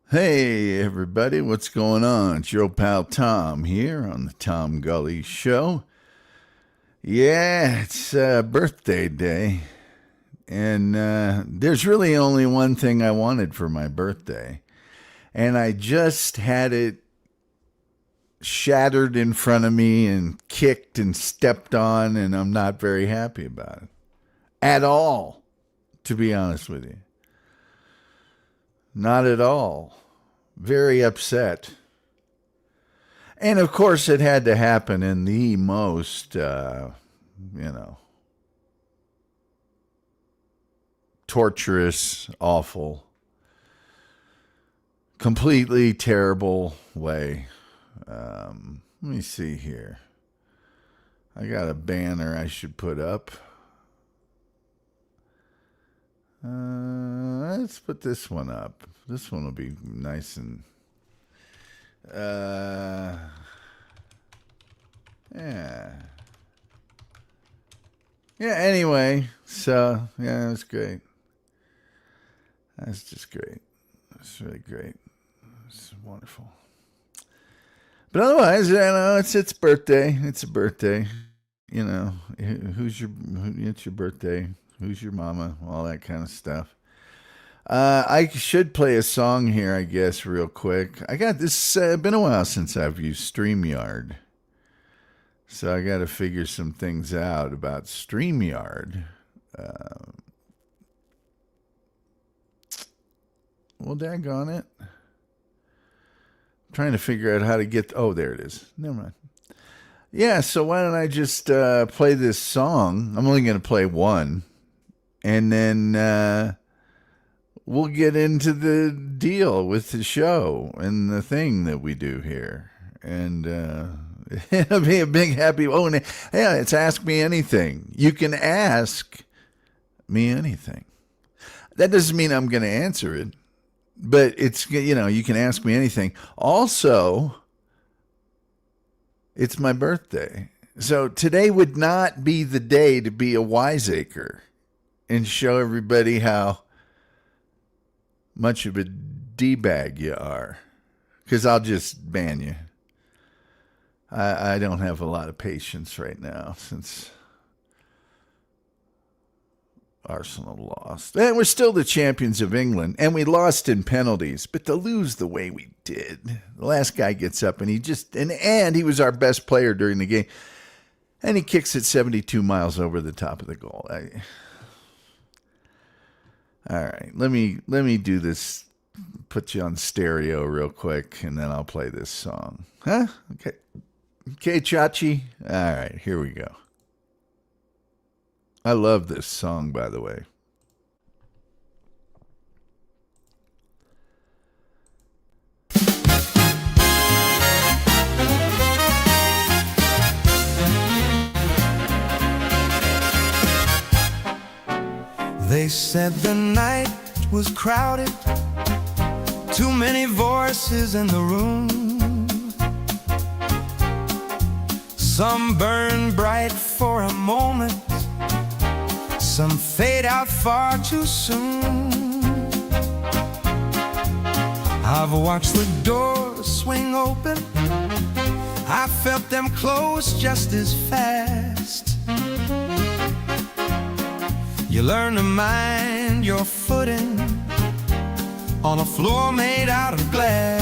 Hey, everybody, what's going on? It's your old pal Tom here on the Tom Gulley Show. Yeah, it's birthday day, and there's really only one thing I wanted for my birthday, and I just had it shattered in front of me and kicked and stepped on, and I'm not very happy about it at all, to be honest with you. Not at all. Very upset. And of course, it had to happen in the most, torturous, awful, completely terrible way. Let me see here. I got a banner I should put up. Let's put this one up. This one will be nice and yeah. Anyway, so yeah, that's great. That's just great. That's really great. It's wonderful. But otherwise, it's birthday. It's a birthday. It's your birthday. Who's your mama? All that kind of stuff. I should play a song here, I guess, real quick. I got this. Been a while since I've used StreamYard, so I got to figure some things out about StreamYard. Well, daggone it! I'm trying to figure out how to get. Oh, there it is. Never mind. Yeah, so why don't I just play this song? I'm only going to play one. And then we'll get into the deal with the show and the thing that we do here. And it'll be a big happy... Oh, and, yeah, it's Ask Me Anything. You can ask me anything. That doesn't mean I'm going to answer it. But it's, you can ask me anything. Also, it's my birthday. So today would not be the day to be a wiseacre and show everybody how much of a D-bag you are. Because I'll just ban you. I don't have a lot of patience right now since Arsenal lost. And we're still the champions of England. And we lost in penalties. But to lose the way we did. The last guy gets up and he just... And he was our best player during the game. And he kicks it 72 miles over the top of the goal. All right, let me do this. Put you on stereo real quick, and then I'll play this song. Huh? Okay, Chachi. All right, here we go. I love this song, by the way. They said the night was crowded, too many voices in the room. Some burn bright for a moment, some fade out far too soon. I've watched the doors swing open, I felt them close just as fast. You learn to mind your footing on a floor made out of glass.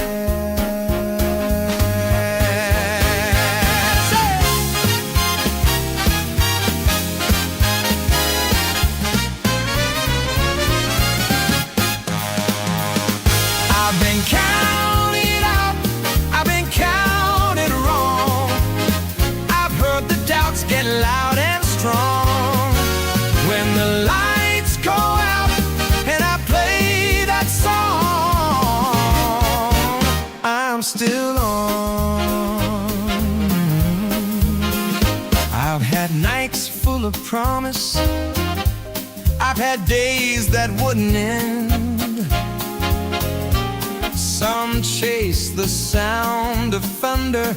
I've been counted out, I've been counted wrong. I've heard the doubts get loud and strong. When the lights go out and I play that song, I'm still on. I've had nights full of promise, I've had days that wouldn't end. Some chase the sound of thunder,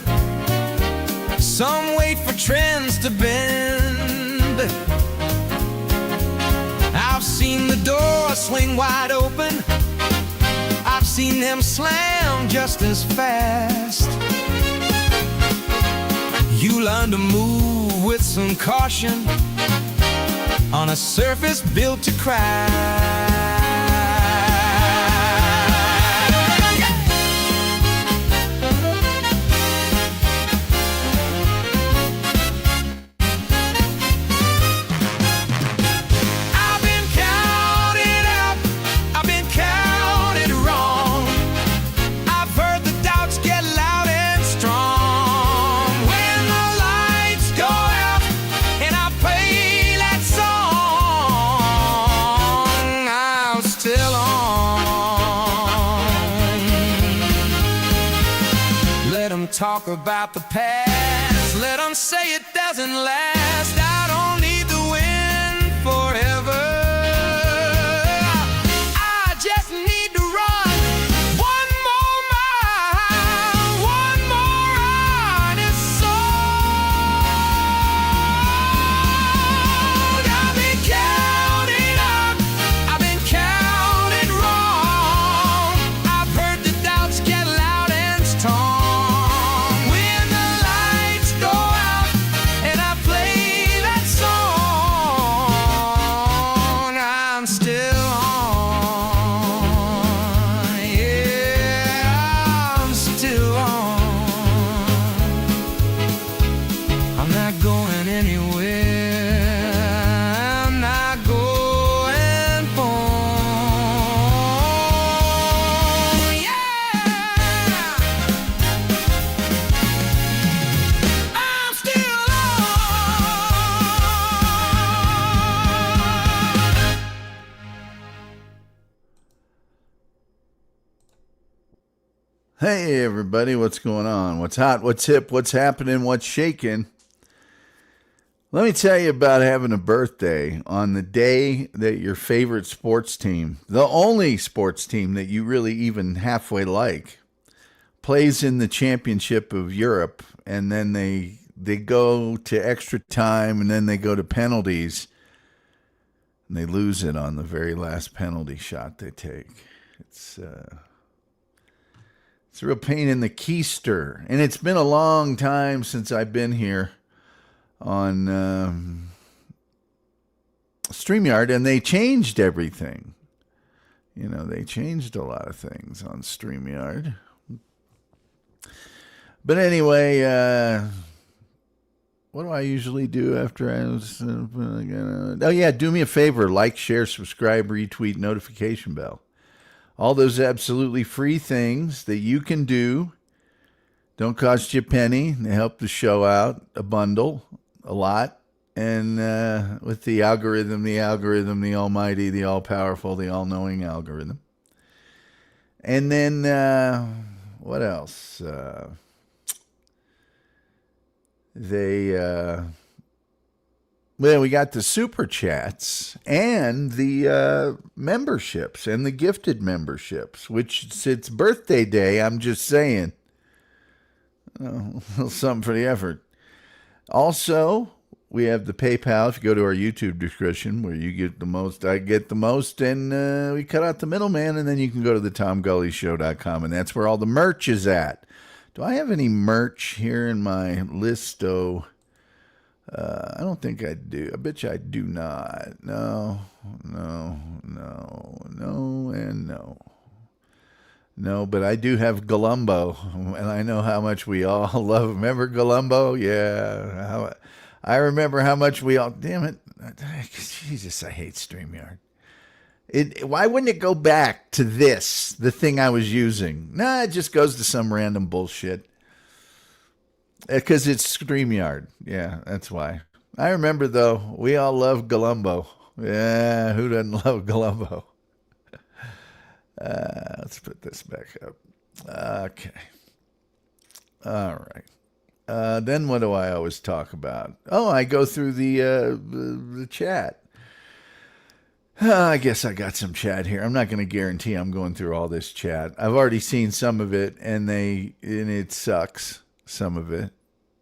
some wait for trends to bend. I've seen the door swing wide open, I've seen them slam just as fast. You learn to move with some caution on a surface built to crash. Talk about the past, let them say it doesn't last. I don't need the wind forever. I just need to run one more mile, one more ride is sold. I've been counting up, I've been counting wrong. I've heard the doubts get loud and strong. Hey everybody, what's going on? What's hot? What's hip? What's happening? What's shaking? Let me tell you about having a birthday on the day that your favorite sports team, the only sports team that you really even halfway like, plays in the championship of Europe, and then they go to extra time, and then they go to penalties, and they lose it on the very last penalty shot they take. It's a real pain in the keister. And it's been a long time since I've been here on StreamYard, and they changed everything. You know, they changed a lot of things on StreamYard. But anyway, what do I usually do after I was... oh, yeah, do me a favor. Like, share, subscribe, retweet, notification bell. All those absolutely free things that you can do. Don't cost you a penny. They help the show out a lot. And with the algorithm, the almighty, the all-powerful, the all-knowing algorithm. And then, what else? Well, we got the super chats and the memberships and the gifted memberships, which it's its birthday day. I'm just saying. Oh, a little something for the effort. Also, we have the PayPal. If you go to our YouTube description, where you get the most, I get the most, and we cut out the middleman, and then you can go to the TomGulleyShow.com, and that's where all the merch is at. Do I have any merch here in my listo? I don't think I do. I bet you I do not. No, and no. No, but I do have Galumbo, and I know how much we all love. Remember Galumbo? Yeah. I remember how much we all... Damn it. Jesus, I hate StreamYard. Why wouldn't it go back to this, the thing I was using? Nah, it just goes to some random bullshit. Because it's StreamYard. Yeah, that's why. I remember, though, we all love Galumbo. Yeah, who doesn't love Galumbo? Let's put this back up. Okay. All right. Then what do I always talk about? Oh, I go through the chat. I guess I got some chat here. I'm not going to guarantee I'm going through all this chat. I've already seen some of it, and it sucks, some of it.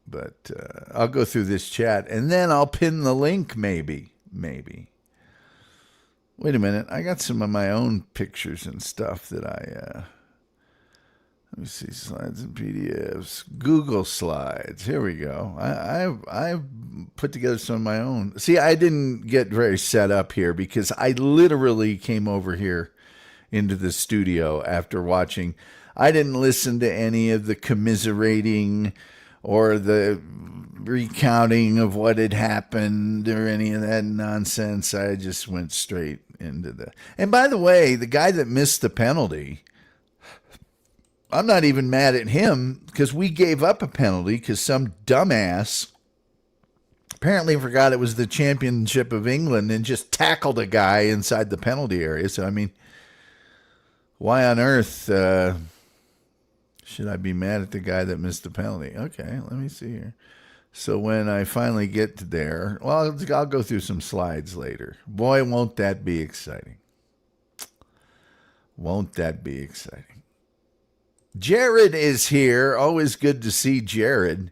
But I'll go through this chat, and then I'll pin the link, maybe. Wait a minute. I got some of my own pictures and stuff that Let me see, slides and PDFs. Google Slides. Here we go. I've put together some of my own. See, I didn't get very set up here because I literally came over here into the studio after watching. I didn't listen to any of the commiserating or the recounting of what had happened or any of that nonsense. I just went straight into the. And by the way, the guy that missed the penalty, I'm not even mad at him because we gave up a penalty because some dumbass apparently forgot it was the Championship of England and just tackled a guy inside the penalty area. So, I mean, why on earth should I be mad at the guy that missed the penalty? Okay, let me see here. So when I finally get to there, well, I'll go through some slides later. Boy, won't that be exciting. Won't that be exciting. Jared is here. Always good to see Jared.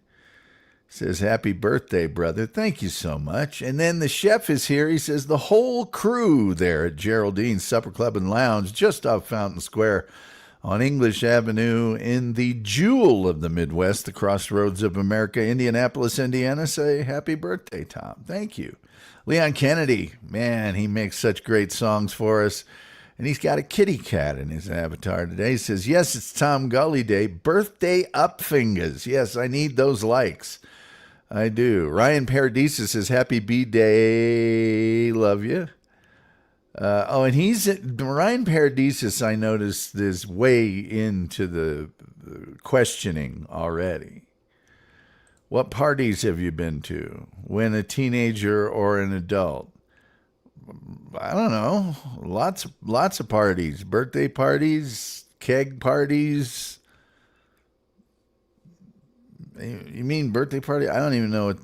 Says, happy birthday, brother. Thank you so much. And then the chef is here. He says, the whole crew there at Geraldine's Supper Club and Lounge, just off Fountain Square on English Avenue in the jewel of the Midwest, the crossroads of America, Indianapolis, Indiana, say happy birthday, Tom. Thank you. Leon Kennedy, man, he makes such great songs for us. And he's got a kitty cat in his avatar today. He says, yes, it's Tom Gulley Day. Birthday up fingers. Yes, I need those likes. I do. Ryan Paradisa says, happy B-Day. Love you. And Ryan Paradisa, I noticed, is way into the questioning already. What parties have you been to? When a teenager or an adult? I don't know. Lots of parties. Birthday parties, keg parties. You mean birthday party? I don't even know what.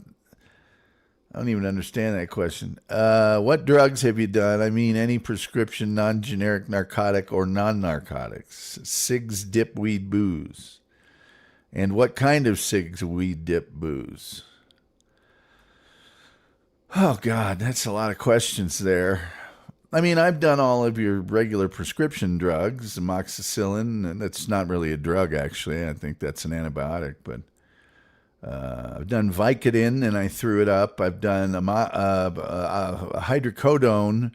I don't even understand that question. What drugs have you done? I mean, any prescription, non-generic narcotic or non-narcotics. Cigs, dip, weed, booze. And what kind of cigs, weed, dip, booze? Oh, God, that's a lot of questions there. I mean, I've done all of your regular prescription drugs, amoxicillin, and that's not really a drug, actually. I think that's an antibiotic, but I've done Vicodin, and I threw it up. I've done hydrocodone,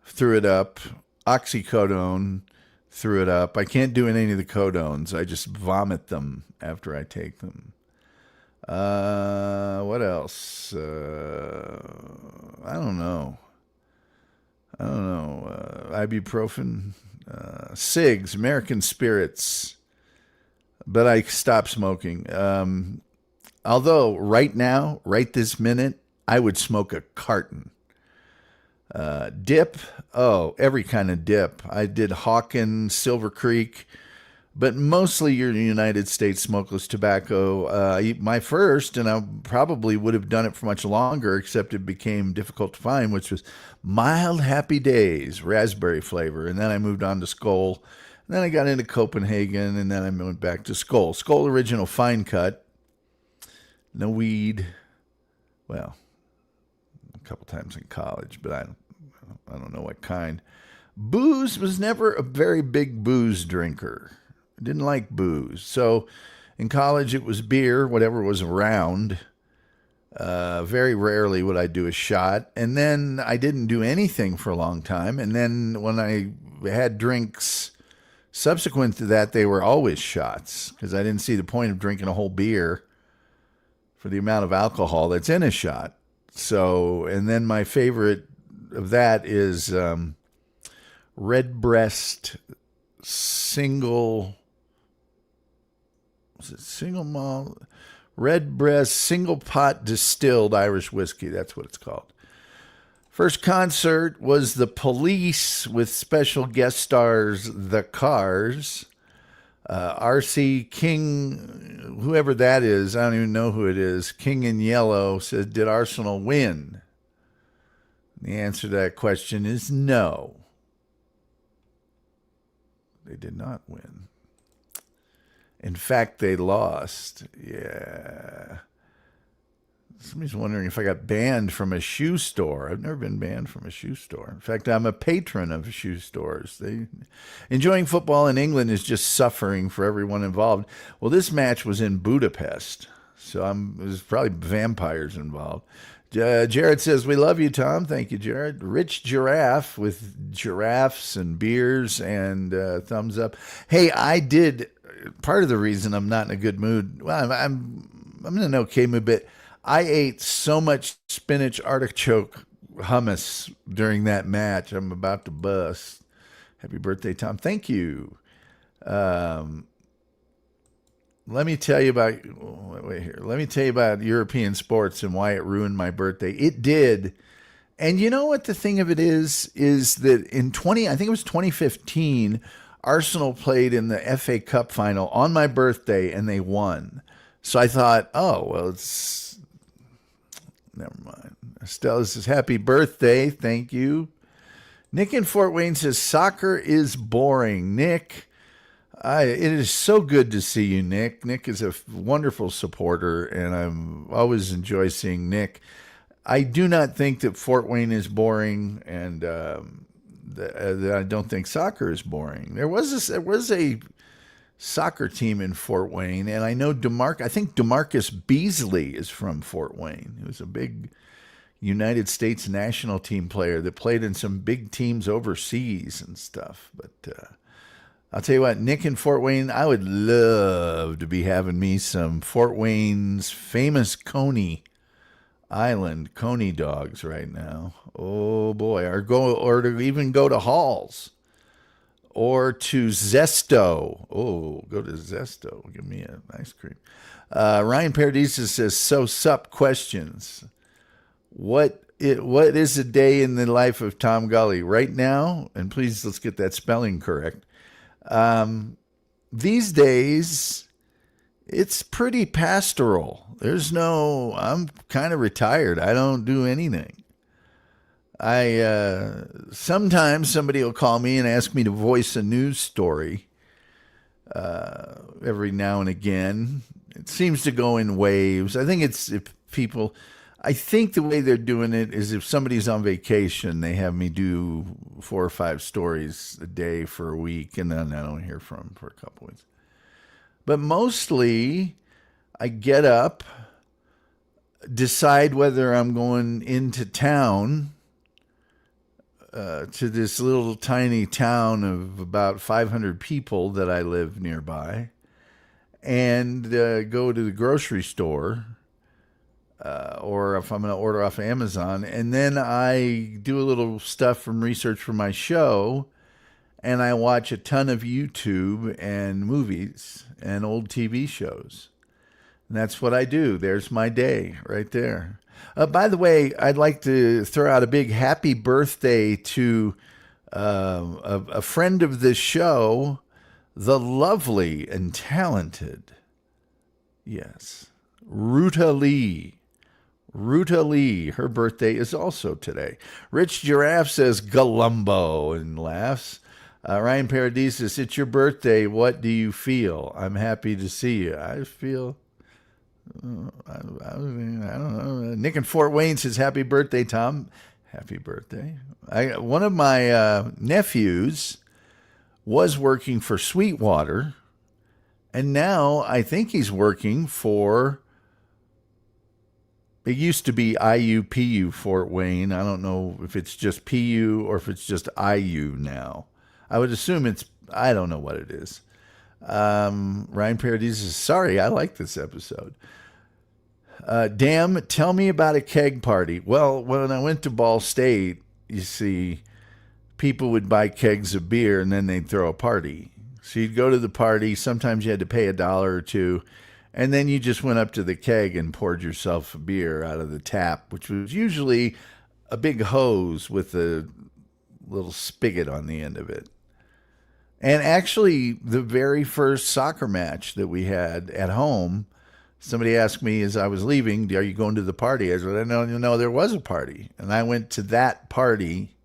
threw it up. Oxycodone, threw it up. I can't do any of the codones. I just vomit them after I take them. What else? I don't know. Ibuprofen, cigs, American spirits. But I stopped smoking. Although right now, right this minute, I would smoke a carton. Dip, every kind of dip. I did Hawken, Silver Creek, but mostly your United States smokeless tobacco. My first, and I probably would have done it for much longer, except it became difficult to find, which was Mild Happy Days, raspberry flavor. And then I moved on to Skoal. And then I got into Copenhagen, and then I went back to Skoal. Skoal Original Fine Cut. No weed. Well, a couple times in college, but I don't know what kind. Booze, was never a very big booze drinker. I didn't like booze. So in college, it was beer, whatever was around. Very rarely would I do a shot. And then I didn't do anything for a long time. And then when I had drinks subsequent to that, they were always shots because I didn't see the point of drinking a whole beer for the amount of alcohol that's in a shot. So, and then my favorite of that is Redbreast single malt? Redbreast single pot distilled Irish whiskey. That's what it's called. First concert was The Police with special guest stars The Cars. R.C. King, whoever that is, I don't even know who it is. King in Yellow says, did Arsenal win? The answer to that question is no. They did not win. In fact, they lost. Yeah. Somebody's wondering if I got banned from a shoe store. I've never been banned from a shoe store. In fact, I'm a patron of shoe stores. Enjoying football in England is just suffering for everyone involved. Well, this match was in Budapest, so there's probably vampires involved. Jared says, we love you, Tom. Thank you, Jared. Rich Giraffe with giraffes and beers and thumbs up. Hey, part of the reason I'm not in a good mood, well, I'm in an okay mood, but I ate so much spinach artichoke hummus during that match. I'm about to bust. Happy birthday, Tom. Thank you. Let me tell you about European sports and why it ruined my birthday. It did. And you know what the thing of it is that I think it was 2015, Arsenal played in the FA Cup final on my birthday and they won. So I thought, never mind. Estella says, happy birthday. Thank you. Nick in Fort Wayne says, soccer is boring. Nick, it is so good to see you, Nick. Nick is a wonderful supporter, and I always enjoy seeing Nick. I do not think that Fort Wayne is boring, and I don't think soccer is boring. There was a soccer team in Fort Wayne, and I know I think DeMarcus Beasley is from Fort Wayne. He was a big United States national team player that played in some big teams overseas and stuff. But I'll tell you what, Nick in Fort Wayne, I would love to be having me some Fort Wayne's famous Coney Island Coney dogs right now. Oh boy, or to even go to Hall's. Or to Zesto. Oh, go to Zesto. Give me an ice cream. Ryan Paradisa says, so sup questions. What is a day in the life of Tom Gulley right now? And please, let's get that spelling correct. These days, it's pretty pastoral. I'm kind of retired. I don't do anything. Sometimes somebody will call me and ask me to voice a news story every now and again. It seems to go in waves. I think the way they're doing it is if somebody's on vacation, they have me do 4 or 5 stories a day for a week, and then I don't hear from them for a couple weeks. But mostly, I get up, decide whether I'm going into town to this little tiny town of about 500 people that I live nearby, and go to the grocery store, or if I'm going to order off Amazon, and then I do a little stuff from research for my show, and I watch a ton of YouTube and movies and old TV shows. And that's what I do. There's my day right there. By the way, I'd like to throw out a big happy birthday to a friend of the show, the lovely and talented, yes, Ruta Lee. Ruta Lee, her birthday is also today. Rich Giraffe says Galumbo and laughs. Ryan Paradis, it's your birthday. What do you feel? I'm happy to see you. I feel... I don't know. Nick in Fort Wayne says, happy birthday, Tom. Happy birthday. One of my nephews was working for Sweetwater, and now I think he's working for, it used to be IUPU Fort Wayne. I don't know if it's just PU or if it's just IU now. I would assume I don't know what it is. Ryan Paradis says, sorry, I like this episode. Damn, tell me about a keg party. Well, when I went to Ball State, you see, people would buy kegs of beer and then they'd throw a party. So you'd go to the party. Sometimes you had to pay $1 or $2. And then you just went up to the keg and poured yourself a beer out of the tap, which was usually a big hose with a little spigot on the end of it. And actually, the very first soccer match that we had at home, somebody asked me as I was leaving, are you going to the party? I said, no, there was a party. And I went to that party.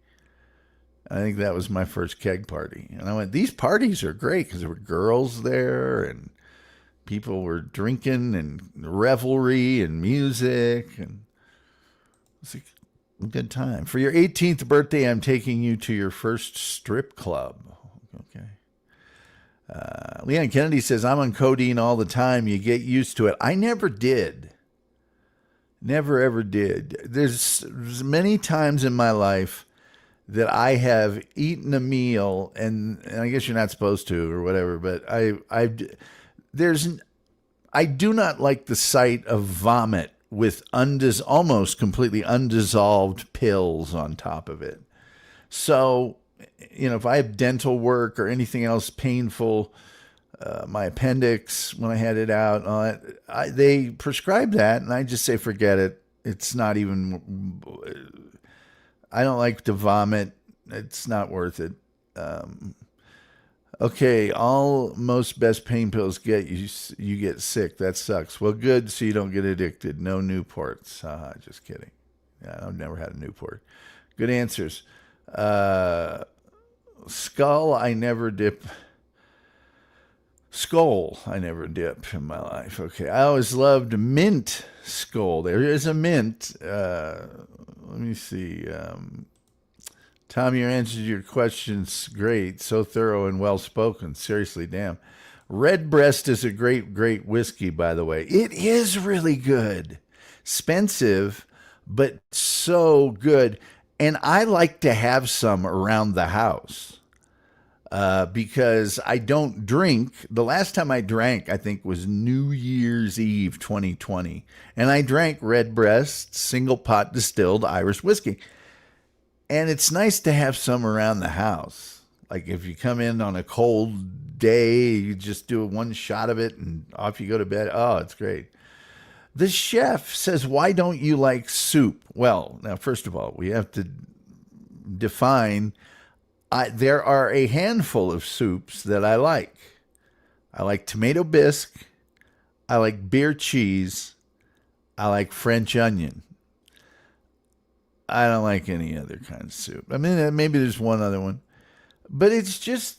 I think that was my first keg party. And I went, these parties are great because there were girls there and People were drinking and revelry and music, and it was a good time. For your 18th birthday, I'm taking you to your first strip club. Okay. Leon Kennedy says, I'm on codeine all the time. You get used to it. I never did. Never, ever did. There's many times in my life that I have eaten a meal, and I guess you're not supposed to or whatever, but I do not like the sight of vomit with almost completely undissolved pills on top of it. So, if I have dental work or anything else painful, my appendix, when I had it out, they prescribe that, and I just say, forget it. It's not even, I don't like to vomit. It's not worth it. Okay, most best pain pills get you get sick. That sucks. Well, good, so you don't get addicted. No Newports. Just kidding. Yeah, I've never had a Newport. Good answers. Skull, I never dip. Skull, I never dip in my life. Okay, I always loved mint skull. There is a mint. Let me see. Tom, your answers to your questions, great. So thorough and well-spoken. Seriously, damn. Redbreast is a great, great whiskey, by the way. It is really good. Expensive, but so good. And I like to have some around the house because I don't drink. The last time I drank, I think, was New Year's Eve 2020. And I drank Redbreast single pot distilled Irish whiskey. And it's nice to have some around the house. Like if you come in on a cold day, you just do one shot of it and off you go to bed. Oh, it's great. The chef says, why don't you like soup? Well, now, first of all, we have to define. There are a handful of soups that I like. I like tomato bisque. I like beer cheese. I like French onion. I don't like any other kind of soup. I mean, maybe there's one other one. But it's just,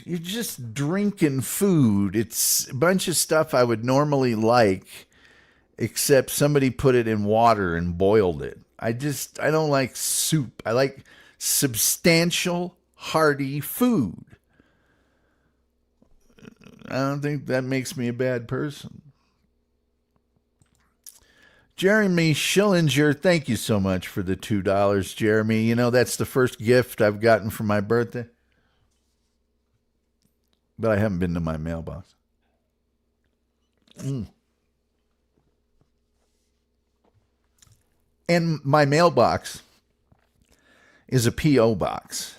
you're just drinking food. It's a bunch of stuff I would normally like, except somebody put it in water and boiled it. I don't like soup. I like substantial, hearty food. I don't think that makes me a bad person. Jeremy Schillinger, thank you so much for the $2, Jeremy. That's the first gift I've gotten for my birthday. But I haven't been to my mailbox. And my mailbox is a P.O. box.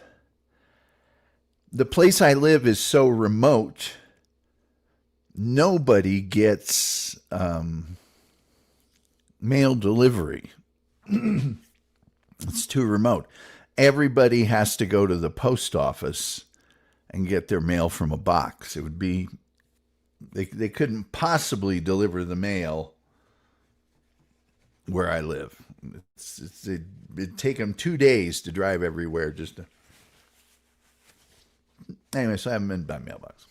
The place I live is so remote, nobody gets mail delivery. It's too remote. Everybody has to go to the post office and get their mail from a box. It would be, they couldn't possibly deliver the mail where I live. It'd take them 2 days to drive everywhere just to. Anyway, so I haven't been by mailbox.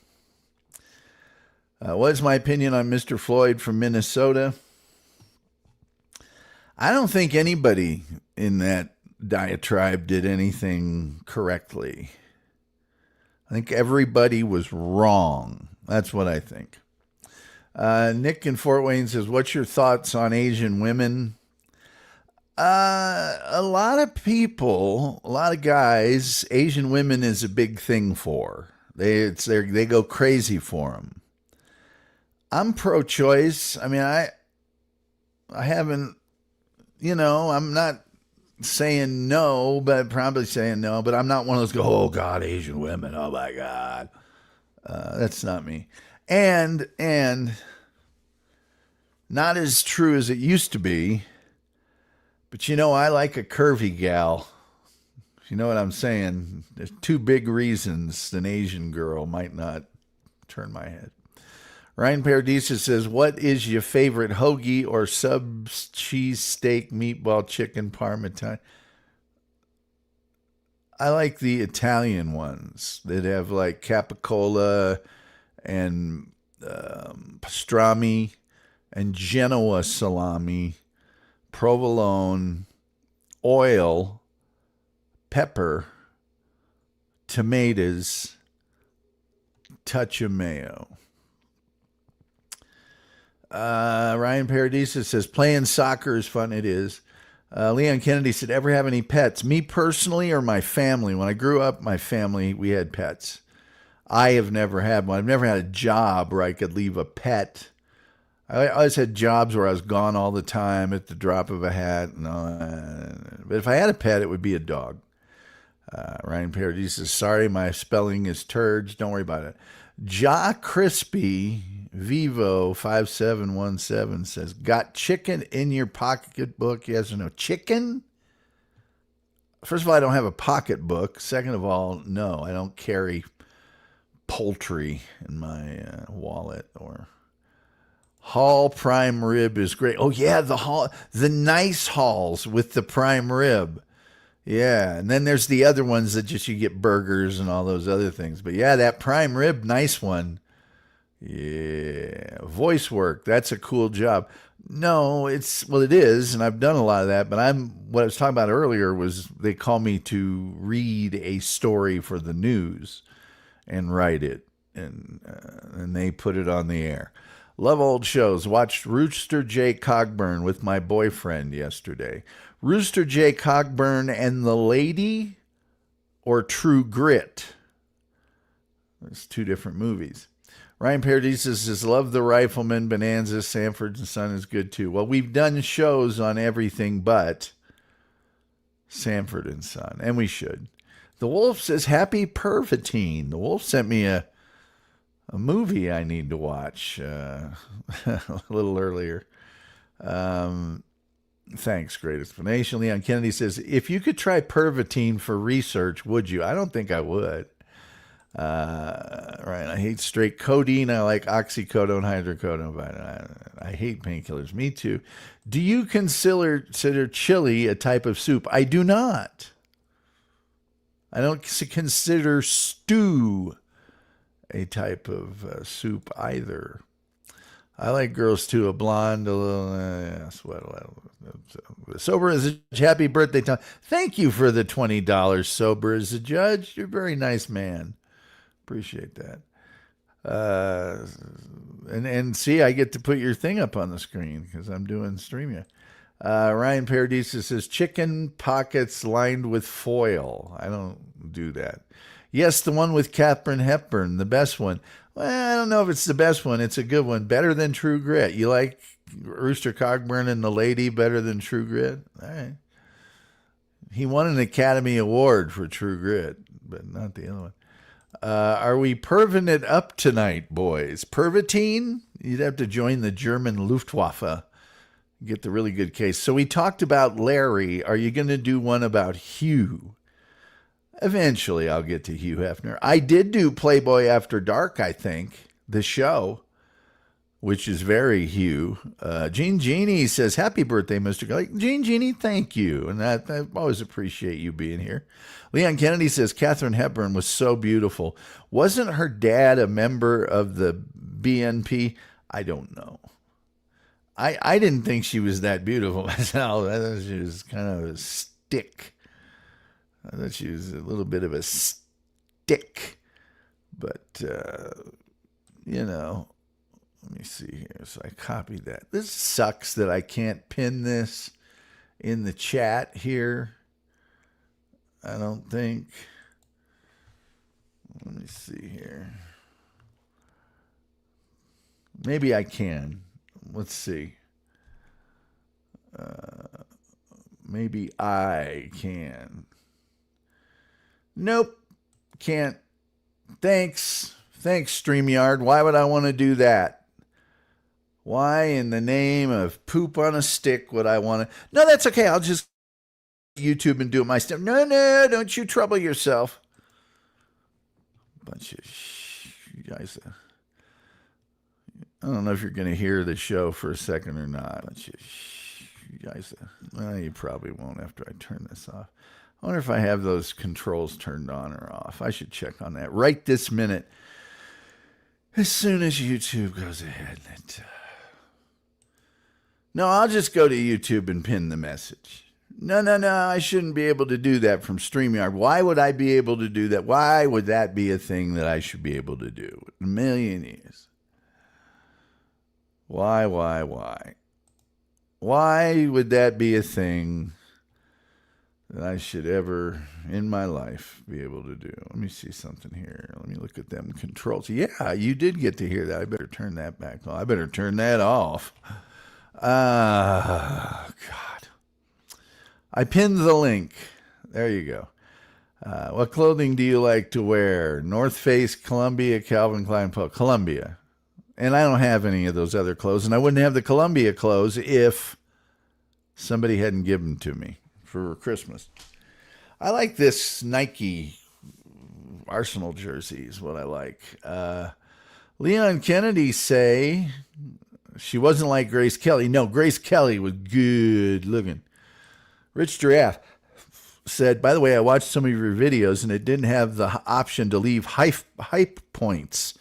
What is my opinion on Mr. Floyd from Minnesota? I don't think anybody in that diatribe did anything correctly. I think everybody was wrong. That's what I think. Nick in Fort Wayne says, what's your thoughts on Asian women? A lot of people, a lot of guys, Asian women is a big thing for. They go crazy for them. I'm pro-choice. I mean, I haven't, I'm not saying no, but probably saying no, but I'm not one of those oh God, Asian women, oh my God. That's not me. And not as true as it used to be, but I like a curvy gal. You know what I'm saying? There's two big reasons an Asian girl might not turn my head. Ryan Paradisa says, what is your favorite hoagie or subs cheese steak meatball chicken parmesan? I like the Italian ones that have like capicola and pastrami and Genoa salami, provolone, oil, pepper, tomatoes, touch of mayo. Ryan Paradisa says, playing soccer is fun. It is. Leon Kennedy said, ever have any pets? Me personally or my family? When I grew up, my family, we had pets. I have never had one. I've never had a job where I could leave a pet. I always had jobs where I was gone all the time at the drop of a hat. No, but if I had a pet, it would be a dog. Ryan Paradis says, sorry, my spelling is turds. Don't worry about it. Ja Crispy Vivo 5717 says, got chicken in your pocketbook? Yes or no? Chicken? First of all, I don't have a pocketbook. Second of all, no, I don't carry poultry in my wallet. Or Hall prime rib is great. Oh yeah, the nice Halls with the prime rib. Yeah, and then there's the other ones that just you get burgers and all those other things. But yeah, that prime rib, nice one. Yeah, voice work, that's a cool job. No, it is, and I've done a lot of that, but what I was talking about earlier was they call me to read a story for the news and write it, and they put it on the air. Love old shows. Watched Rooster J. Cogburn with my boyfriend yesterday. Rooster J. Cogburn and the Lady or True Grit? There's two different movies. Ryan Paradis says, love the Rifleman, Bonanza, Sanford and Son is good too. Well, we've done shows on everything but Sanford and Son, and we should. The Wolf says, happy Pervitine. The Wolf sent me a movie I need to watch a little earlier. Thanks, great explanation. Leon Kennedy says, if you could try Pervitine for research, would you? I don't think I would. Right. I hate straight codeine. I like oxycodone, hydrocodone. But I hate painkillers. Me too. Do you consider chili a type of soup? I do not. I don't consider stew a type of soup either. I like girls too. A blonde, a little sober as a judge. Happy birthday, Tom. Thank you for the $20. Sober as a judge. You're a very nice man. Appreciate that. And see, I get to put your thing up on the screen because I'm doing StreamYard. Ryan Paradisa says, chicken pockets lined with foil. I don't do that. Yes, the one with Katharine Hepburn, the best one. Well, I don't know if it's the best one. It's a good one. Better than True Grit. You like Rooster Cogburn and the Lady better than True Grit? All right. He won an Academy Award for True Grit, but not the other one. Are we perving it up tonight, boys? Pervitine? You'd have to join the German Luftwaffe. Get the really good case. So we talked about Larry. Are you going to do one about Hugh? Eventually, I'll get to Hugh Hefner. I did do Playboy After Dark, I think, the show, which is very Hugh. Gene Genie says, happy birthday, Mr. Gulley. Gene Genie, thank you. And I always appreciate you being here. Leon Kennedy says, Katharine Hepburn was so beautiful. Wasn't her dad a member of the BNP? I don't know. I didn't think she was that beautiful myself. I thought she was kind of a stick. I thought she was a little bit of a stick. But, let me see here. So I copied that. This sucks that I can't pin this in the chat here. I don't think. Let me see here. Maybe I can. Let's see. Maybe I can. Nope. Can't. Thanks, StreamYard. Why would I want to do that? Why in the name of poop on a stick would I want to? No, that's okay. I'll just YouTube and do it myself. No, don't you trouble yourself. Bunch of guys. I don't know if you're going to hear the show for a second or not. Bunch of guys. Well, you probably won't after I turn this off. I wonder if I have those controls turned on or off. I should check on that right this minute. As soon as YouTube goes ahead. No, I'll just go to YouTube and pin the message. No, I shouldn't be able to do that from StreamYard. Why would I be able to do that? Why would that be a thing that I should be able to do? A million years. Why? Why would that be a thing that I should ever in my life be able to do? Let me see something here. Let me look at them controls. Yeah, you did get to hear that. I better turn that back on. I better turn that off. God. I pinned the link. There you go. What clothing do you like to wear? North Face, Columbia, Calvin Klein, Columbia. And I don't have any of those other clothes. And I wouldn't have the Columbia clothes if somebody hadn't given them to me for Christmas. I like this Nike Arsenal jersey is what I like. Leon Kennedy say she wasn't like Grace Kelly. No, Grace Kelly was good looking. Rich Giraffe said, by the way, I watched some of your videos and it didn't have the option to leave hype points.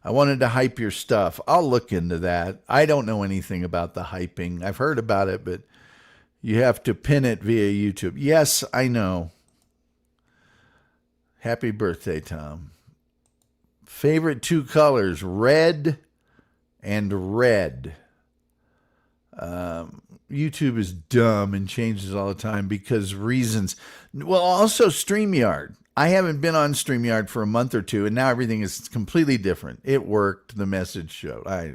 I wanted to hype your stuff. I'll look into that. I don't know anything about the hyping. I've heard about it, but you have to pin it via YouTube. Yes, I know. Happy birthday, Tom. Favorite two colors, red and red. YouTube is dumb and changes all the time because reasons. Well, also StreamYard. I haven't been on StreamYard for a month or two, and now everything is completely different. It worked. The message showed. I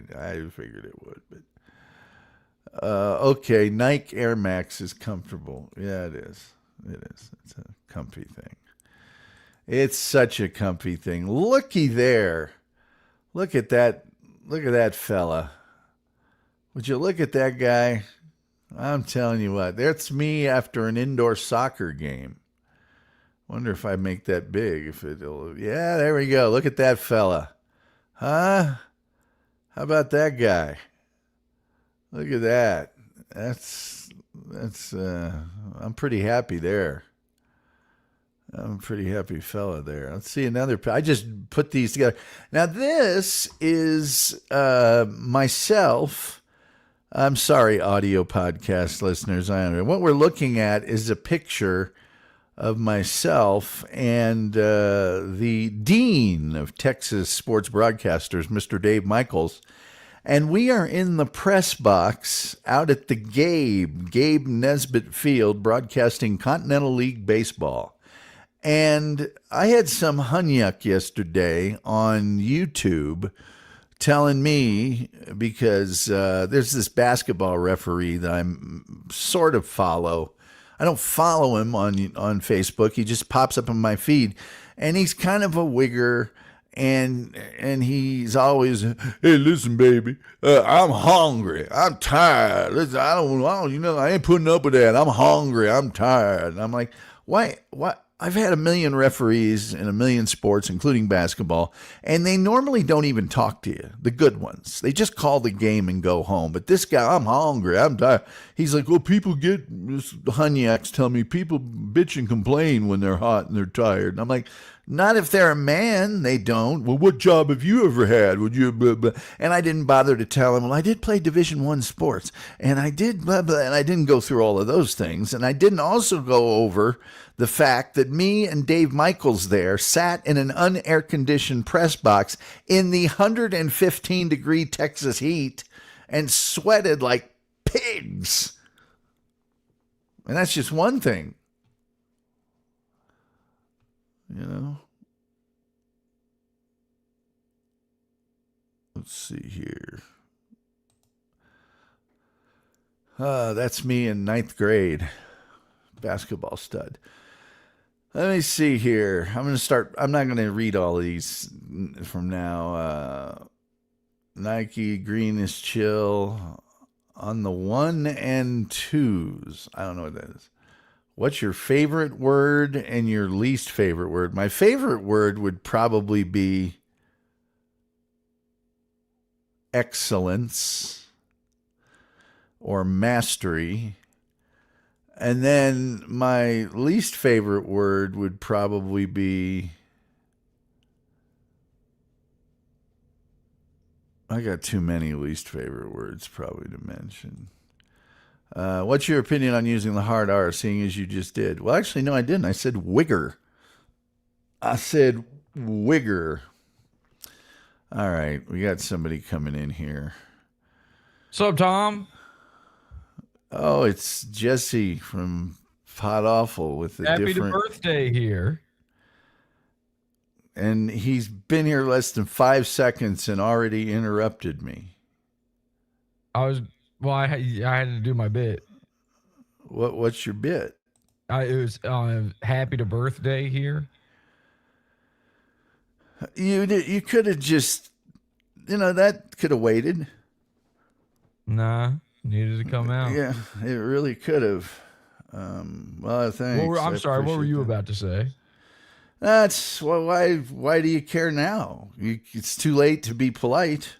figured it would. But okay, Nike Air Max is comfortable. Yeah, it is. It is. It's a comfy thing. It's such a comfy thing. Looky there. Look at that. Look at that fella. Would you look at that guy? I'm telling you what, that's me after an indoor soccer game. Wonder if I make that big. Yeah, there we go. Look at that fella. Huh? How about that guy? Look at that. I'm pretty happy there. I'm a pretty happy fella there. Let's see another. I just put these together. Now this is myself. I'm sorry, audio podcast listeners. I don't know. What we're looking at is a picture of myself and the dean of Texas sports broadcasters, Mr. Dave Michaels. And we are in the press box out at the Gabe Nesbitt Field, broadcasting Continental League Baseball. And I had some hunyuck yesterday on YouTube telling me, because there's this basketball referee that I'm sort of follow. I don't follow him on Facebook. He just pops up on my feed. And he's kind of a wigger. And he's always, hey, listen, baby, I'm hungry. I'm tired. Listen, I ain't putting up with that. I'm hungry. I'm tired. And I'm like, why? I've had a million referees in a million sports, including basketball, and they normally don't even talk to you, the good ones. They just call the game and go home. But this guy, I'm hungry, I'm tired. He's like, well, people get, Hunyaks tell me, people bitch and complain when they're hot and they're tired. And I'm like, not if they're a man, they don't. Well, what job have you ever had? Would you blah, blah. And I didn't bother to tell him, well, I did play Division I sports, and I did blah, blah, and I didn't go through all of those things. And I didn't also go over the fact that me and Dave Michaels there sat in an unair-conditioned press box in the 115-degree Texas heat and sweated like pigs. And that's just one thing. You know? Let's see here. That's me in ninth grade. Basketball stud. Let me see here. I'm not going to read all these from now. Nike Green is chill on the 1 and 2s. I don't know what that is. What's your favorite word and your least favorite word? My favorite word would probably be excellence or mastery. And then my least favorite word would probably be I got too many least favorite words probably to mention. What's your opinion on using the hard R, seeing as you just did? Well, actually, no, I didn't. I said wigger. I said wigger. All right, we got somebody coming in here. What's up, Tom? Oh, it's Jesse from Hot Awful with the Happy different... birthday here. And he's been here less than 5 seconds and already interrupted me. I had to do my bit. What's your bit? It was happy to birthday here. You could have just, that could have waited. Nah, needed to come out. Yeah, it really could have. Well, thanks. I'm sorry. What were you about to say? That's why do you care now? It's too late to be polite.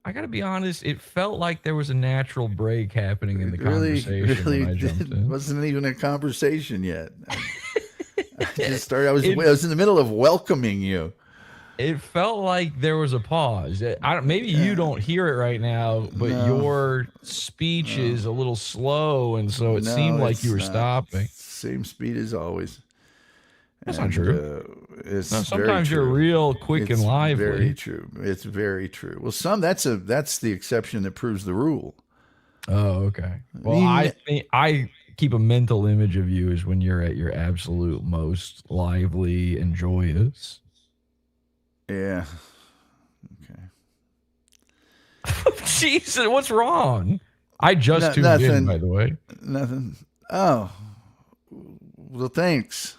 I got to be honest. It felt like there was a natural break happening in the conversation when I jumped in. It wasn't even a conversation yet. I just started. I was in the middle of welcoming you. It felt like there was a pause. Maybe you don't hear it right now, but your speech is a little slow, and so it seemed like you were stopping. Same speed as always. That's not true. Sometimes you're real quick and lively. Very true. It's very true. Well, that's the exception that proves the rule. Oh, okay. Well, I keep a mental image of you as when you're at your absolute most lively and joyous. Yeah. Okay. Jesus, what's wrong? I just tuned in, by the way. Nothing. Oh. Well, thanks.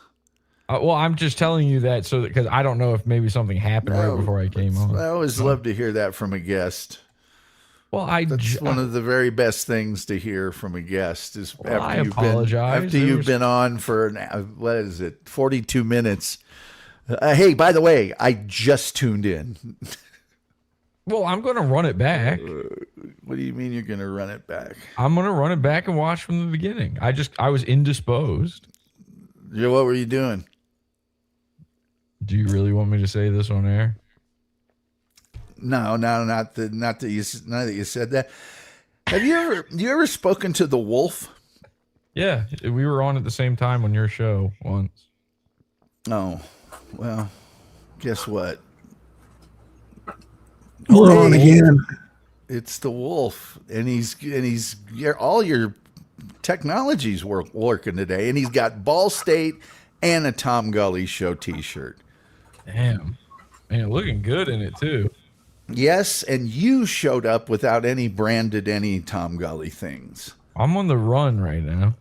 Well, I'm just telling you that because I don't know if maybe something happened right before I came on. I always love to hear that from a guest. Well, that's one of the very best things to hear from a guest is after you've been on for 42 minutes. Hey, by the way, I just tuned in. Well, I'm going to run it back. What do you mean you're going to run it back? I'm going to run it back and watch from the beginning. I was indisposed. Yeah, what were you doing? Do you really want me to say this on air? No, not that you said that. Have you ever spoken to the wolf? Yeah, we were on at the same time on your show once. Oh, well, guess what? We're on again. It's the wolf, and he's all your technology's working today, and he's got Ball State and a Tom Gulley Show T-shirt. Damn, man, looking good in it too. Yes, and you showed up without any Tom Gulley things. I'm on the run right now.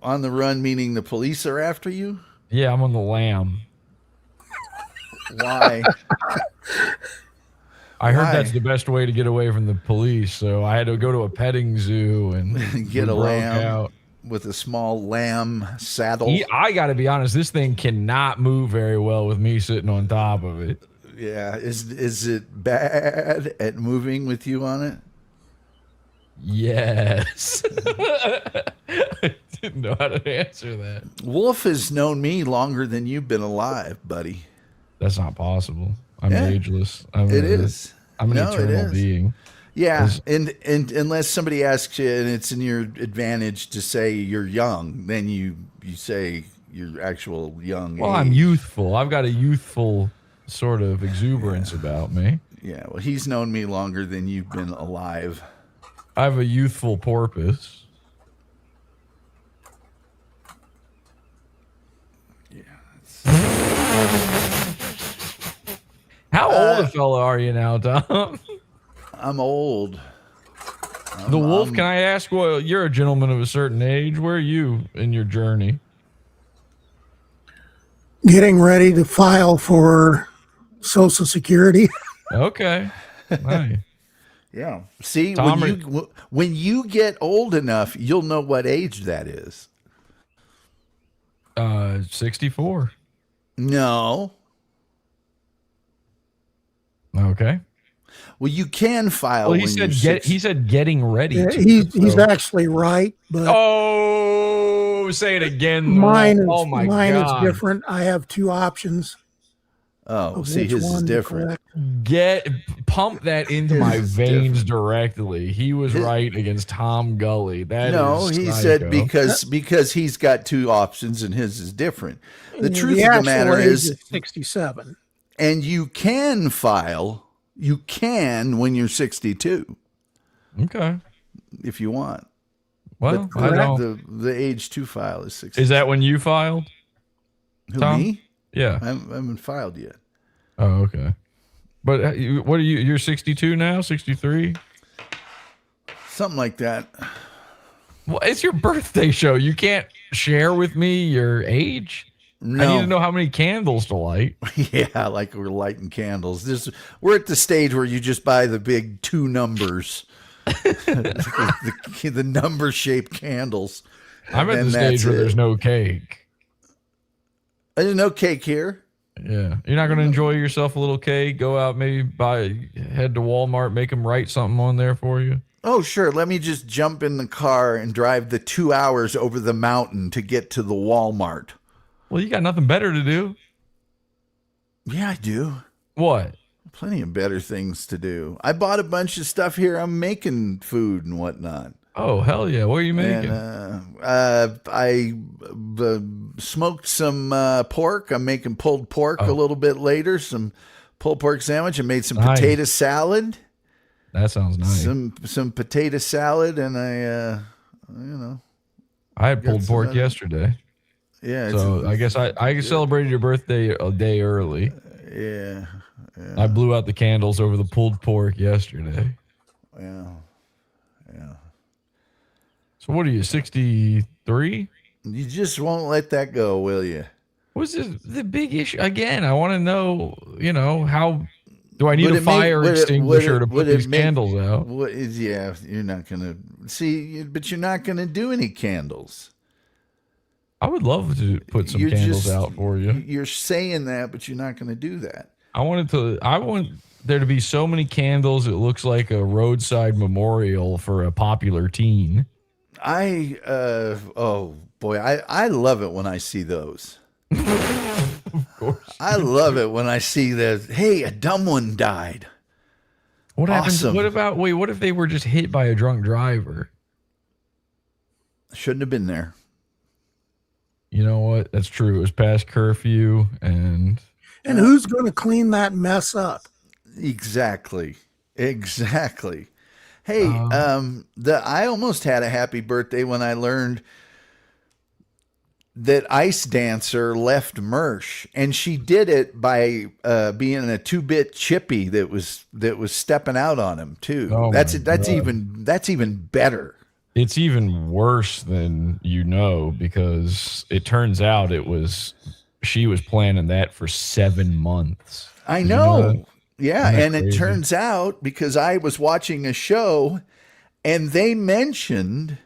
On the run, meaning the police are after you? Yeah, I'm on the lam. Why? I heard that's the best way to get away from the police, so I had to go to a petting zoo and get a lamb with a small lamb saddle. I got to be honest, this thing cannot move very well with me sitting on top of it. Yeah, is it bad at moving with you on it? Yes. I didn't know how to answer that. Wolf has known me longer than you've been alive, buddy. That's not possible. I'm ageless. It is. I'm an eternal being. Yeah, and unless somebody asks you and it's in your advantage to say you're young, then you say you're actual young. Well, I'm youthful. I've got a youthful sort of exuberance about me. Yeah, well, he's known me longer than you've been alive. I have a youthful porpoise. Yeah. How old a fella are you now, Tom? I'm old. The wolf, can I ask? Well, you're a gentleman of a certain age. Where are you in your journey? Getting ready to file for Social Security. Okay. Nice. Yeah. See, Tom, when you get old enough, you'll know what age that is. 64. No. Okay. Well, you can file. Well, he said getting ready. Yeah, he's actually right, but say it again. Mine God. is different. I have two options. Oh, see, his is different. pump that into my veins directly. He was right against Tom Gulley. He said because he's got two options and his is different. The truth of the matter is 67. And you can file. You can when you're 62. Okay. If you want. Well, the age to file is 60. Is that when you filed? Who, Tom? me? Yeah. I haven't filed yet. Oh, okay. But what are you? You're 62 now? 63? Something like that. Well, it's your birthday show. You can't share with me your age. No. I need to know how many candles to light. Yeah, like we're lighting candles. We're at the stage where you just buy the big 2 numbers, the number-shaped candles. I'm at the stage where there's no cake. There's no cake here. Yeah, you're not going to enjoy yourself a little cake. Go out, maybe head to Walmart, make them write something on there for you. Oh, sure. Let me just jump in the car and drive the 2 hours over the mountain to get to the Walmart. Well, you got nothing better to do. Yeah, I do. What? Plenty of better things to do. I bought a bunch of stuff here. I'm making food and whatnot. Oh, hell yeah. What are you making? And, I smoked some pork. I'm making pulled pork a little bit later. Some pulled pork sandwich. I made some potato salad. That sounds nice. Some potato salad, and I had pulled pork yesterday. Yeah. So I guess I celebrated your birthday a day early. Yeah. I blew out the candles over the pulled pork yesterday. Yeah. So what are you, 63? You just won't let that go, will you? What's the big issue? Again, I want to know, how do I need a fire extinguisher to put these candles out? Yeah, you're not going to see, but you're not going to do any candles. I would love to put some candles out for you. You're saying that, but you're not going to do that. I want there to be so many candles it looks like a roadside memorial for a popular teen. Oh boy, I love it when I see those. Of course. I love it when I see that. Hey, a dumb one died. What awesome. happens? What if they were just hit by a drunk driver? Shouldn't have been there. You know what? That's true. It was past curfew, and who's going to clean that mess up? Exactly. Hey, I almost had a happy birthday when I learned that Ice Dancer left Mersh, and she did it by being a 2-bit chippy that was stepping out on him too. Oh, that's even better. It's even worse than because it turns out she was planning that for 7 months. I know. Yeah, and it turns out because I was watching a show and they mentioned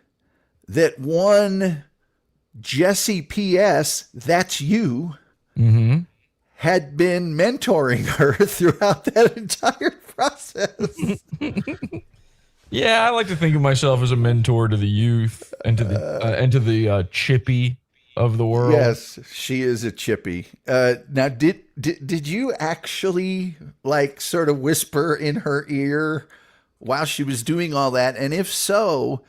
that one Jesse P.S., that's you, had been mentoring her throughout that entire process. Yeah, I like to think of myself as a mentor to the youth and to the chippy of the world. Yes, she is a chippy. Now, did you actually sort of whisper in her ear while she was doing all that? And if so,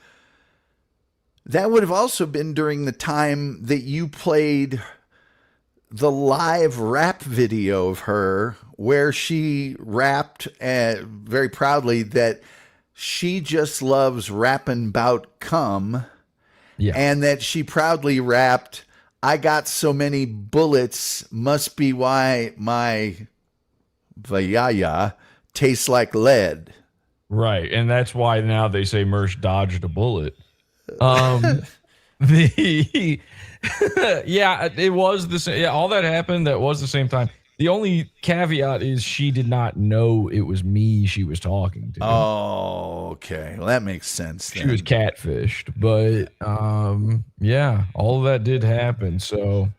that would have also been during the time that you played the live rap video of her where she rapped very proudly that she just loves rapping about cum. Yeah. And that she proudly rapped, I got so many bullets, must be why my vayaya tastes like lead. Right. And that's why now they say Mersh dodged a bullet. Yeah, it was the same. Yeah, all that happened. That was the same time. The only caveat is she did not know it was me she was talking to. Oh, okay. Well, that makes sense. She was catfished, but yeah, all of that did happen. So,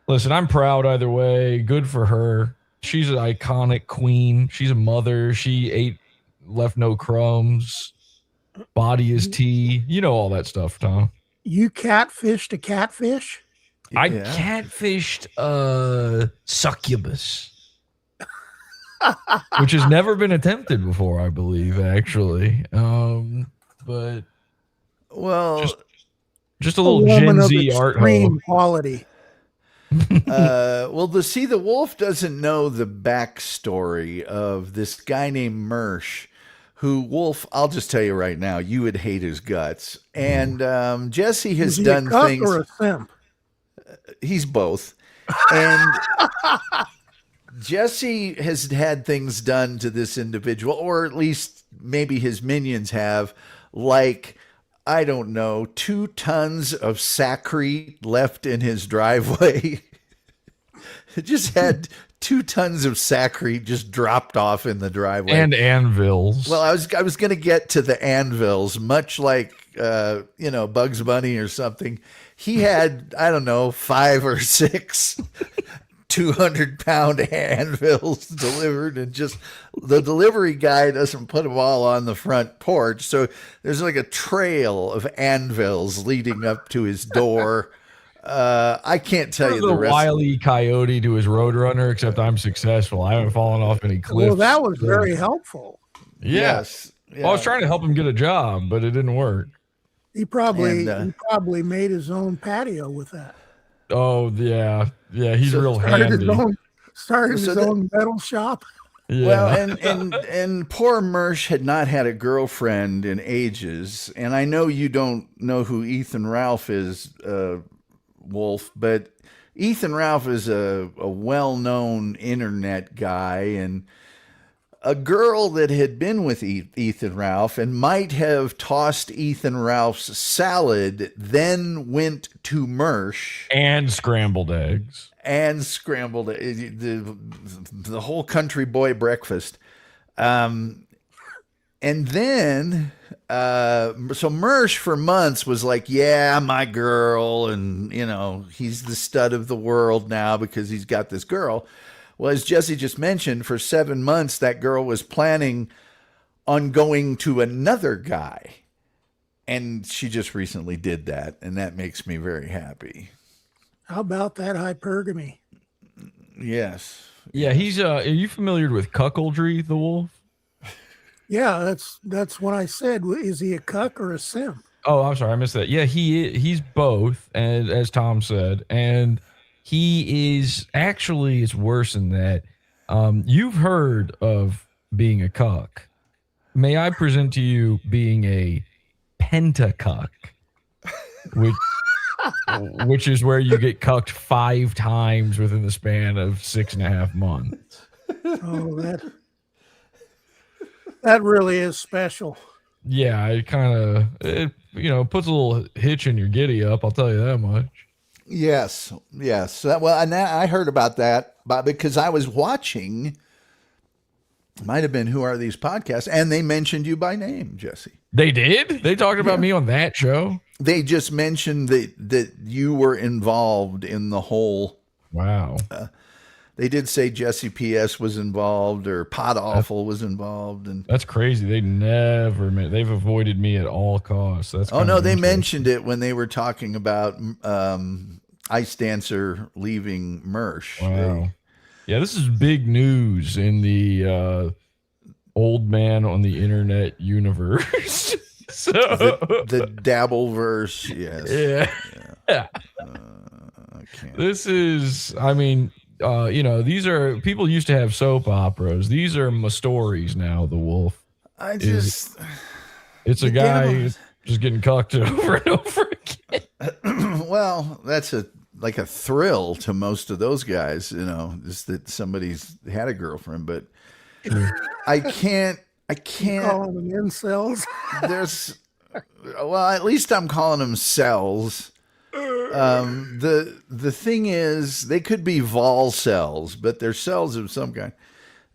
listen, I'm proud either way. Good for her. She's an iconic queen. She's a mother. She left no crumbs. Body is tea. You know all that stuff, Tom. You catfished a catfish? I catfished succubus. which has never been attempted before, I believe, actually. But Well, just a A little woman Gen of Z art hoe. extreme quality. well, the wolf doesn't know the backstory of this guy named Mersh, who, Wolf, I'll just tell you right now, you would hate his guts. And Jesse has Is he done a cuck things. or a simp? He's both. And Jesse has had things done to this individual, or at least maybe his minions have, like, I don't know, 2 tons of sacrete left in his driveway. Just had 2 tons of sacrete just dropped off in the driveway. And anvils. Well, I was going to get to the anvils, much like Bugs Bunny or something. He had, I don't know, 5 or 6 200-pound anvils delivered, and just the delivery guy doesn't put them all on the front porch, so there's like a trail of anvils leading up to his door. I can't tell you the rest. Wile E. Coyote to his Roadrunner, except I'm successful. I haven't fallen off any cliffs. Well, that was very helpful. Yes. Well, I was trying to help him get a job, but it didn't work. He probably made his own patio with that. Oh yeah, he's real handy. Started his own metal shop. Yeah. Well, and poor Mersh had not had a girlfriend in ages, and I know you don't know who Ethan Ralph is, Wolf, but Ethan Ralph is a well-known internet guy, and a girl that had been with Ethan Ralph and might have tossed Ethan Ralph's salad, then went to Mersh and scrambled eggs. The whole country boy breakfast. And then, so Mersh for months was like, yeah, my girl. And, he's the stud of the world now because he's got this girl. Well, as Jesse just mentioned, for 7 months, that girl was planning on going to another guy. And she just recently did that. And that makes me very happy. How about that hypergamy? Yes. Yeah, he's are you familiar with cuckoldry, the wolf? Yeah, that's what I said. Is he a cuck or a simp? Oh, I'm sorry, I missed that. Yeah, he's both, and as Tom said, and he is actually, it's worse than that. You've heard of being a cuck. May I present to you being a pentacuck, which is where you get cucked 5 times within the span of 6.5 months. Oh, that really is special. Yeah, it kind of puts a little hitch in your giddy up. I'll tell you that much. Yes. And I heard about that, because I was watching. Might have been Who Are These Podcasts, and they mentioned you by name, Jesse. They did? They talked about me on that show? They just mentioned that you were involved in the whole. Wow. They did say Jesse P.S. was involved, or Pot Awful was involved, and that's crazy. They've avoided me at all costs. They mentioned it when they were talking about Ice Dancer leaving Mersh. Wow. Yeah, this is big news in the old man on the internet universe. So the Dabbleverse, yes. Yeah. This is, these are, people used to have soap operas. These are my stories now, the wolf. It's a guy just getting cucked over and over again. Well, that's like a thrill to most of those guys, just that somebody's had a girlfriend, but I can't call them incels. At least I'm calling them cells. The thing is, they could be vol cells, but they're cells of some kind.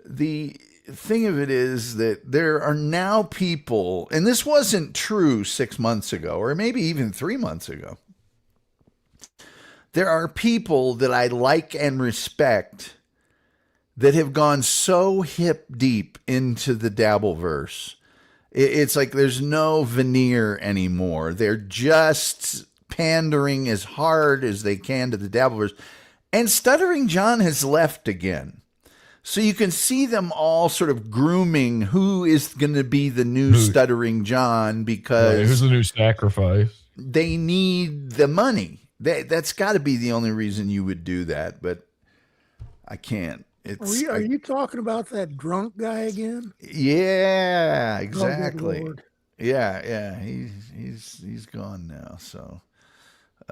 The thing of it is that there are now people, and this wasn't true 6 months ago, or maybe even 3 months ago. There are people that I like and respect that have gone so hip deep into the Dabbleverse. It's like there's no veneer anymore. They're just pandering as hard as they can to the Dabbleverse. And Stuttering John has left again. So you can see them all sort of grooming who is going to be the new Stuttering John, because who's the new sacrifice? they need the money. That's got to be the only reason you would do that, but I can't. Are you talking about that drunk guy again? Yeah, Oh, exactly. good Lord. Yeah. He's gone now. So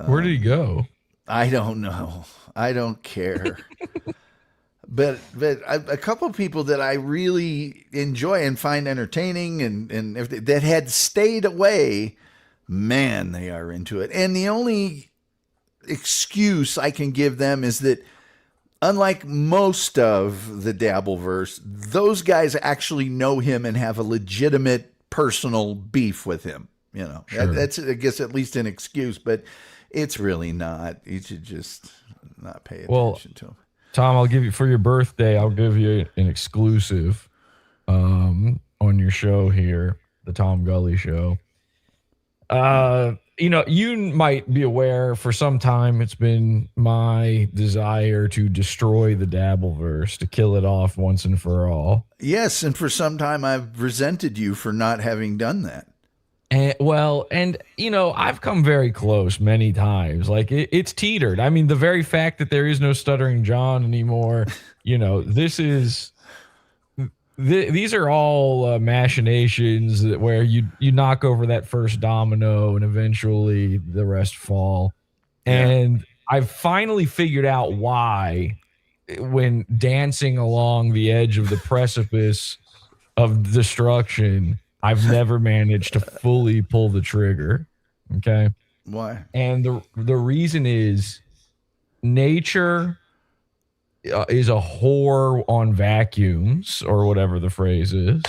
Where did he go? I don't know. I don't care. But a couple of people that I really enjoy and find entertaining, and if that had stayed away, man, they are into it. And the only excuse I can give them is that, unlike most of the Dabbleverse, those guys actually know him and have a legitimate personal beef with him. You know, Sure. that's, I guess, at least an excuse, but it's really not. You should just not pay attention to him. Tom, I'll give you, for your birthday, I'll give you an exclusive on your show here, the Tom Gulley Show. You know, you might be aware, for some time it's been my desire to destroy the Dabbleverse, to kill it off once and for all. Yes, and for some time I've resented you for not having done that. And you know, I've come very close many times. Like it's teetered. I mean, the very fact that there is no Stuttering John anymore, you know, these are all machinations where you knock over that first domino and eventually the rest fall. Yeah. And I've finally figured out why, when dancing along the edge of the precipice of destruction, I've never managed to fully pull the trigger. Okay. Why? And the reason is nature is a whore on vacuums, or whatever the phrase is.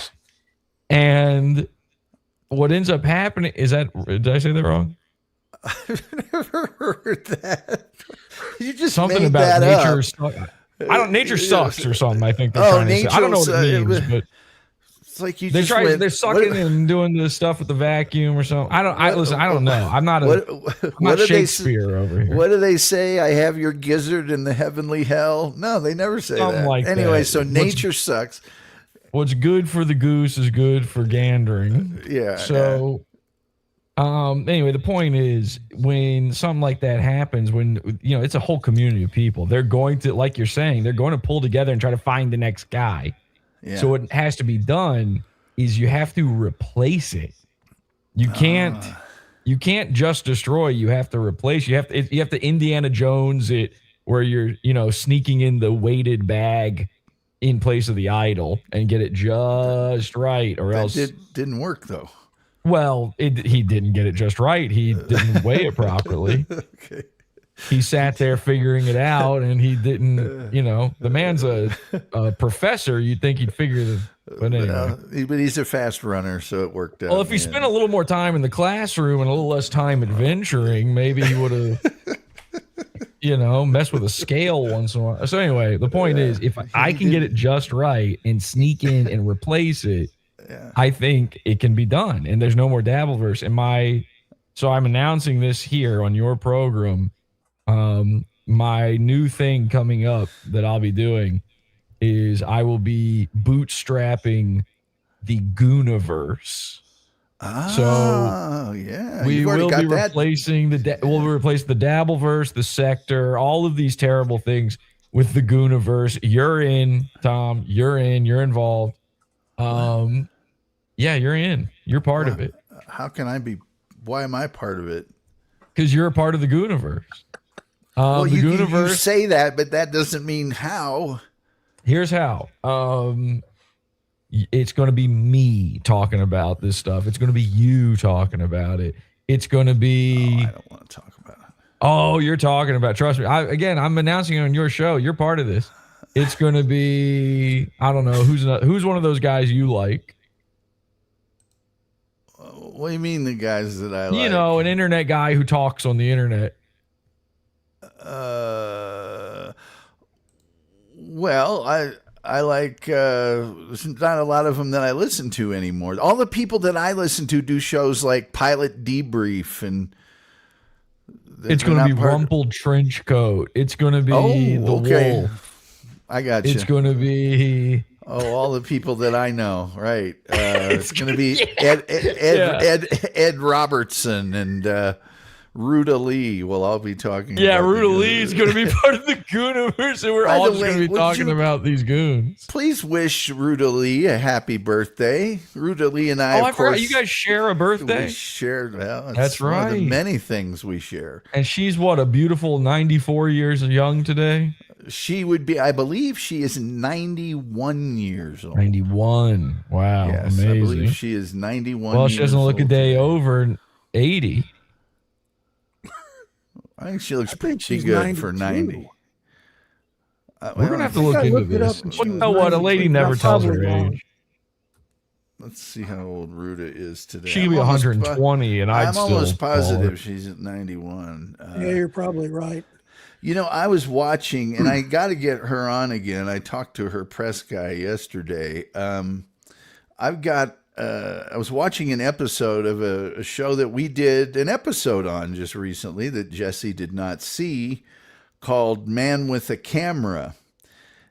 And what ends up happening is that, did I say that wrong? I've never heard that. You just Something made about that nature. up. Nature sucks or something. I think they're trying to say. I don't know what it means, but it's like you they're just went, they're sucking and doing this stuff with the vacuum or something. I don't know. I'm not I'm not Shakespeare over here. What do they say? I have your gizzard in the heavenly hell. No, they never say Something that. like Anyway, that. so nature sucks. What's good for the goose is good for gandering. Yeah. So, anyway, the point is, when something like that happens, when, you know, it's a whole community of people, they're going to, like you're saying, they're going to pull together and try to find the next guy. Yeah. So what has to be done is you have to replace it. You can't just destroy. You have to replace. You have to Indiana Jones it, where you're, you know, sneaking in the weighted bag in place of the idol and get it just right, or else didn't work though. Well, he didn't get it just right. He didn't weigh it properly. Okay. He sat there figuring it out, and he didn't, you know, the man's a professor. You'd think he'd figure the, but anyway. But he's a fast runner, so it worked out. Well, if he spent a little more time in the classroom and a little less time adventuring, maybe he would have, you know, messed with a scale once in a while. So anyway, the point is, if I can get it just right and sneak in and replace it, I think it can be done. And there's no more Dabbleverse. So I'm announcing this here on your program. My new thing coming up that I'll be doing is I will be bootstrapping the Gooniverse. Oh, yeah. We will be that. replacing we'll replace the Dabbleverse, the Sector, all of these terrible things with the Gooniverse. You're in, Tom. You're in. You're involved. Yeah, you're in. You're part of it. How can I be? Why am I part of it? Because you're a part of the Gooniverse. Well, the you Gooniverse. say that, but that doesn't mean how. Here's how. It's going to be me talking about this stuff. It's going to be you talking about it. It's going to be. I don't want to talk about it. Oh, you're talking about. Trust me. I'm announcing it on your show. You're part of this. It's going to be. I don't know who's one of those guys you like. What do you mean, the guys that I like? You know, an internet guy who talks on the internet. Well, I like. There's not a lot of them that I listen to anymore. All the people that I listen to do shows like Pilot Debrief, and it's going to be Rumpled Trenchcoat. It's going to be the Wolf. I got It's you. going to be Oh, all the people that I know, right? It's going to be Yeah. Ed Robertson and Ruta Lee. Well, I'll be talking. Yeah, about Ruta Lee is going to be part of the Gooniverse, and we're By all the just way, going to be would talking you- about these goons. Please wish Ruta Lee a happy birthday. Ruta Lee and I, Oh, I of forgot course, you guys share a we birthday, share. Well, it's That's one of the right. many things we share. and she's what, a beautiful 94 years young today. She would be, I believe, she is 91 years old. 91. Wow, Yes, I amazing. believe she is 91. Well, she doesn't years look a old day today. over 80. I think she looks think pretty she's good for 92. 90. We're gonna have to look I into looked it this. up and she Well, you was know what? A 92, lady but never I'm tells her probably wrong. age. Let's see how old Ruta is today. She could be I'm almost 120, and I'd I'm still almost call her. positive she's at 91. Yeah, you're probably right. You know, I was watching, and I got to get her on again. I talked to her press guy yesterday. I was watching an episode of a show that we did an episode on just recently that Jesse did not see, called Man with a Camera.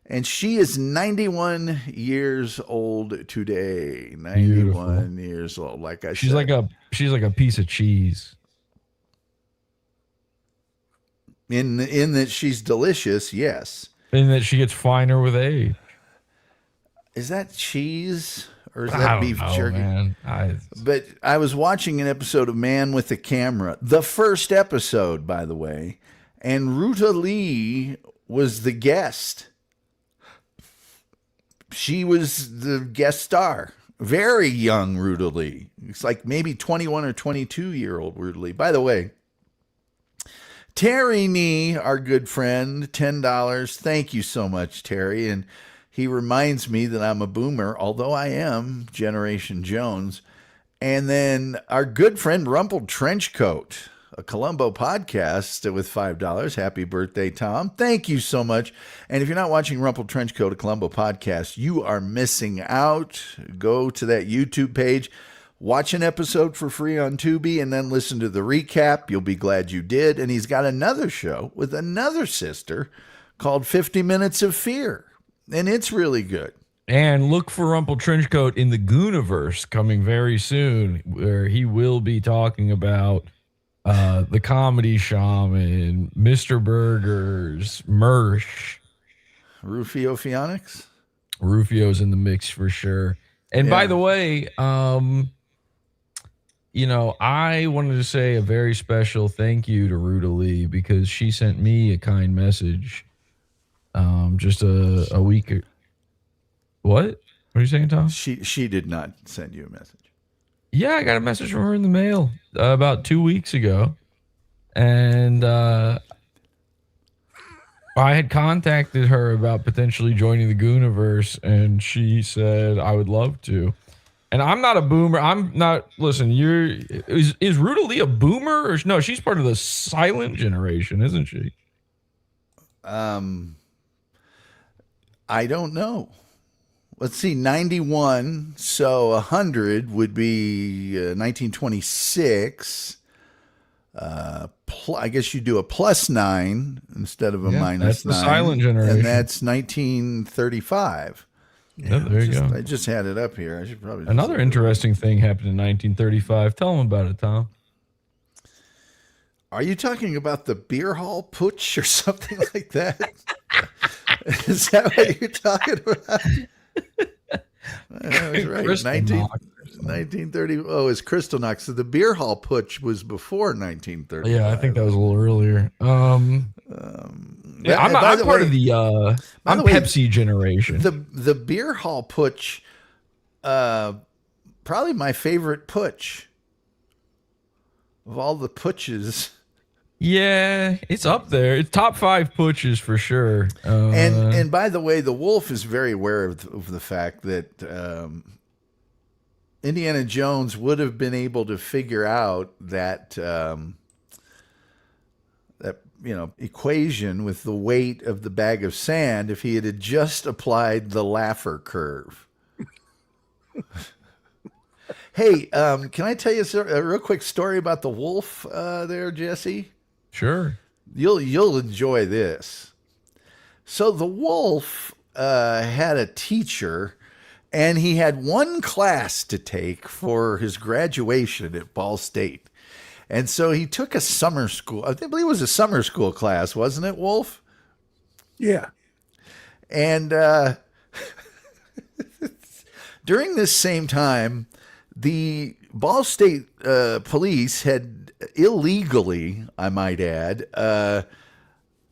And she is 91 years old today. 91 years old. Like I She's said. she's like a piece of cheese. In that she's delicious, yes. And that she gets finer with age. Is that cheese or is I that don't beef know, jerky? man. But I was watching an episode of Man with a Camera, the first episode, by the way, and Ruta Lee was the guest. She was the guest star. Very young Ruta Lee. It's like maybe 21 or 22-year-old Ruta Lee. By the way, Terry Nee, our good friend, $10. Thank you so much, Terry. And he reminds me that I'm a boomer, although I am Generation Jones. And then our good friend Rumpled Trenchcoat, a Columbo podcast with $5. Happy birthday, Tom. Thank you so much. And if you're not watching Rumpled Trenchcoat, a Columbo podcast, you are missing out. Go to that YouTube page. Watch an episode for free on Tubi and then listen to the recap. You'll be glad you did. And he's got another show with another sister called 50 Minutes of Fear. And it's really good. And look for Rumple Trenchcoat in the Gooniverse coming very soon, where he will be talking about the Comedy Shaman, Mr. Burgers, Mersh. Rufio Phoenix? Rufio's in the mix for sure. And by Yeah. the way, I wanted to say a very special thank you to Ruta Lee because she sent me a kind message just a week. What? What are you saying, Tom? She did not send you a message. Yeah, I got a message from her in the mail about 2 weeks ago. And I had contacted her about potentially joining the Gooniverse, and she said I would love to. And I'm not a boomer. I'm not. Listen, is Ruta Lee a boomer or no? She's part of the silent generation, isn't she? I don't know. Let's see, 91. So 100 would be 1926. I guess you do a +9 instead of a -9. That's the silent generation. And that's 1935. Yeah, there you go. I just had it up here. I should probably just Another look it up. interesting thing happened in 1935. Tell them about it, Tom. Are you talking about the beer hall putsch or something like that? Is that what you're talking about? That was right. Crystal 1930. Oh, it's Crystal Knox. So the beer hall putsch was before 1930. Yeah, I think that was a little earlier. Yeah, I'm by the part way- of the I'm the way, Pepsi generation. The beer hall putsch, probably my favorite putsch of all the putches. Yeah, it's up there. It's top 5 putches for sure. And by the way, the Wolf is very aware of the fact that Indiana Jones would have been able to figure out that equation with the weight of the bag of sand if he had just applied the Laffer curve. Hey, can I tell you a real quick story about the Wolf there, Jesse? Sure. You'll enjoy this. So the wolf had a teacher, and he had one class to take for his graduation at Ball State. And so he took a summer school. I believe it was a summer school class, wasn't it, Wolf? Yeah. And during this same time, the Ball State police had illegally, I might add,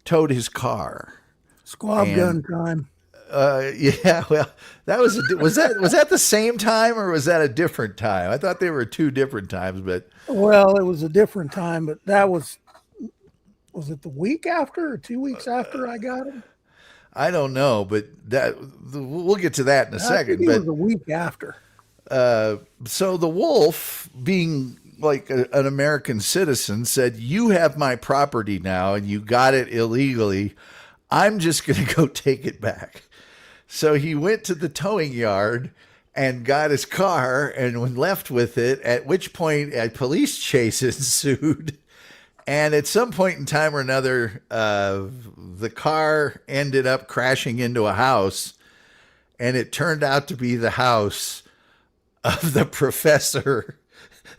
towed his car. Squab gun time. Yeah, well, that was that the same time or was that a different time? I thought they were two different times, but Well, it was a different time, but that was it the week after or 2 weeks after I got him? I don't know. But we'll get to that in a I second. think it But was a week after. so the wolf, being like an American citizen, said, "You have my property now, and you got it illegally. I'm just going to go take it back." So he went to the towing yard and got his car and when left with it, at which point a police chase ensued. And at some point in time or another, the car ended up crashing into a house, and it turned out to be the house of the professor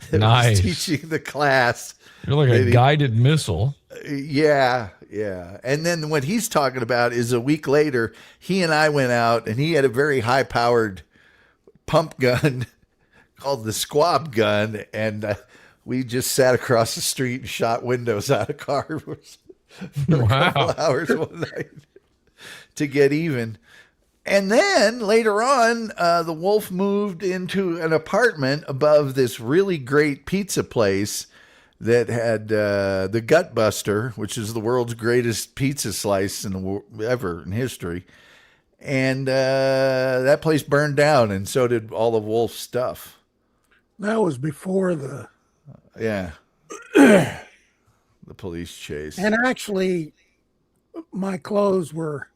that Nice. was teaching the class. You're like a guided missile. Yeah, yeah. And then what he's talking about is a week later, he and I went out, and he had a very high-powered pump gun called the squab gun, and we just sat across the street and shot windows out of cars for a couple Wow. hours one night to get even. And then later on, the wolf moved into an apartment above this really great pizza place that had the Gutbuster, which is the world's greatest pizza slice ever in history. And that place burned down, and so did all of Wolf's stuff. That was before the Yeah. The police chase. and actually my clothes were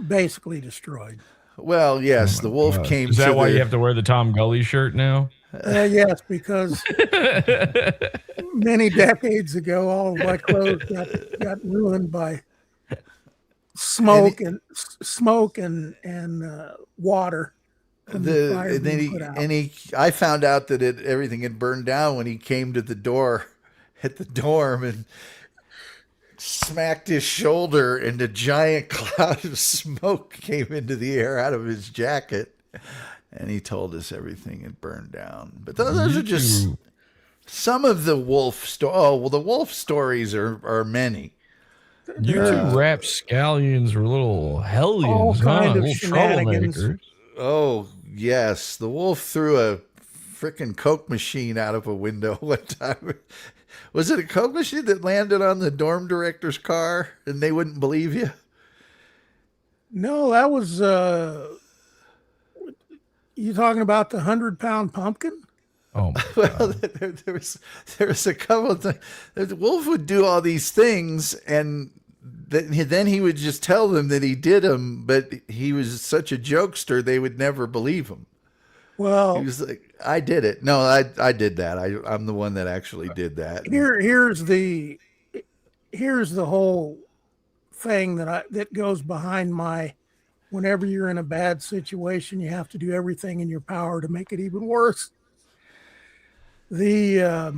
basically destroyed. Well, yes, the wolf came Is that to why the, you have to wear the Tom Gulley shirt now? Yes, because many decades ago, all of my clothes got ruined by smoke and water. from the fire and then being he put out. and he I found out that everything had burned down when he came to the door at the dorm and smacked his shoulder, and a giant cloud of smoke came into the air out of his jacket, and he told us everything had burned down. But those are just some of the wolf the wolf stories are many. You two rapscallions were little hellions, huh? kind of Little shenanigans. troublemakers. Oh yes, the wolf threw a frickin' Coke machine out of a window one time. Was it a Coke machine that landed on the dorm director's car and they wouldn't believe you? No, that was you talking about the 100-pound pumpkin? Oh, my Well, there was a couple of things. The wolf would do all these things, and then he would just tell them that he did them, but he was such a jokester they would never believe him. Well, He was like, "I did it. No, I did that. I'm the one that actually did that." here's the whole thing that goes behind my whenever you're in a bad situation, you have to do everything in your power to make it even worse. The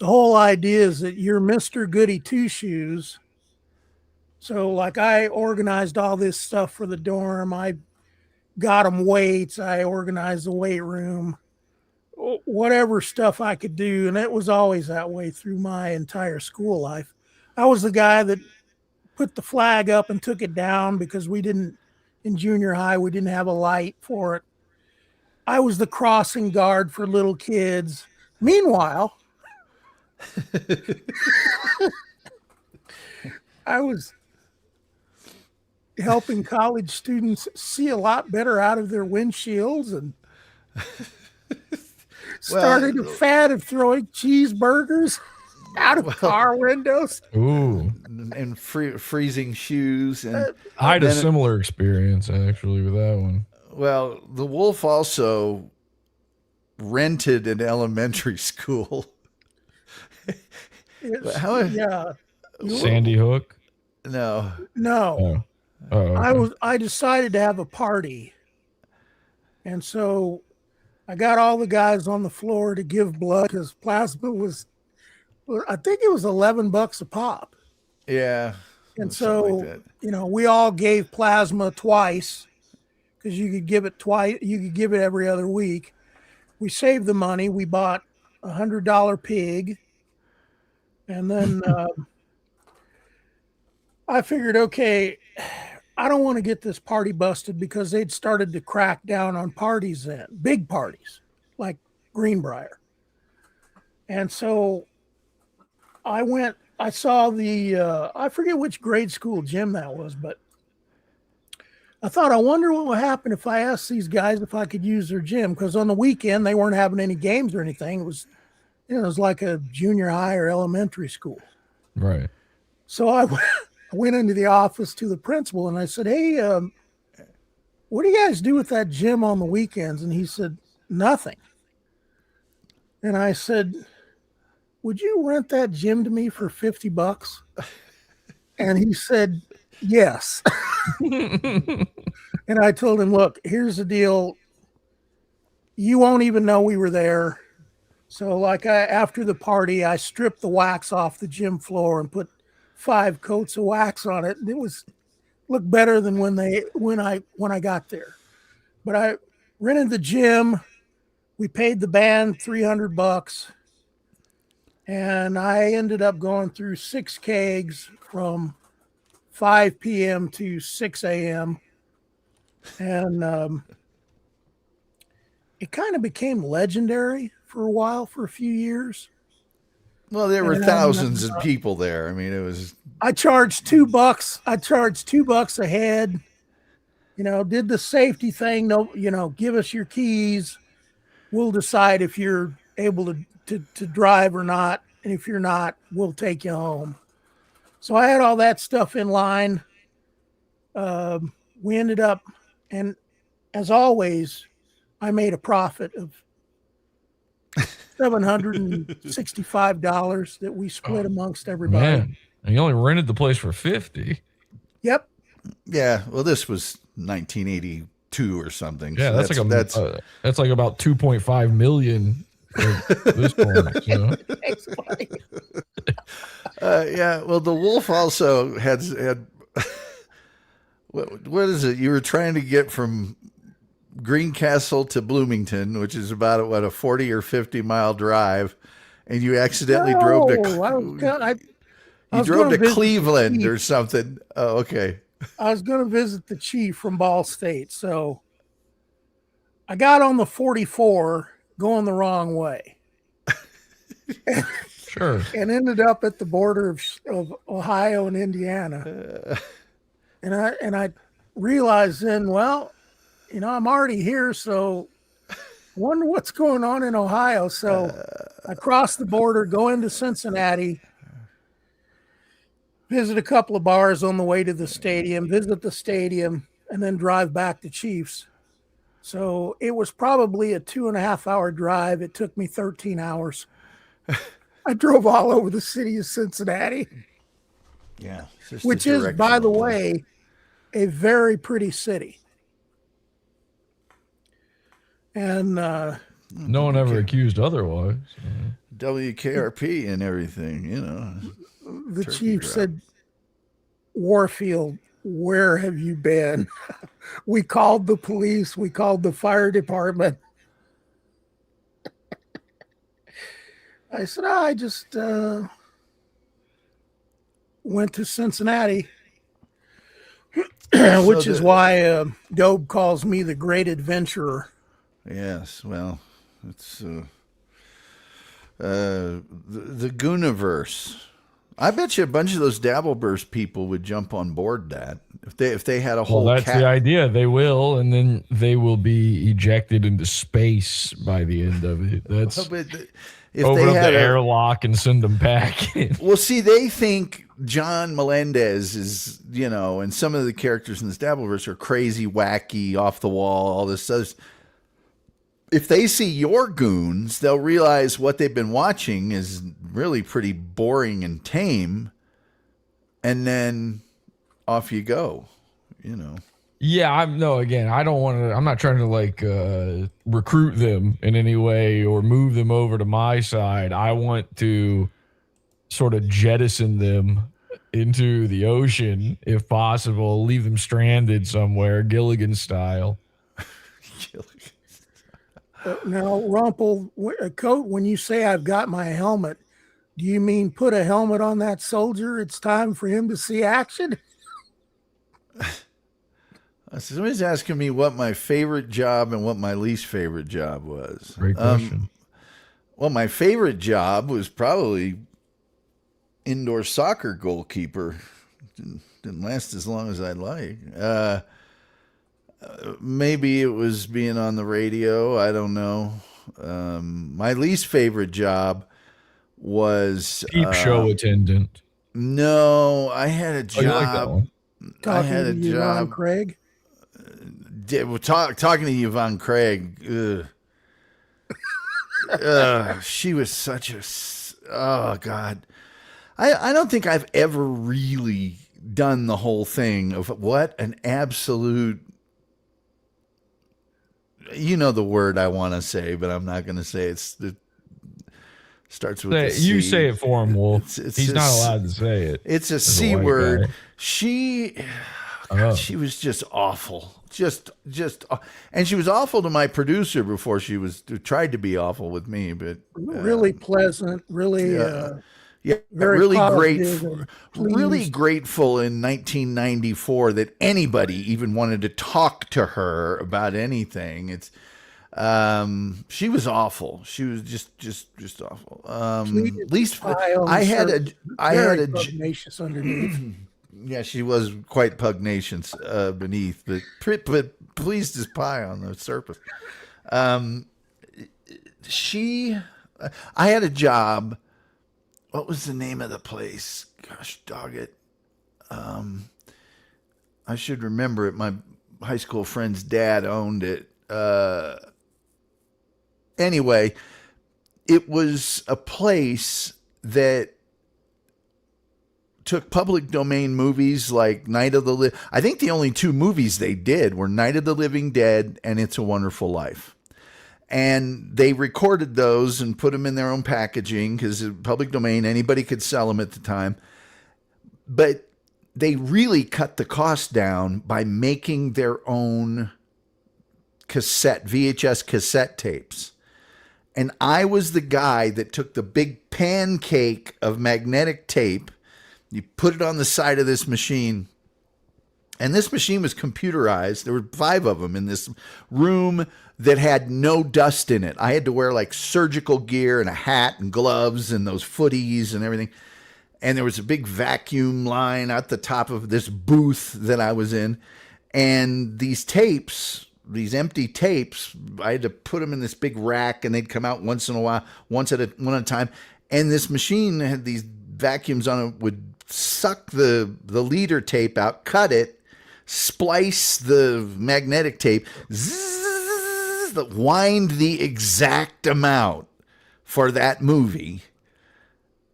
whole idea is that you're Mr. Goody Two Shoes. So like I organized all this stuff for the dorm. I got them weights. I organized the weight room, whatever stuff I could do. And it was always that way through my entire school life. I was the guy that put the flag up and took it down because in junior high, we didn't have a light for it. I was the crossing guard for little kids. Meanwhile, I was helping college students see a lot better out of their windshields and started a fad of throwing cheeseburgers out of car windows. Ooh. And freezing shoes. And I had a then- similar experience, actually, with that one. well, the wolf also rented an elementary school. How- Yeah. Sandy Hook. No. No, Oh, okay. I decided to have a party, and so I got all the guys on the floor to give blood because plasma was, I think it was $11 a pop. Yeah. And Something like so, that. we all gave plasma twice because you could give it twice. You could give it every other week. We saved the money. We bought $100 pig. And then I figured, okay, I don't want to get this party busted because they'd started to crack down on parties then, big parties like Greenbrier. And so I saw I forget which grade school gym that was, but I thought, I wonder what would happen if I asked these guys if I could use their gym. Because on the weekend, they weren't having any games or anything. It was, it was like a junior high or elementary school. Right. So I went into the office to the principal and I said, hey, what do you guys do with that gym on the weekends? And he said, nothing. And I said, would you rent that gym to me for $50? And he said, yes. And I told him, look, here's the deal. You won't even know we were there. So like after the party, I stripped the wax off the gym floor and put 5 coats of wax on it. And it looked better than when I got there. But I rented the gym. We paid the band $300. And I ended up going through 6 kegs from 5 p.m. to 6 a.m. And it kind of became legendary for a while, for a few years. Well, there were thousands of people there. I mean, it was. I charged $2. I charged $2 a head. Did the safety thing. No, give us your keys. We'll decide if you're able to drive or not. And if you're not, we'll take you home. So I had all that stuff in line. We ended up, and as always, I made a profit of $765 that we split amongst everybody. Man, and you only rented the place for $50. Yep. Yeah. Well, this was 1982 or something. Yeah, so that's like about 2.5 million at this point. Yeah. Well, the Wolf also had what is it? You were trying to get from Greencastle to Bloomington, which is about a 40 or 50 mile drive, and you accidentally drove to Cleveland or something. Oh, okay. I was going to visit the chief from Ball State, so I got on the 44 going the wrong way. Sure. And ended up at the border of Ohio and Indiana. And I realized then, well, I'm already here, so I wonder what's going on in Ohio. So I crossed the border, go into Cincinnati, visit a couple of bars on the way to the stadium, visit the stadium, and then drive back to Chiefs. So it was probably a 2.5-hour drive. It took me 13 hours. I drove all over the city of Cincinnati. Yeah. Which is, by the way, a very pretty city. And no one ever accused otherwise. WKRP and everything, The chief said, Warfield, where have you been? We called the police. We called the fire department. I said, I just went to Cincinnati, which is why Dobe calls me the great adventurer. Yes, well, it's the Gooniverse. I bet you a bunch of those Dabbleburst people would jump on board that if they had a whole. Well, that's the idea. They will, and then they will be ejected into space by the end of it. That's if open they up had the airlock and send them back in. Well, see, they think John Melendez is, and some of the characters in this Dabbleverse are crazy, wacky, off the wall, all this stuff. If they see your goons, they'll realize what they've been watching is really pretty boring and tame. and then off you go, you know. Yeah, again, I don't want to, I'm not trying to like recruit them in any way or move them over to my side. I want to sort of jettison them into the ocean if possible, leave them stranded somewhere, Gilligan style. Now, Rumpel, Coat, when you say I've got my helmet, do you mean put a helmet on that soldier? It's time for him to see action? Somebody's asking me what my favorite job and what my least favorite job was. Great question. Well, my favorite job was probably indoor soccer goalkeeper. Didn't last as long as I'd like. Maybe it was being on the radio. I don't know. My least favorite job was Peep show attendant. No, I had a Oh, you like that job. one? I had a Talking to you, Ron job. Craig. Talking to Yvonne Craig. She was such a. Oh God, I don't think I've ever really done the whole thing of what an absolute. You know the word I want to say, but I'm not going to say it starts with a C. You say it for him, Wolf. It's He's not allowed to say it. It's a As a C white word. guy. She was just awful. Just, and she was awful to my producer before she tried to be awful with me. But Really pleasant, really yeah, very really positive grateful. and Really pleased. grateful in 1994 that anybody even wanted to talk to her about anything. It's she was awful. She was just awful. Pleased Least pie on I the had surface, I had very a pugnacious underneath. yeah, she was quite pugnacious beneath, but pleased as pie on the surface. I had a job. What was the name of the place? Gosh, dog it. I should remember it. My high school friend's dad owned it. Anyway, it was a place that took public domain movies like Night of the I think the only two movies they did were Night of the Living Dead and It's a Wonderful Life. And they recorded those and put them in their own packaging because public domain, anybody could sell them at the time. But they really cut the cost down by making their own VHS cassette tapes. And I was the guy that took the big pancake of magnetic tape. You put it on the side of this machine, and this machine was computerized. There were 5 of them in this room that had no dust in it. I had to wear like surgical gear and a hat and gloves and those footies and everything. And there was a big vacuum line at the top of this booth that I was in. And these tapes, these empty tapes, I had to put them in this big rack, and they'd come out once in a while, one at a time. And this machine had these vacuums on it, would suck the leader tape out, cut it, splice the magnetic tape, wind the exact amount for that movie,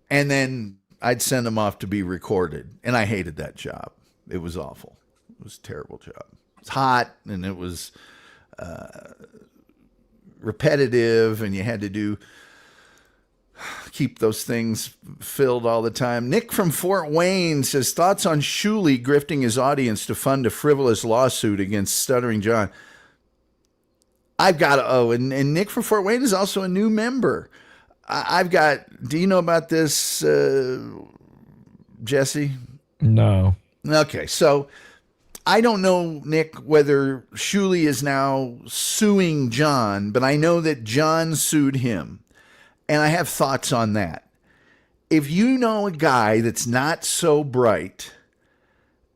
and then I'd send them off to be recorded. And I hated that job. It was awful. It was a terrible job. It was hot, and it was repetitive, and you had to keep those things filled all the time. Nick from Fort Wayne says, thoughts on Shuley grifting his audience to fund a frivolous lawsuit against Stuttering John. I've got, and Nick from Fort Wayne is also a new member. Do you know about this, Jesse? No. Okay, so I don't know, Nick, whether Shuley is now suing John, but I know that John sued him. And I have thoughts on that. If you know a guy that's not so bright,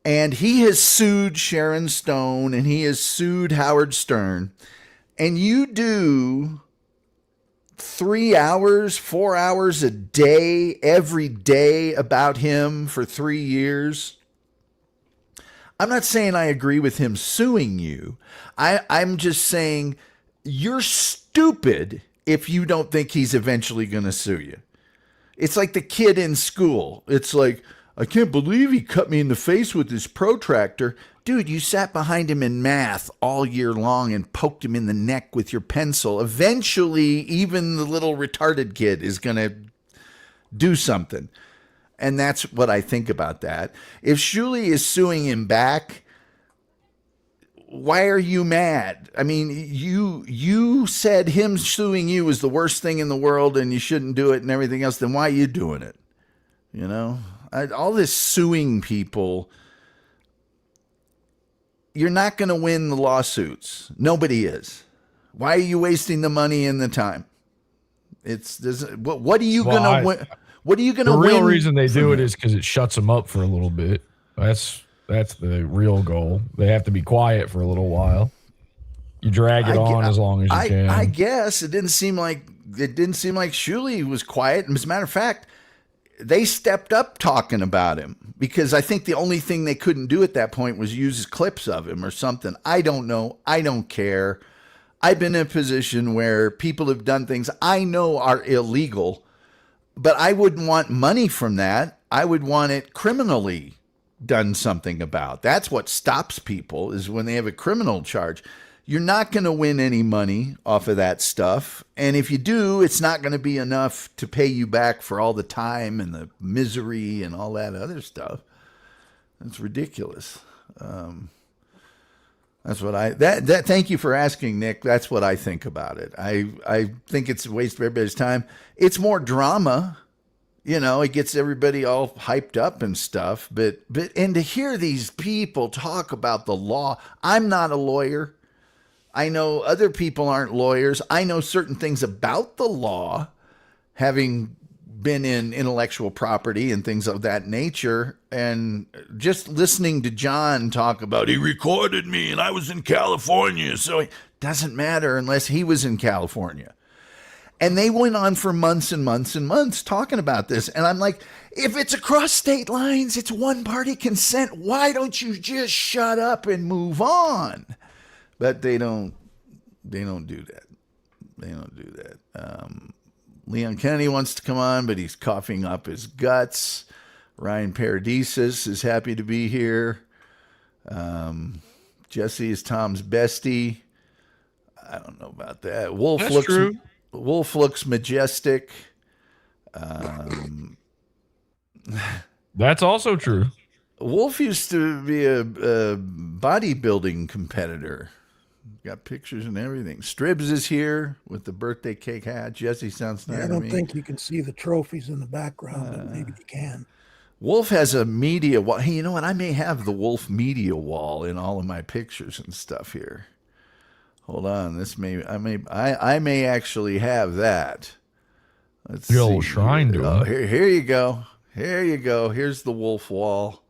and he has sued Sharon Stone and he has sued Howard Stern, and you do 3 hours, 4 hours a day, every day about him for 3 years, I'm not saying I agree with him suing you. I'm just saying you're stupid if you don't think he's eventually going to sue you. It's like the kid in school. It's like, I can't believe he cut me in the face with his protractor. Dude, you sat behind him in math all year long and poked him in the neck with your pencil. Eventually, even the little retarded kid is going to do something. And that's what I think about that. If Shuley is suing him back, why are you mad? I mean, you said him suing you was the worst thing in the world and you shouldn't do it and everything else. Then why are you doing it? You know, all this suing people, you're not going to win the lawsuits. Nobody is. Why are you wasting the money and the time? What are you going to win? What are you going to win? The real reason they do it is because it shuts them up for a little bit. That's the real goal. They have to be quiet for a little while. You drag it on as long as you can. I guess it didn't seem like Shuley was quiet. As a matter of fact, they stepped up talking about him because I think the only thing they couldn't do at that point was use clips of him or something. I don't know. I don't care. I've been in a position where people have done things I know are illegal, but I wouldn't want money from that. I would want it criminally done something about. That's what stops people is when they have a criminal charge. You're not going to win any money off of that stuff. And if you do, it's not going to be enough to pay you back for all the time and the misery and all that other stuff. That's ridiculous. That's what thank you for asking, Nick. That's what I think about it. I think it's a waste of everybody's time. It's more drama. You know, it gets everybody all hyped up and stuff. But to hear these people talk about the law, I'm not a lawyer. I know other people aren't lawyers. I know certain things about the law, having been in intellectual property and things of that nature. And just listening to John talk about, he recorded me and I was in California. So it doesn't matter unless he was in California. And they went on for months and months and months talking about this. And I'm like, if it's across state lines, it's one party consent. Why don't you just shut up and move on? But they don't do that. They don't do that. Leon Kennedy wants to come on, but he's coughing up his guts. Ryan Paradisus is happy to be here. Jesse is Tom's bestie. I don't know about that. Wolf looks majestic. That's also true. Wolf used to be a bodybuilding competitor. Got pictures and everything. Stribbs is here with the birthday cake hat. Jesse sounds nice. I don't think you can see the trophies in the background, but maybe you can. Wolf has a media wall. Hey, you know what? I may have the Wolf media wall in all of my pictures and stuff here. Hold on. I may actually have that. Let's see. The old shrine to him. Here you go. Here you go. Here's the Wolf wall.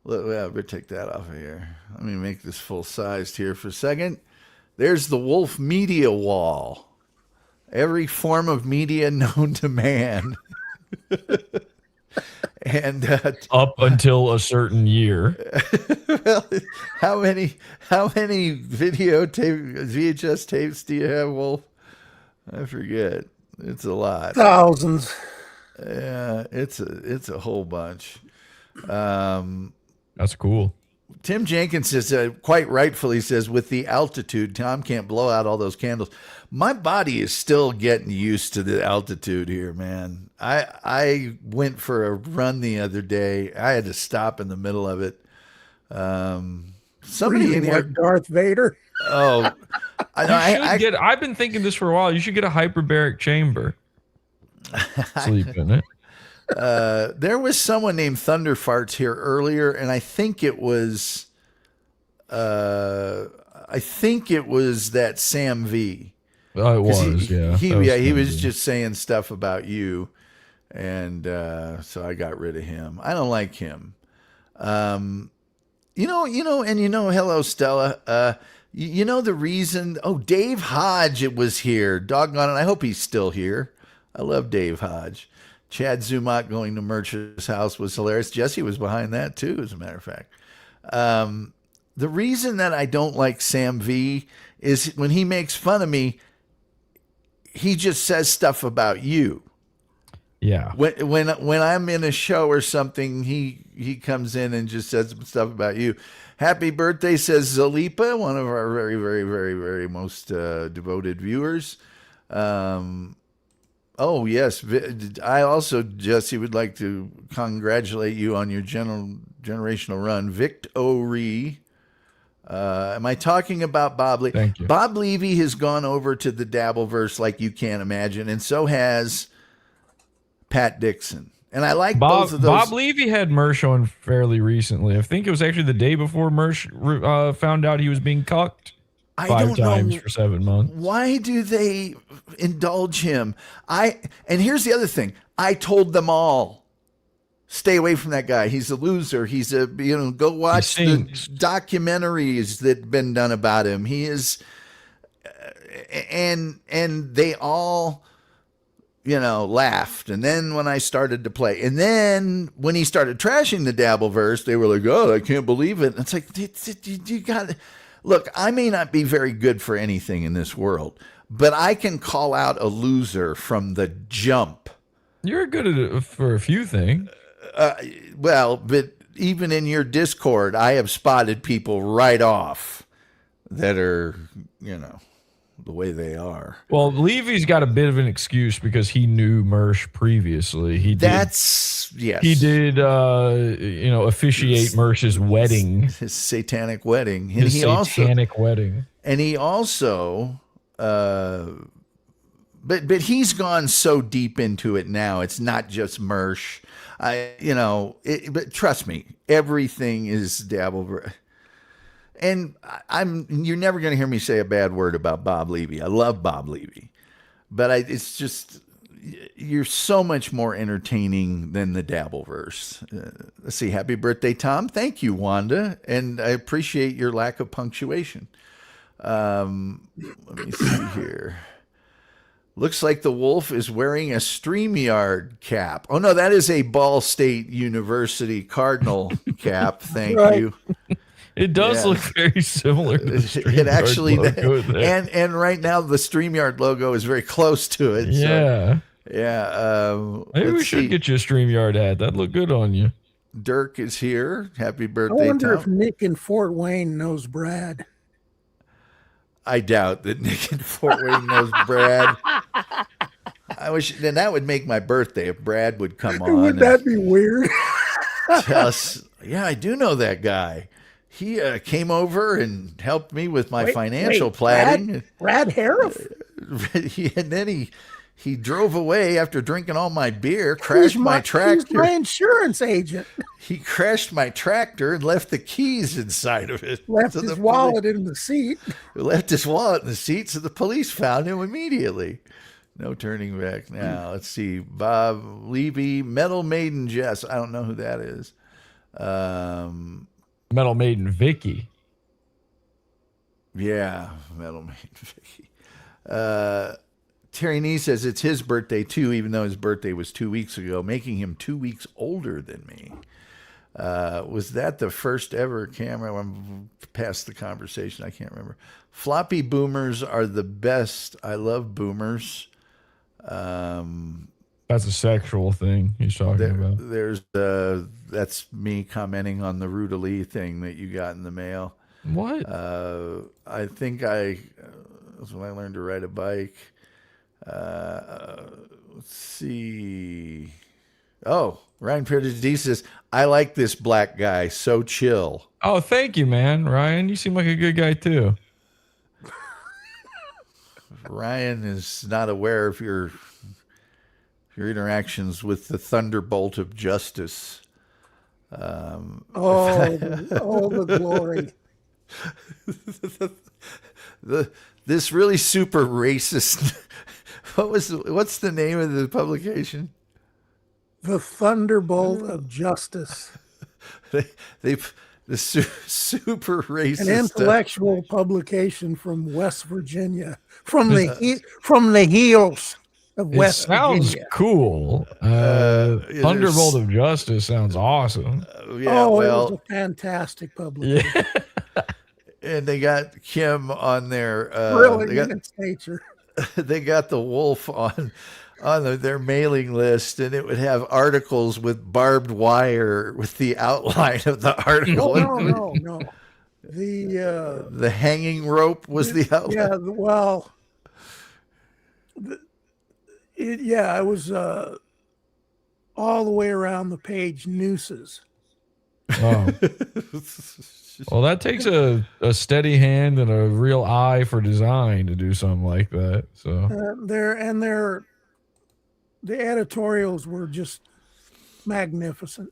Better take that off of here. Let me make this full sized here for a second. There's the Wolf media wall. Every form of media known to man. And up until a certain year. Well, how many VHS tapes do you have, Wolf? I forget. It's a lot. Thousands. Yeah, it's a whole bunch. That's cool. Tim Jenkins says, quite rightfully says, with the altitude, Tom can't blow out all those candles. My body is still getting used to the altitude here, man. I went for a run the other day. I had to stop in the middle of it. Somebody in here, like Darth Vader. Oh, I've been thinking this for a while. You should get a hyperbaric chamber. Sleep in it. There was someone named Thunder Farts here earlier, and I think it was that Sam V. Oh, it was, yeah. He was just saying stuff about you, and so I got rid of him. I don't like him. Hello, Stella. You know the reason? Oh, Dave Hodge, it was here. Doggone it. I hope he's still here. I love Dave Hodge. Chad Zumach going to Murch's house was hilarious. Jesse was behind that too, as a matter of fact. The reason that I don't like Sam V is when he makes fun of me, he just says stuff about you. Yeah. When I'm in a show or something, he comes in and just says some stuff about you. Happy birthday, says Zalipa, one of our very, very, very, very most devoted viewers. Oh, yes. I also, Jesse, would like to congratulate you on your generational run. Victory. Am I talking about Bob Levy? Thank you. Bob Levy has gone over to the Dabbleverse like you can't imagine, and so has Pat Dixon. And I like both of those. Bob Levy had Mersh on fairly recently. I think it was actually the day before Mersh found out he was being cucked. I 5 don't times know for 7 months. Why do they indulge him? And here's the other thing. I told them all, stay away from that guy. He's a loser. He's go watch the documentaries that've been done about him. He is, and they all, laughed. And then when I started to play, and then when he started trashing the Dabbleverse, they were like, "Oh, I can't believe it." And it's like, you got to look. I may not be very good for anything in this world, but I can call out a loser from the jump. You're good at it for a few things. Well, but even in your Discord, I have spotted people right off that are, the way they are. Well, Levy's got a bit of an excuse because he knew Mersh previously. Yes. He did, officiate Mersh's wedding. His satanic wedding. And his satanic wedding. And he also, but he's gone so deep into it now. It's not just Mersh. But trust me, everything is Dabbleverse. And you're never going to hear me say a bad word about Bob Levy. I love Bob Levy, but it's just, you're so much more entertaining than the Dabbleverse. Let's see. Happy birthday, Tom. Thank you, Wanda. And I appreciate your lack of punctuation. Let me see here. Looks like the wolf is wearing a StreamYard cap. Oh, no, that is a Ball State University Cardinal cap. Thank you. It does look very similar to the StreamYard it actually logo there. And right now the StreamYard logo is very close to it. Yeah. So, yeah. Maybe we should get you a StreamYard hat. That'd look good on you. Dirk is here. Happy birthday, I wonder Tom. if Nick in Fort Wayne knows Brad. I doubt that Nick in Fort Wayne knows Brad. I wish then that would make my birthday if Brad would come on. Would that be weird? Tell us, yeah, I do know that guy. He came over and helped me with my financial planning. Brad Harriff? And then he drove away after drinking all my beer, crashed my tractor. He's my insurance agent. He crashed my tractor and left the keys inside of it. Left his wallet in the seat. Left his wallet in the seat, so the police found him immediately. No turning back now. Let's see. Bob Levy, Metal Maiden Jess. I don't know who that is. Metal Maiden Vicky. Yeah, Metal Maiden Vicky. Terry Nee says it's his birthday too, even though his birthday was 2 weeks ago, making him 2 weeks older than me. Was that the first ever camera? I'm past the conversation. I can't remember. Floppy boomers are the best. I love boomers. That's a sexual thing he's talking about. There's that's me commenting on the Rudalee thing that you got in the mail. What? I think that's when I learned to ride a bike. Let's see. Oh, Ryan Peters D says, I like this black guy. So chill. Oh, thank you, man. Ryan, you seem like a good guy too. Ryan is not aware of your interactions with the thunderbolt of justice. The glory. This really super racist. What's the name of the publication? The Thunderbolt of Justice. The super racist. An intellectual publication from West Virginia, from the hills of West Virginia. Sounds cool. Thunderbolt of Justice sounds awesome. It was a fantastic publication. Yeah. And they got Kim on there. Brilliant in its nature. They got the wolf on their mailing list, and it would have articles with barbed wire with the outline of the article. No. The hanging rope was the outline. Yeah, well, it was all the way around the page nooses. Oh. Well, that takes a steady hand and a real eye for design to do something like that. So the editorials were just magnificent.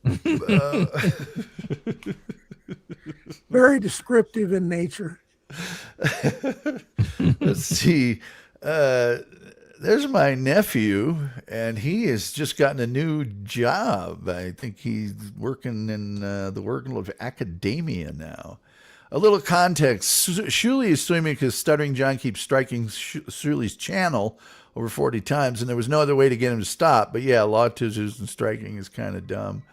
Very descriptive in nature. Let's see. There's my nephew, and he has just gotten a new job. I think he's working in the world of academia now. A little context. Shuley is suing me because Stuttering John keeps striking Shuley's channel over 40 times, and there was no other way to get him to stop. But yeah, lawsuits and striking is kind of dumb.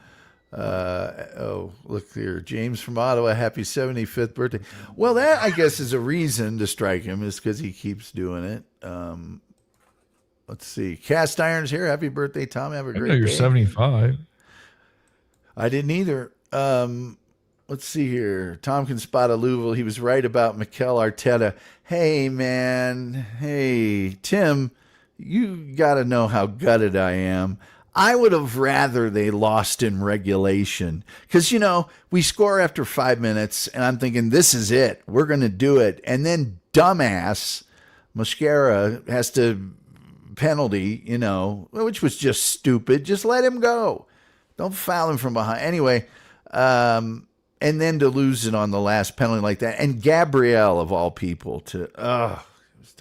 Look here. James from Ottawa, happy 75th birthday. Well, that, I guess, is a reason to strike him, is because he keeps doing it. Let's see. Cast Iron's here. Happy birthday, Tom. Have a great day. You're 75. I didn't either. Let's see here. Tom can spot a Louisville. He was right about Mikel Arteta. Hey, man. Hey, Tim, you got to know how gutted I am. I would have rather they lost in regulation because, we score after 5 minutes and I'm thinking, this is it. We're going to do it. And then dumbass Mosquera has to penalty, which was just stupid. Just let him go. Don't foul him from behind. Anyway, and then to lose it on the last penalty like that. And Gabrielle, of all people, it was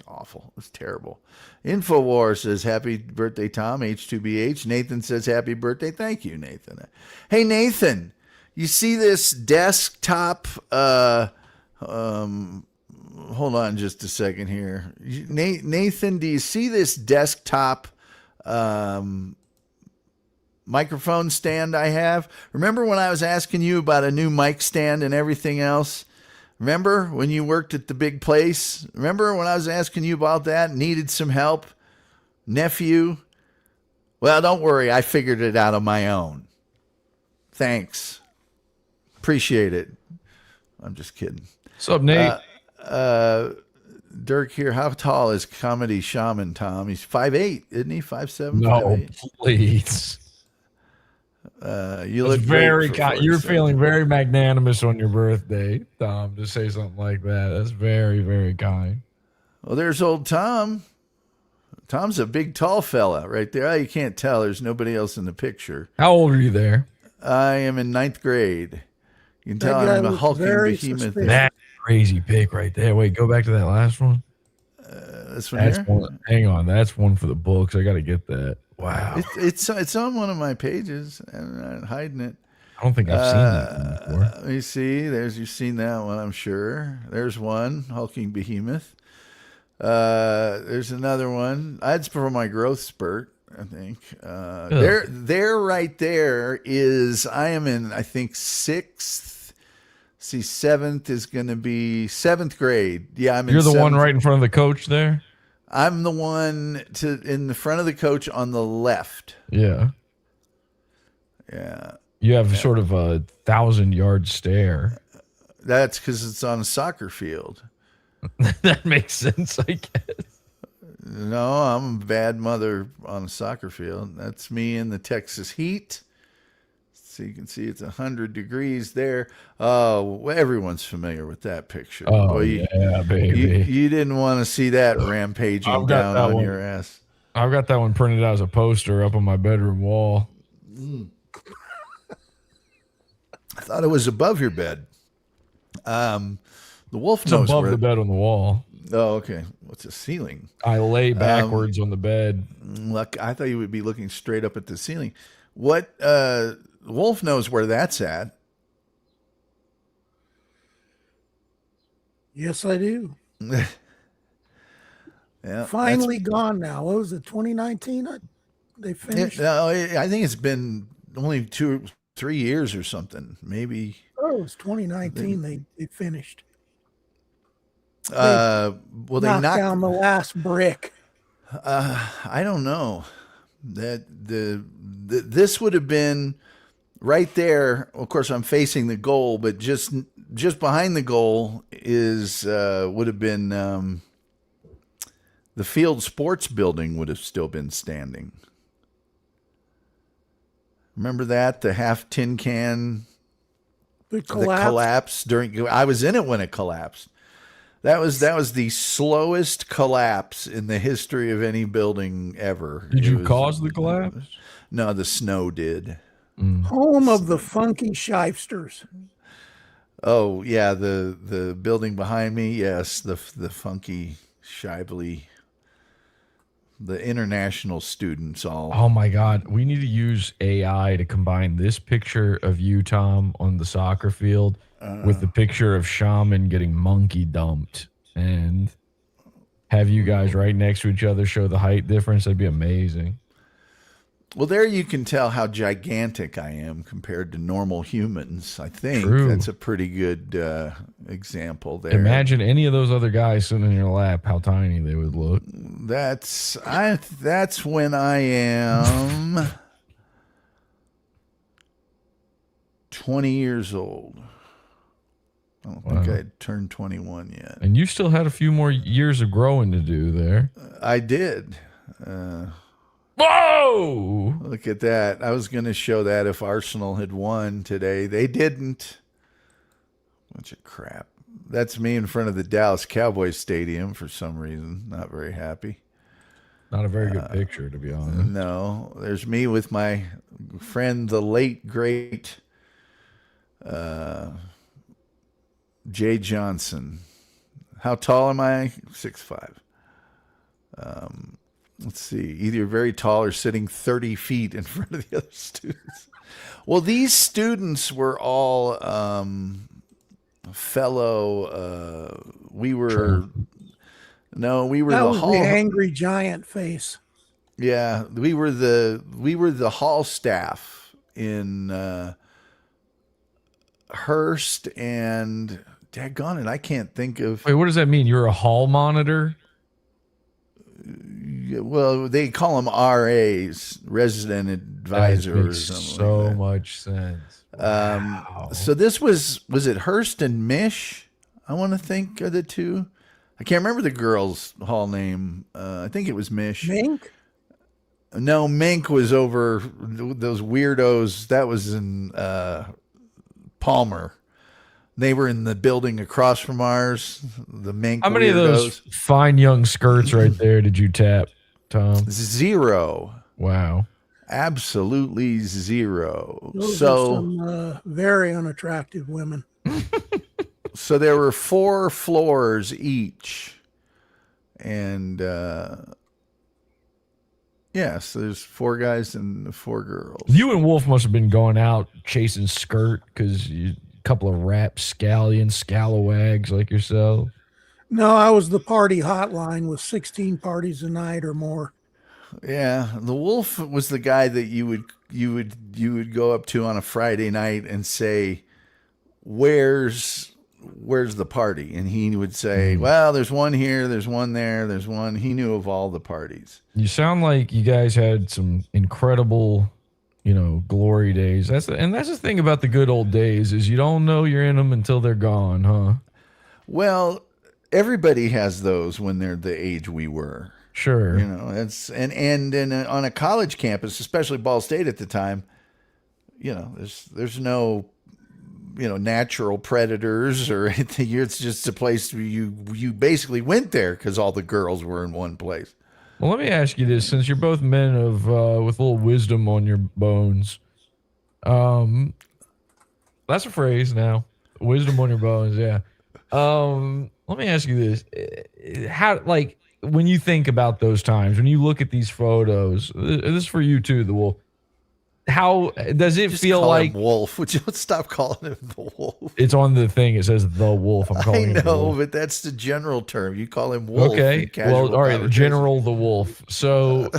awful. It was terrible. Infowar says, happy birthday, Tom, H2BH. Nathan says, happy birthday. Thank you, Nathan. Hey, Nathan, you see this desktop? Hold on just a second here. Nathan, do you see this desktop microphone stand I have? Remember when I was asking you about a new mic stand and everything else? Remember when you worked at the big place? Remember when I was asking you about that? Needed some help? Nephew? Well, don't worry. I figured it out on my own. Thanks. Appreciate it. I'm just kidding. What's up, Nate? Dirk here. How tall is Comedy Shaman Tom? He's 5'8", isn't he? 5'7"? No, 5'8"? please. You look very great kind. You're feeling very magnanimous on your birthday, Tom, to say something like that. That's very, very kind. Well, there's old Tom. Tom's a big, tall fella right there. Oh, you can't tell. There's nobody else in the picture. How old are you there? I am in 9th grade. You can tell I'm a hulking behemoth. That crazy pic right there. Wait, go back to that last one. This one here? One. Hang on, that's one for the books. I got to get that. Wow, it's on one of my pages. I'm not hiding it. I don't think I've seen that one before. Let me see. You've seen that one, I'm sure. There's one, hulking behemoth. There's another one. That's for my growth spurt, I think. There right there is, I am in, I think, 6th. See, 7th is going to be 7th grade. Yeah, I'm in You're the 7th. one right in front of the coach there? I'm the one in the front of the coach on the left. Yeah. Yeah. You have sort of a 1,000-yard stare. That's because it's on a soccer field. That makes sense, I guess. No, I'm a bad mother on a soccer field. That's me in the Texas heat. So you can see it's 100 degrees there. Oh, everyone's familiar with that picture. Oh, Boy, yeah, baby. You didn't want to see that rampaging down on your ass. I've got that one printed out as a poster up on my bedroom wall. I thought it was above your bed. The wolf It's knows above where the bed on the wall. Oh, okay. What's the ceiling? I lay backwards on the bed. Look, I thought you would be looking straight up at the ceiling. What? Wolf knows where that's at. Yes, I do. Yeah, Finally gone now. What was it, 2019? They finished? I think it's been only 2-3 years or something. Maybe. Oh, it was 2019 they finished. Well, they knocked down the last brick. I don't know. This would have been right there. Of course, I'm facing the goal, but just behind the goal is would have been the field sports building would have still been standing. Remember that, the half tin can, The the collapse during. I was in it when it collapsed. That was the slowest collapse in the history of any building ever. Did you cause the collapse? No, the snow did. Home of the funky shifesters. Oh yeah, the building behind me. Yes, the funky Shively, the international students all. Oh my God. We need to use AI to combine this picture of you, Tom, on the soccer field with the picture of Shaman getting monkey dumped and have you guys right next to each other show the height difference. That'd be amazing. Well, there you can tell how gigantic I am compared to normal humans. I think True. that's a pretty good example there. Imagine any of those other guys sitting in your lap, how tiny they would look. That's when I am 20 years old. I don't think Wow. I'd turned 21 yet. And you still had a few more years of growing to do there. I did. Whoa! Look at that. I was going to show that if Arsenal had won today. They didn't. Bunch of crap. That's me in front of the Dallas Cowboys Stadium for some reason. Not very happy. Not a very good picture, to be honest. No, there's me with my friend, the late, great Jay Johnson. How tall am I? 6'5". Let's see. Either very tall or sitting 30 feet in front of the other students. Well, these students were all fellow. We were. Sure. No, we were That the was hall. the angry giant face. Yeah, we were the hall staff in Hearst and daggone it, I can't think of. Wait, what does that mean? You're a hall monitor? Well, they call them RAs, resident advisor, or Makes something. so like that. much sense. Wow. So this was it Hearst and Mish? I want to think of the two. I can't remember the girl's hall name. I think it was Mish. Mink? No, Mink was over those weirdos. That was in Palmer. They were in the building across from ours. The Mink. How many of those weirdos. fine young skirts right there did you tap, Tom? Zero. Wow. Absolutely zero. Those are So some very unattractive women. so there were 4 floors each, and yes, there's 4 guys and 4 girls. You and Wolf must have been going out chasing skirt because you couple of rapscallions, scalawags like yourself. No, I was the party hotline with 16 parties a night or more. Yeah, the Wolf was the guy that you would go up to on a Friday night and say, "Where's the party?" And he would say, "Well, there's one here, there's one there, there's one." He knew of all the parties. You sound like you guys had some incredible, glory days. That's the thing about the good old days is you don't know you're in them until they're gone, huh? Well, everybody has those when they're the age we were. Sure. It's and on a college campus, especially Ball State at the time, there's no natural predators or anything. It's just a place where you basically went there because all the girls were in one place. Well, let me ask you this: since you're both men of with a little wisdom on your bones, that's a phrase now. Wisdom on your bones, yeah. Let me ask you this: how, like, when you think about those times, when you look at these photos, this is for you too, the Wolf. How does it Just feel call like? him Wolf? Would you stop calling him the Wolf? It's on the thing. It says the Wolf. I'm I calling him the know, Wolf. but that's the general term. You call him Wolf. Okay. in casual Well, all right. conversation. General the Wolf. So,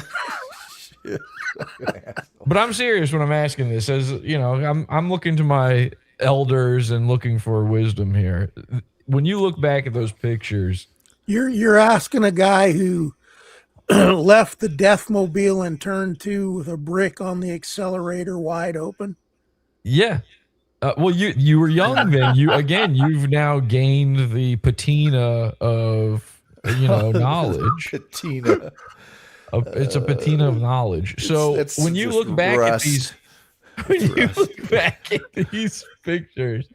but I'm serious when I'm asking this. As I'm looking to my elders and looking for wisdom here. When you look back at those pictures, You're asking a guy who left the Deathmobile in turn 2 with a brick on the accelerator wide open? Yeah. Well, you were young then. You've now gained the patina of knowledge. Patina. It's a patina of knowledge. So That's when you just look back rust. at these, pictures,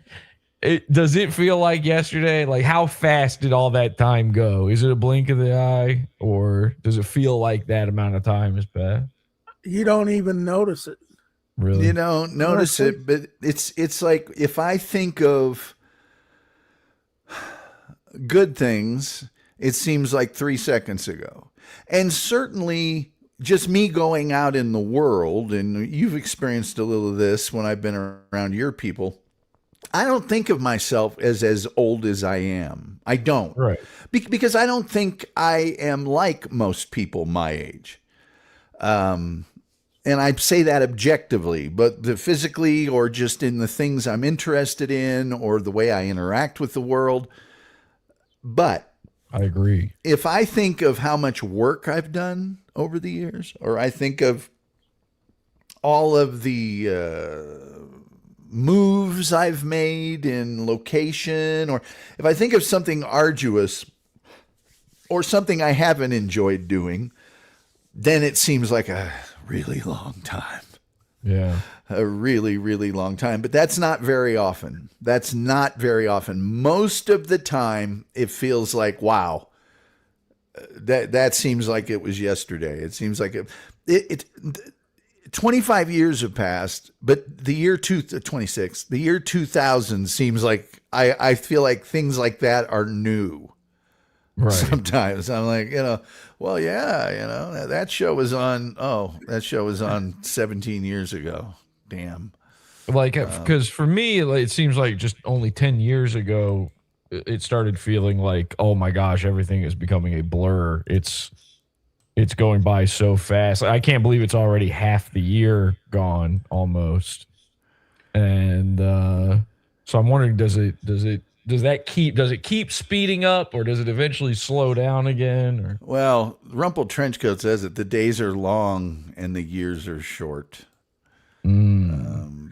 does it feel like yesterday? Like, how fast did all that time go? Is it a blink of the eye, or does it feel like that amount of time has passed? You don't even notice it. Really? You don't notice it, but it's like if I think of good things, it seems like 3 seconds ago. And certainly just me going out in the world, and you've experienced a little of this when I've been around your people, I don't think of myself as old as I am. I don't. Right. Because I don't think I am like most people my age. And I say that objectively, but physically or just in the things I'm interested in or the way I interact with the world. But I agree. if I think of how much work I've done over the years, or I think of all of the moves I've made in location, or if I think of something arduous or something I haven't enjoyed doing, then it seems like a really long time. Yeah. A really, really long time. But that's not very often. That's not very often. Most of the time, it feels like, wow, that seems like it was yesterday. It seems like it 25 years have passed, but the year 26, the year 2000 seems like I feel like things like that are new. Right. Sometimes I'm like, well, yeah, that show was on. Oh, that show was on 17 years ago. Damn. Like, because for me, it seems like just only 10 years ago, it started feeling like, oh my gosh, everything is becoming a blur. It's going by so fast. I can't believe it's already half the year gone almost. And so I'm wondering, does it keep speeding up, or does it eventually slow down again? Or Well, Rumpled Trenchcoat says that the days are long and the years are short.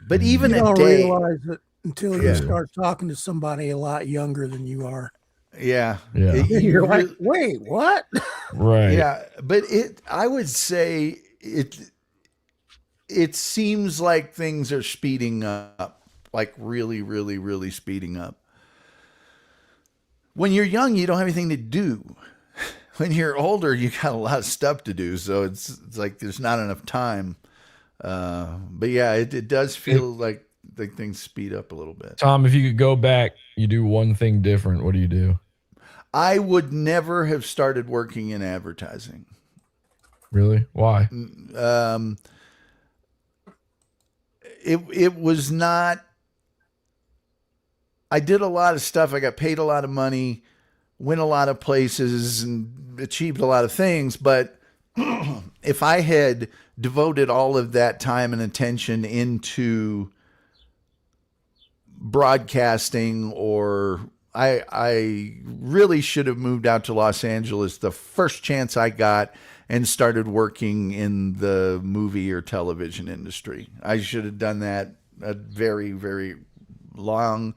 But even You a don't day, realize it until you Yeah. start talking to somebody a lot younger than you are. yeah, Yeah. You're like, wait, what? right. yeah. But I would say it seems like things are speeding up, like really, really, really speeding up. When you're young, you don't have anything to do. When you're older, you got a lot of stuff to do. So it's like there's not enough time. But yeah, it does feel like things speed up a little bit. Tom, if you could go back, you do one thing different, what do you do? I would never have started working in advertising. Really? Why? It was not. I did a lot of stuff. I got paid a lot of money, went a lot of places, and achieved a lot of things. But if I had devoted all of that time and attention into broadcasting, or I really should have moved out to Los Angeles the first chance I got and started working in the movie or television industry. I should have done that a very, very long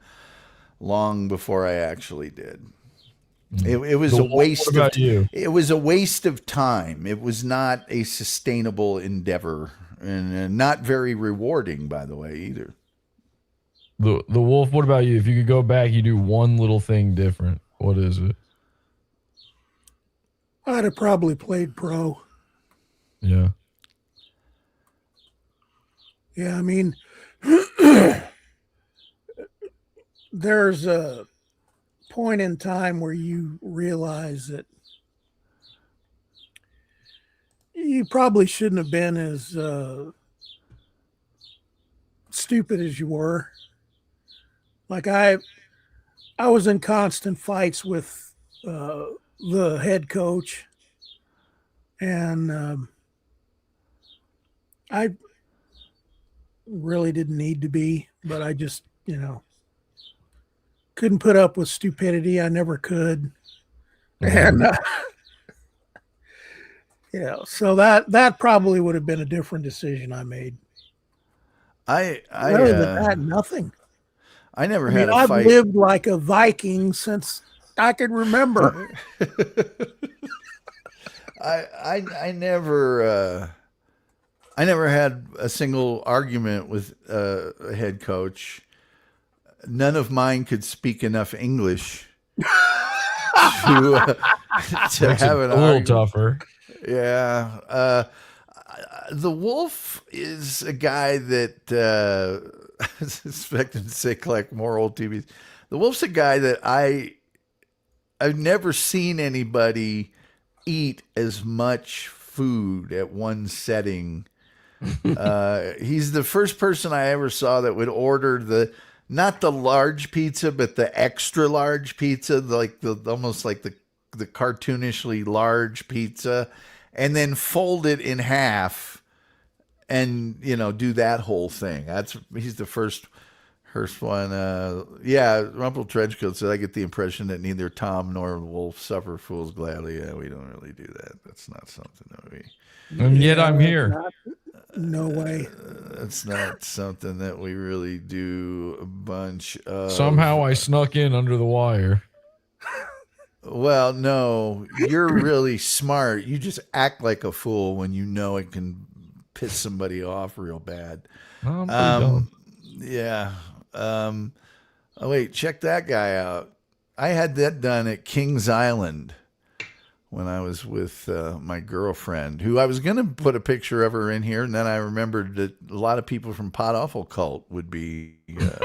before I actually did. It was So a waste what about you? It was a waste of time. It was not a sustainable endeavor, and not very rewarding, by the way, either. The Wolf, what about you? If you could go back, you do one little thing different. What is it? I'd have probably played pro. Yeah. Yeah, I mean, there's a point in time where you realize that you probably shouldn't have been as stupid as you were. Like I was in constant fights with the head coach, and I really didn't need to be, but I just, couldn't put up with stupidity. I never could. And Yeah, so that probably would have been a different decision I made. Other than that, nothing. I never I mean, had a I've fight. lived like a Viking since I can remember. I never had a single argument with a head coach. None of mine could speak enough English to Makes have it an a little argument. tougher. Yeah. The Wolf is a guy that I was expecting to say collect more old TVs. The Wolf's a guy that I've never seen anybody eat as much food at one setting. He's the first person I ever saw that would order not the large pizza, but the extra large pizza, like almost like the cartoonishly large pizza, and then fold it in half and do that whole thing. He's the first one. Rumple Trenchcoat said, I get the impression that neither Tom nor Wolf suffer fools gladly. Yeah, we don't really do that. That's not something that we. And yet I'm here. No way. That's not something that we really do a bunch of. Somehow I snuck in under the wire. Well, no, you're really smart. You just act like a fool when you know it can piss somebody off real bad. I'm pretty dumb. Yeah. Oh, wait, check that guy out. I had that done at Kings Island when I was with my girlfriend, who I was going to put a picture of her in here, and then I remembered that a lot of people from Pot Awful Cult would be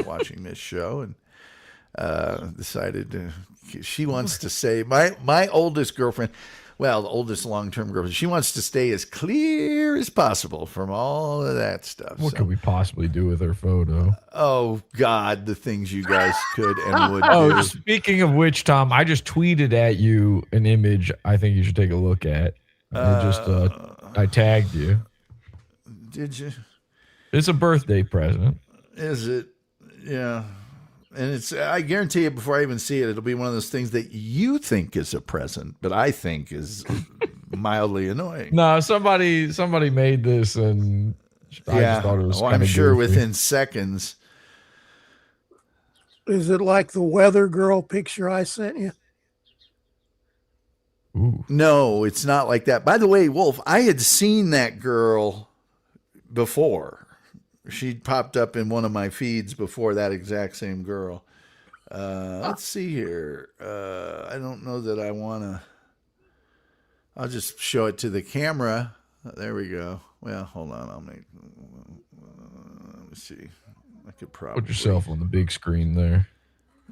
watching this show, and decided she wants to say, my oldest girlfriend, well, the oldest long-term girlfriend, she wants to stay as clear as possible from all of that stuff. What could we possibly do with her photo? Oh, God, the things you guys could and would Oh, do. speaking of which, Tom, I just tweeted at you an image I think you should take a look at. I tagged you. Did you? It's a birthday present. Is it? Yeah. And I guarantee you, before I even see it, it'll be one of those things that you think is a present, but I think is mildly annoying. No, somebody made this, and I just thought it was. I'm sure goofy. within seconds. Is it like the weather girl picture I sent you? Ooh. No, it's not like that. By the way, Wolf, I had seen that girl before. She'd popped up in one of my feeds before, that exact same girl. Let's see here. I don't know that I want to. I'll just show it to the camera. There we go. Well, hold on. I'll make. Let me see. I could probably Put yourself on the big screen there.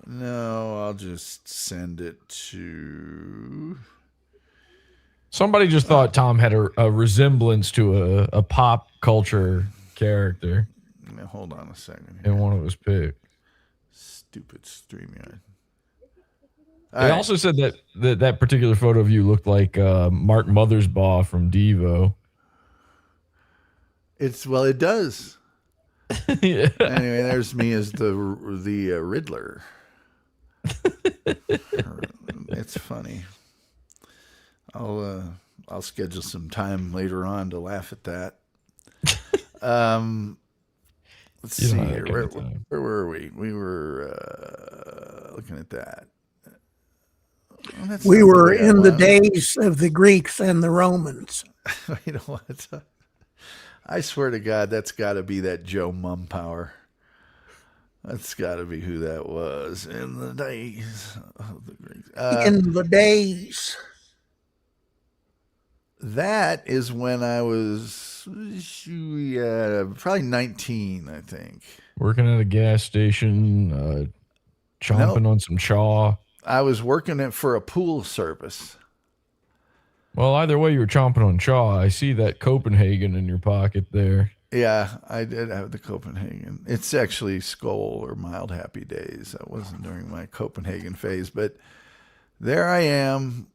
No, I'll just send it to. Somebody just thought Tom had a resemblance to a pop culture character. Now, hold on a second here. In one of his picks. Stupid StreamYard. They also said that particular photo of you looked like Mark Mothersbaugh from Devo. It does. Yeah. Anyway, there's me as the Riddler. It's funny. I'll schedule some time later on to laugh at that. Let's see here. Where were we? We were looking at that. Well, we were in the days of the Greeks and the Romans. You know what? I swear to God, that's got to be that Joe Mumpower. That's got to be who that was in the days of the Greeks. In the days. That is when I was probably 19, I think. Working at a gas station, chomping on some chaw. I was working it for a pool service. Well, either way, you were chomping on chaw. I see that Copenhagen in your pocket there. Yeah, I did have the Copenhagen. It's actually Skoal or Mild Happy Days. That wasn't during my Copenhagen phase, but there I am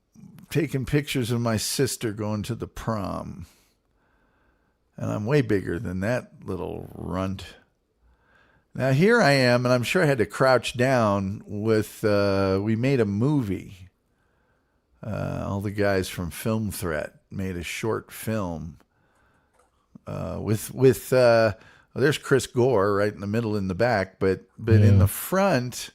taking pictures of my sister going to the prom. And I'm way bigger than that little runt. Now here I am, and I'm sure I had to crouch down with, we made a movie All the guys from Film Threat made a short film with there's Chris Gore right in the middle in the back, but in the front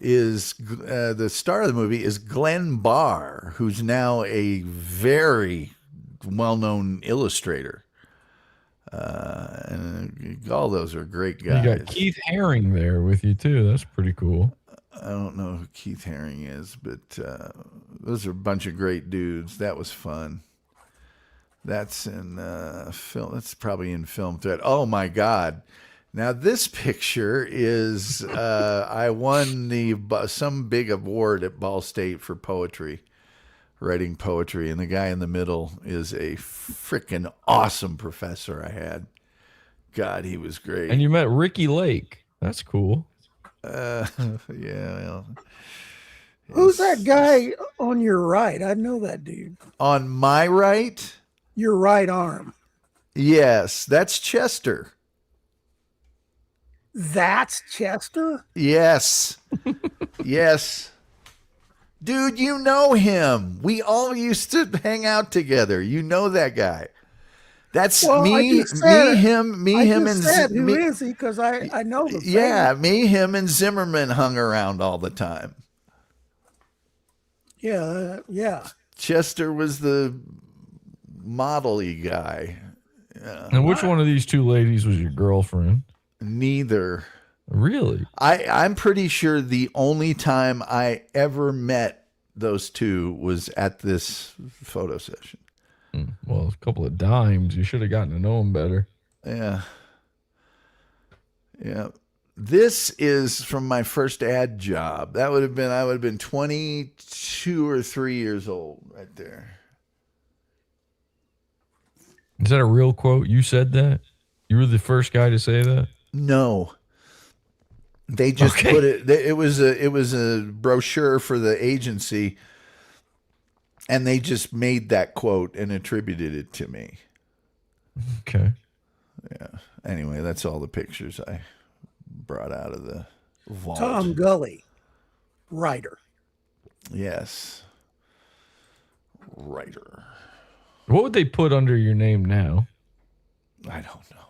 is the star of the movie is Glenn Barr, who's now a very well-known illustrator. And all those are great guys. You got Keith Haring there with you too. That's pretty cool. I don't know who Keith Haring is, but those are a bunch of great dudes. That was fun. That's in film. That's probably in Film Threat. Oh my God! Now this picture is I won some big award at Ball State for poetry, writing poetry, and the guy in the middle is a freaking awesome professor I had. God, he was great. And you met Ricky Lake. That's cool. Yeah. Well, Who's that guy on your right? I know that dude. on my right, Your right arm. yes, that's Chester. That's Chester? Yes. Yes. Dude, you know him. We all used to hang out together. You know that guy. That's Well, I me, just said it. him, I and just said, who me. is he? Because I know the Yeah, family. me, him, and Zimmerman hung around all the time. Yeah. Chester was the model-y guy. And which one of these two ladies was your girlfriend? Neither. Really? I'm pretty sure the only time I ever met those two was at this photo session. Well, a couple of dimes. You should have gotten to know him better. Yeah. Yeah. This is from my first ad job. I would have been 22 or 3 years old right there. Is that a real quote? You said that? You were the first guy to say that? No. They just put it. It was a brochure for the agency, and they just made that quote and attributed it to me. Okay. Yeah. Anyway, that's all the pictures I brought out of the vault. Tom Gulley, writer. Yes. Writer. What would they put under your name now? I don't know.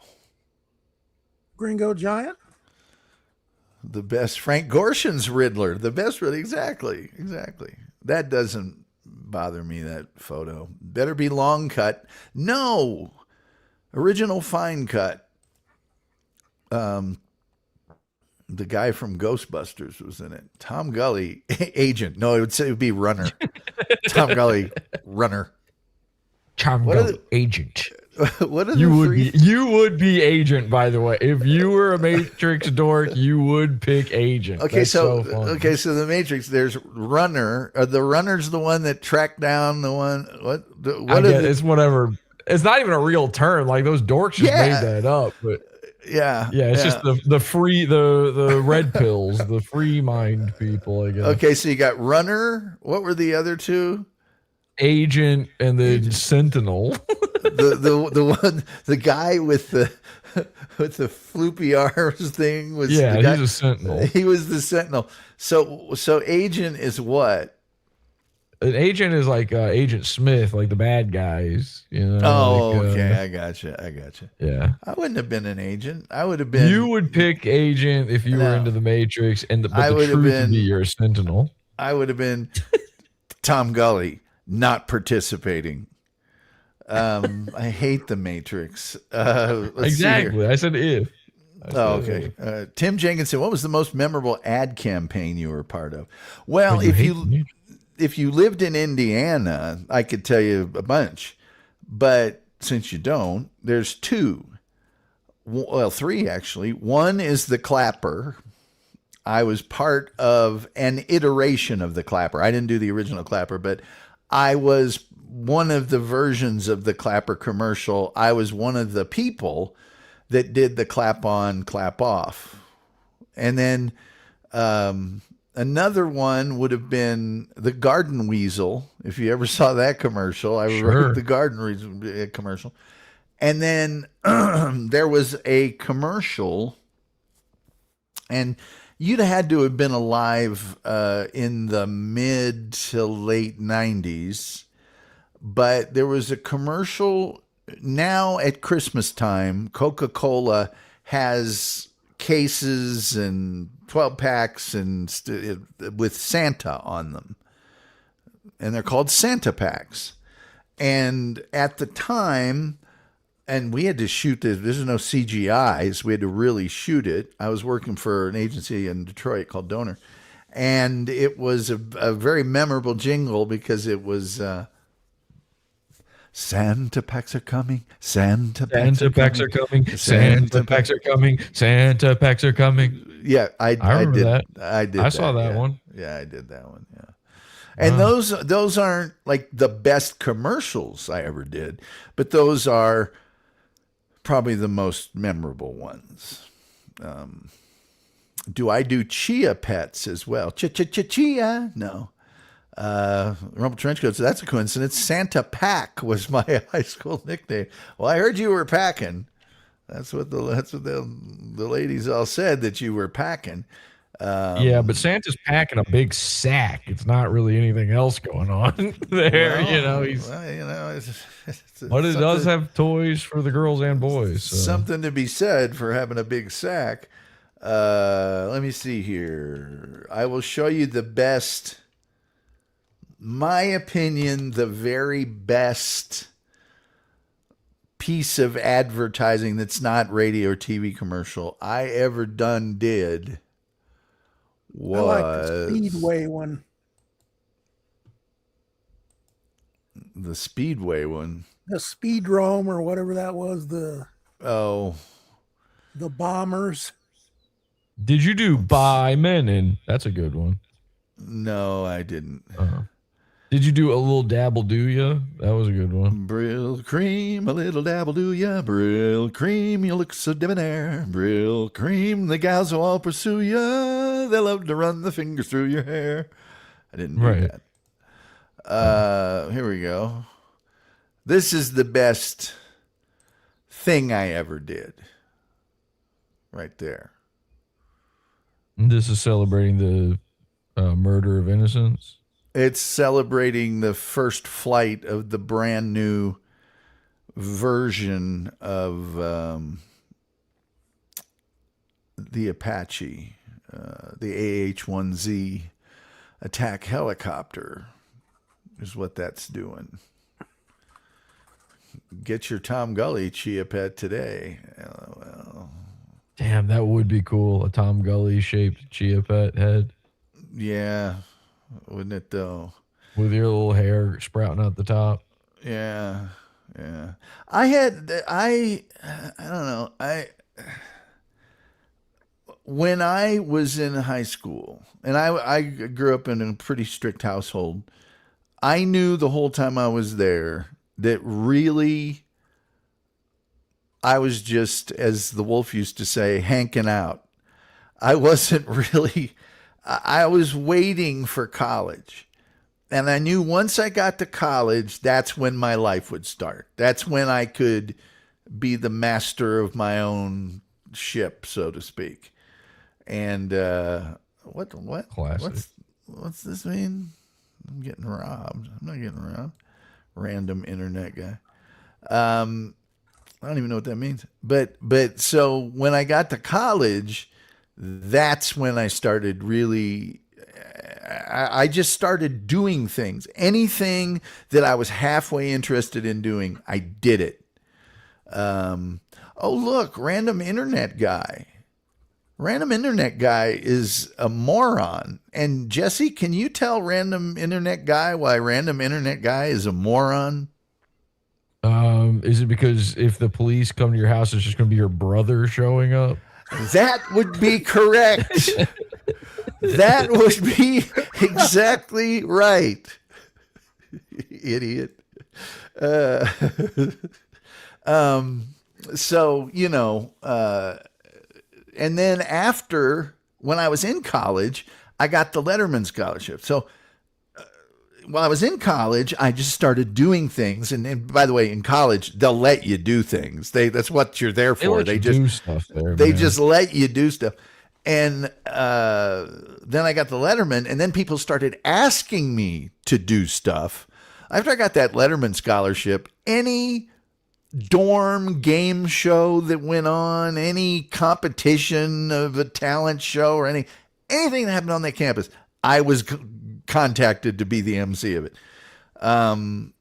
Gringo Giant? The best Frank Gorshin's Riddler. The best Riddler. Exactly. That doesn't bother me, that photo. Better be long cut. No. Original fine cut. The guy from Ghostbusters was in it. Tom Gulley, agent. No, it would be runner. Tom Gulley, runner. Tom Gulley, agent. What are You the would three? you would be agent, by the way. If you were a Matrix dork, you would pick agent. Okay, That's so funny. so the Matrix. There's runner. The runner's the one that tracked down the one. What? I What? get, it's whatever. It's not even a real term. Like those dorks just Yeah. made that up. But Yeah. yeah, it's just the free the red pills, the free mind people. I guess. Okay, so you got runner. What were the other two? Agent and then Sentinel. The one, the guy with the floopy arms thing was Yeah, the guy, he's a Sentinel. He was the Sentinel. So agent is what? An agent is like Agent Smith, like the bad guys. You know. Oh, like, okay, I gotcha. Yeah. I wouldn't have been an agent. I would have been. You would pick agent if you were No. into the Matrix, but I the would have truth been- would be you're a Sentinel. I would have been Tom Gulley, not participating. I hate the Matrix. Let's see here. Exactly. I said if. Oh, okay. Tim Jenkinson, what was the most memorable ad campaign you were part of? Well, But hate the Matrix. if you lived in Indiana, I could tell you a bunch. But since you don't, there's two. Well, three actually. One is the Clapper. I was part of an iteration of the Clapper. I didn't do the original Clapper, but I was one of the versions of the Clapper commercial. I was one of the people that did the clap on, clap off. And then another one would have been the Garden Weasel. If you ever saw that commercial, I Sure. wrote the Garden Weasel commercial. And then there was a commercial, and you'd had to have been alive in the mid to late 90s. But there was a commercial now at Christmas time. Coca-Cola has cases and 12 packs and with Santa on them. And they're called Santa packs. And at the time, and we had to shoot this. There's no CGIs. We had to really shoot it. I was working for an agency in Detroit called Donor. And it was a very memorable jingle because it was Santa packs are coming. Santa packs are coming. Santa packs are coming. Santa packs are coming. Yeah, I remember did that. I did. I saw that yeah. one. Yeah, I did that one. Yeah. And those aren't like the best commercials I ever did, but those are probably the most memorable ones. Do I do chia pets as well? Chia? No. Rumble Trenchcoats, that's a coincidence. Santa Pack was my high school nickname. Well, I heard you were packing. That's what the ladies all said, that you were packing. Yeah, but Santa's packing a big sack. It's not really anything else going on there. But it does have toys for the girls and boys. So. Something to be said for having a big sack. Let me see here. I will show you the best, my opinion, the very best piece of advertising that's not radio or TV commercial I ever did was, I like the Speedway one. The Speedway one. The Speedrome or whatever that was. The bombers. Did you do By Menin? That's a good one. No, I didn't. Did you do A Little Dabble Do Ya? That was a good one. Brill cream, a little dabble do ya. Brill cream, you look so debonair. Brill cream, the gals will all pursue ya. They love to run the fingers through your hair. I didn't do that. Here we go. This is the best thing I ever did. Right there. This is celebrating the murder of innocents. It's celebrating the first flight of the brand new version of the Apache, the AH-1Z attack helicopter is what that's doing. Get your Tom Gulley chia pet today. LOL. Damn, that would be cool. A Tom Gulley shaped chia pet head. Yeah. Wouldn't it though? With your little hair sprouting out the top. Yeah. Yeah. I don't know. When I was in high school, and I grew up in a pretty strict household, I knew the whole time I was there that really I was just, as the Wolf used to say, hanking out. I wasn't really, I was waiting for college. And I knew once I got to college, that's when my life would start. That's when I could be the master of my own ship, so to speak. And what? Classic. What's this mean? I'm getting robbed. I'm not getting robbed. Random internet guy. I don't even know what that means. But so when I got to college, that's when I started really. I just started doing things. Anything that I was halfway interested in doing, I did it. Oh, look, random internet guy. Random internet guy is a moron. And Jesse, can you tell random internet guy why random internet guy is a moron? Is it because if the police come to your house, it's just going to be your brother showing up? That would be correct. That would be exactly right. Idiot. So, you know, and then after, when I was in college, I got the Letterman Scholarship. So while I was in college, I just started doing things. And by the way, in college, they'll let you do things. That's what you're there for. They just do stuff there. They just let you do stuff. And then I got the Letterman, and then people started asking me to do stuff. After I got that Letterman scholarship, any dorm game show that went on, any competition of a talent show, or anything that happened on that campus, I was contacted to be the MC of it. And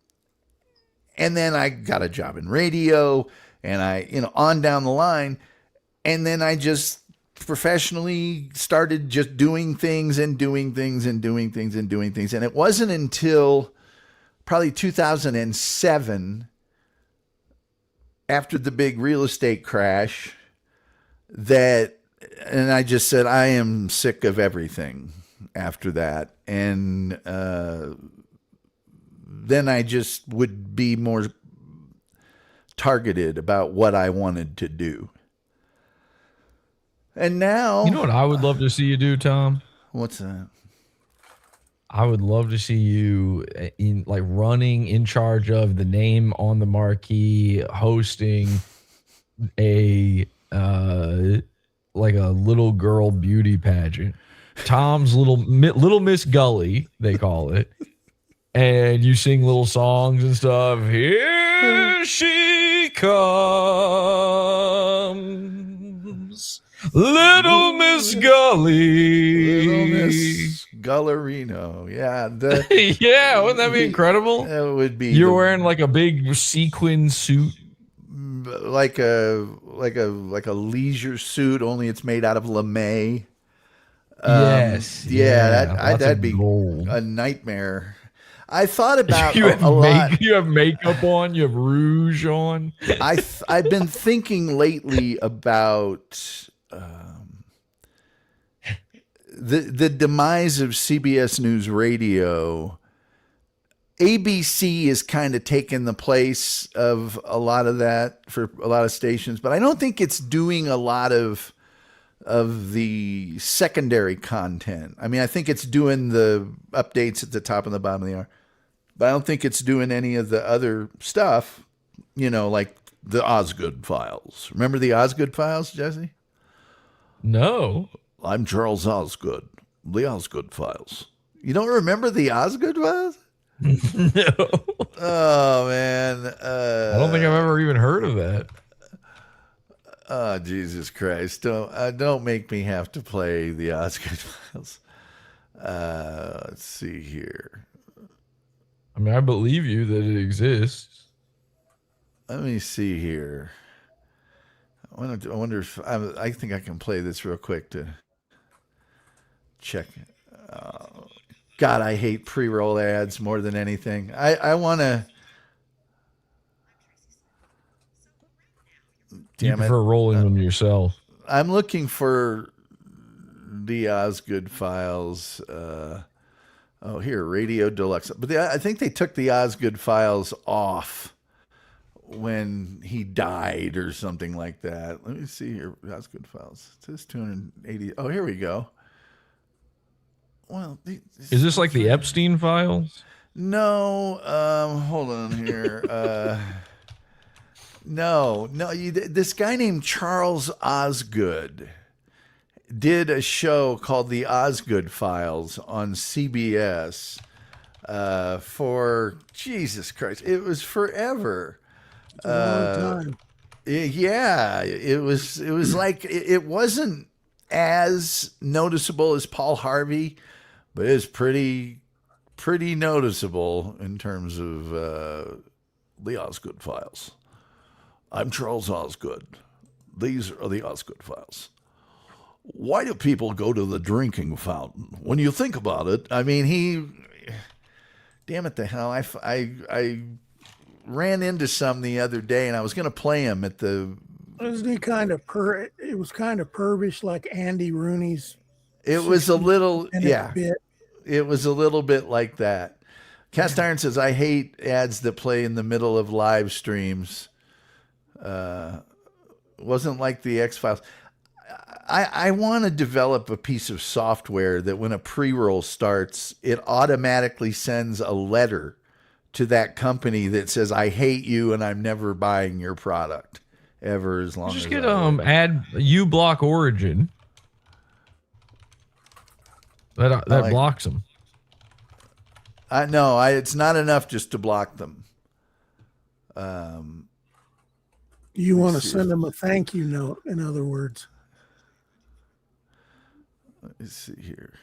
then I got a job in radio, and on down the line. And then I just professionally started just doing things and doing things and doing things and doing things. And it wasn't until probably 2007, after the big real estate crash, and I just said, I am sick of everything after that. And then I just would be more targeted about what I wanted to do. And now, You know what I would love to see you do, Tom? what's that? I would love to see you running in charge of the name on the marquee, hosting a little girl beauty pageant. Tom's little Miss Gulley, they call it. And you sing little songs and stuff. Here she comes, little Miss Gully. Little Miss Gullerino. Yeah. Yeah, wouldn't that be incredible? That would be. You're wearing like a big sequin suit. like a leisure suit, only it's made out of lame. Yes. That'd be gold. a nightmare. I thought about You a have lot. You have makeup on. You have rouge on. I've been thinking lately about the demise of CBS News Radio. ABC is kind of taking the place of a lot of that for a lot of stations, but I don't think it's doing a lot of the secondary content. I mean, I think it's doing the updates at the top and the bottom of the hour, but I don't think it's doing any of the other stuff, like the Osgood Files. Remember the Osgood Files, Jesse? No. I'm Charles Osgood, the Osgood Files. You don't remember the Osgood Files? No. Oh, man. I don't think I've ever even heard of that. Oh, Jesus Christ. Don't make me have to play the Osgood Files. Let's see here. I mean, I believe you that it exists. Let me see here. I wonder if I think I can play this real quick to check. God, I hate pre-roll ads more than anything. I want to. You prefer rolling them yourself. I'm looking for the Osgood Files. Here, Radio Deluxe. But I think they took the Osgood Files off when he died or something like that. Let me see here. Osgood Files. It says 280. Oh, here we go. Well, Is this like the Epstein files? No, hold on here. No. This guy named Charles Osgood did a show called The Osgood Files on CBS for, Jesus Christ, it was forever. It's a long time. Yeah, it was like, it wasn't as noticeable as Paul Harvey, but it's pretty noticeable in terms of the Osgood Files. I'm Charles Osgood. These are the Osgood Files. Why do people go to the drinking fountain? When you think about it, I mean, damn it to hell. I ran into some the other day, and I was going to play him at the. Wasn't he kind of it was kind of pervish, like Andy Rooney's. It was a little, yeah. Bit. It was a little bit like that. Cast Iron says, I hate ads that play in the middle of live streams. Wasn't like the X-Files. I want to develop a piece of software that when a pre-roll starts, it automatically sends a letter to that company that says, I hate you and I'm never buying your product ever as long Just as get I live. add uBlock Origin. That like- blocks them. No, it's not enough just to block them. You want to send them a thank you note, in other words. Let's see here.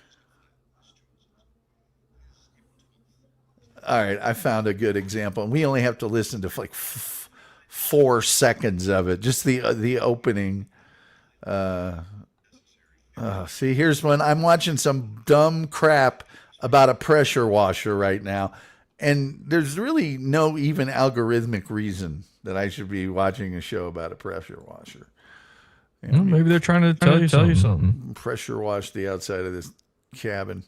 All right, I found a good example. We only have to listen to like 4 seconds of it, just the opening. See, here's one. I'm watching some dumb crap about a pressure washer right now, and there's really no even algorithmic reason that I should be watching a show about a pressure washer. You know, Well, maybe they're trying to tell you something. pressure wash the outside of this cabin.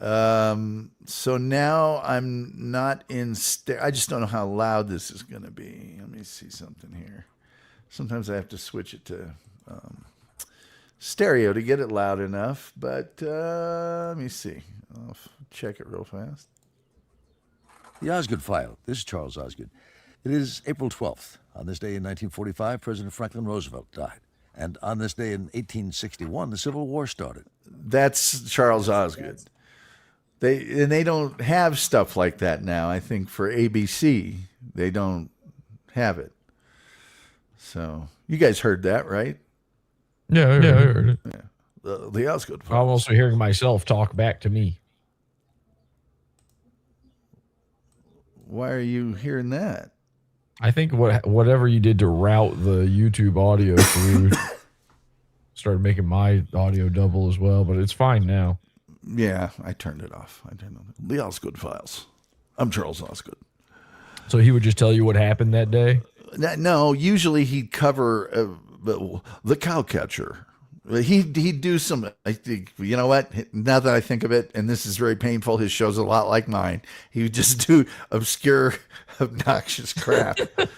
So now I'm not in I just don't know how loud this is going to be. Let me see something here. Sometimes I have to switch it to stereo to get it loud enough, but let me see. I'll check it real fast. The Osgood File. This is Charles Osgood. It is April 12th. On this day in 1945, President Franklin Roosevelt died. And on this day in 1861, the Civil War started. That's Charles Osgood. They don't have stuff like that now. I think for ABC, they don't have it. So you guys heard that, right? Yeah, I heard it. The Osgood File. I'm also hearing myself talk back to me. Why are you hearing that? I think whatever you did to route the YouTube audio through started making my audio double as well, but it's fine now. Yeah, I turned it off. I turned on the Osgood Files. I'm Charles Osgood. So he would just tell you what happened that day? No, usually he'd cover the cowcatcher. He'd do some, I think, you know what? Now that I think of it, and this is very painful, his show's a lot like mine. He would just do obscure, obnoxious crap. Just get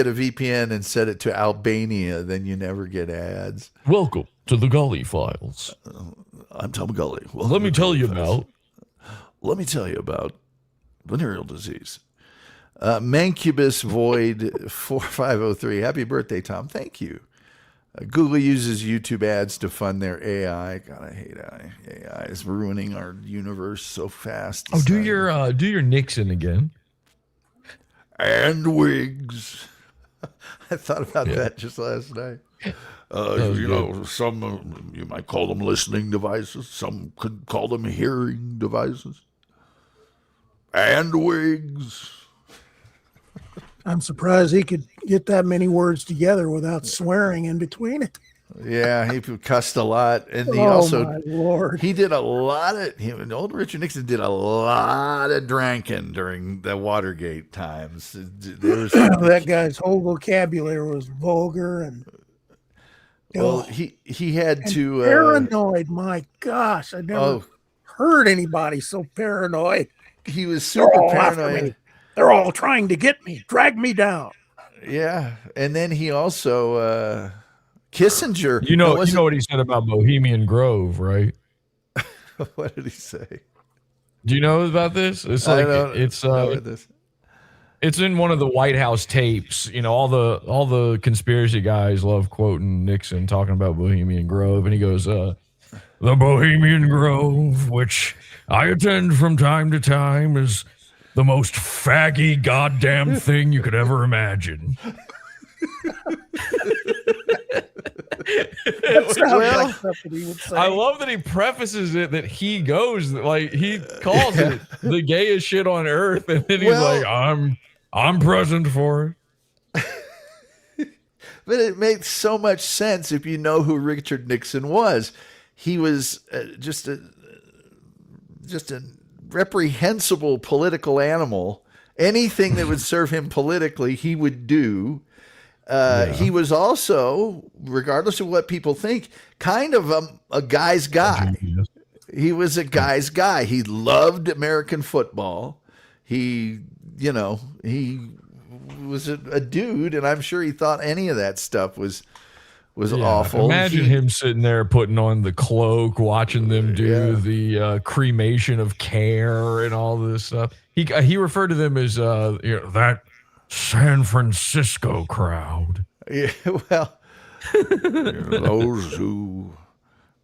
a VPN and set it to Albania, then you never get ads. Welcome to the Gulley Files. I'm Tom Gulley. Let me tell you about venereal disease. Mancubus Void 4503. Happy birthday, Tom. Thank you. Google uses YouTube ads to fund their AI. God, I hate AI. AI is ruining our universe so fast. Oh, do your Nixon again. And wigs. I thought about that just last night. Some you might call them listening devices. Some could call them hearing devices. And wigs. I'm surprised he could get that many words together without swearing in between it. Yeah, he cussed a lot, and he My Lord. he did a lot of. Old Richard Nixon did a lot of drinking during the Watergate times. That guy's whole vocabulary was vulgar and he had to paranoid. My gosh, I never heard anybody so paranoid. He was They're super all after paranoid. me. They're all trying to get me, drag me down. Yeah, and then he also Kissinger. You know what he said about Bohemian Grove, right? What did he say? Do you know about this? It's like it's in one of the White House tapes. You know, all the conspiracy guys love quoting Nixon talking about Bohemian Grove, and he goes, "The Bohemian Grove, which I attend from time to time, is the most faggy goddamn thing you could ever imagine." Like something he would say. I love that he prefaces it that he goes, like, he calls it the gayest shit on earth, and then he's like, I'm present for it. But it makes so much sense if you know who Richard Nixon was. He was just a reprehensible political animal. Anything that would serve him politically, he would do. He was also, regardless of what people think, kind of a guy's guy. He was a guy's guy. He loved American football. He was a dude, and I'm sure he thought any of that stuff was awful. Imagine him sitting there putting on the cloak, watching them do the cremation of care and all this stuff. He referred to them as that San Francisco crowd. Yeah, well, those who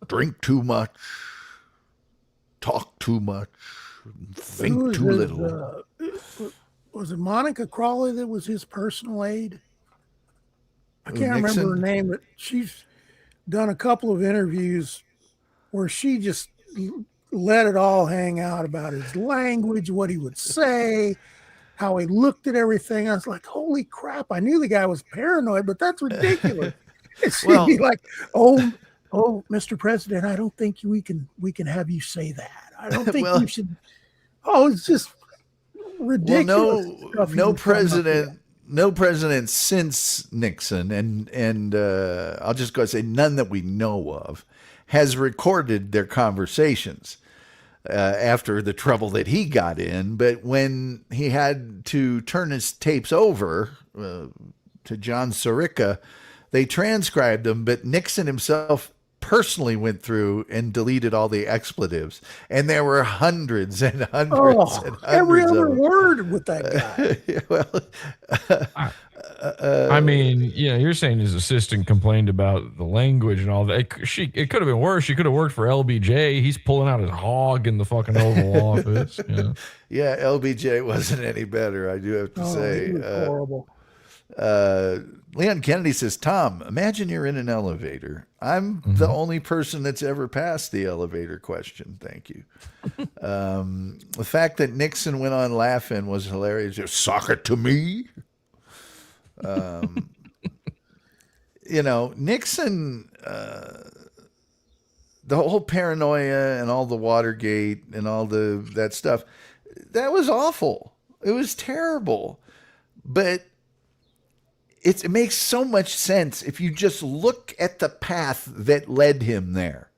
drink too much, talk too much, Who think was too his, little. was it Monica Crawley that was his personal aide? I Who, can't remember her Nixon? name, but she's done a couple of interviews where she just let it all hang out about his language, what he would say, how he looked at everything. I was like, holy crap, I knew the guy was paranoid, but that's ridiculous. And she'd Well- be like, oh, Mr. President, I don't think we can have you say that. I don't think Well- you should. Oh, it's just ridiculous. Well, stuff he no would come up with. president since Nixon, and I'll just go and say none that we know of, has recorded their conversations after the trouble that he got in. But when he had to turn his tapes over to John Sirica, they transcribed them, but Nixon himself personally went through and deleted all the expletives, and there were hundreds and hundreds and hundreds Every other of them. word with that guy. Well, I mean, you're saying his assistant complained about the language and all that. It could have been worse. She could have worked for LBJ. He's pulling out his hog in the fucking Oval Office. Yeah. yeah, LBJ wasn't any better, I do have to say. He was horrible. Leon Kennedy says, Tom, imagine you're in an elevator. I'm the only person that's ever passed the elevator question. Thank you. The fact that Nixon went on laughing was hilarious. Just sock it to me. Nixon, the whole paranoia and all the Watergate and all that stuff, that was awful. It was terrible. But it makes so much sense if you just look at the path that led him there.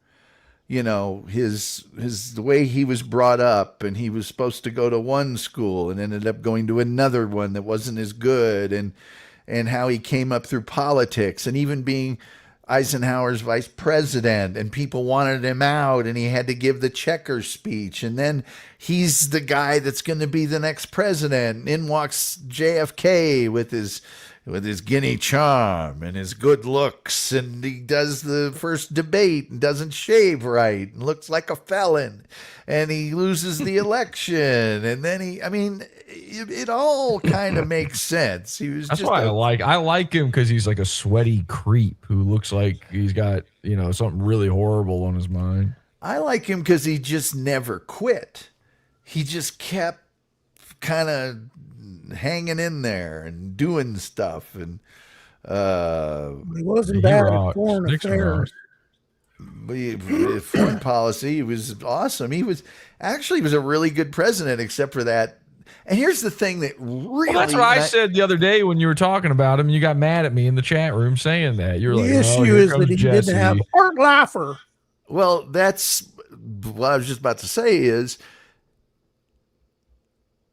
The way he was brought up, and he was supposed to go to one school and ended up going to another one that wasn't as good, and how he came up through politics, and even being Eisenhower's vice president, and people wanted him out, and he had to give the checkers speech, and then he's the guy that's going to be the next president. And in walks JFK with his guinea charm and his good looks, and he does the first debate and doesn't shave right and looks like a felon, and he loses the election, and then it all kind of makes sense. He was That's just why I like him, because he's like a sweaty creep who looks like he's got something really horrible on his mind. I like him because he just never quit. He just kept kind of hanging in there and doing stuff, and He wasn't bad at foreign Nixon affairs. rocks. Foreign policy, he was awesome. He was a really good president, except for that. And here's the thing that really, Well, that's what I said the other day when you were talking about him. You got mad at me in the chat room saying that. You were The like, issue here is comes that he Jesse. didn't have Art Laffer. well, that's what I was just about to say is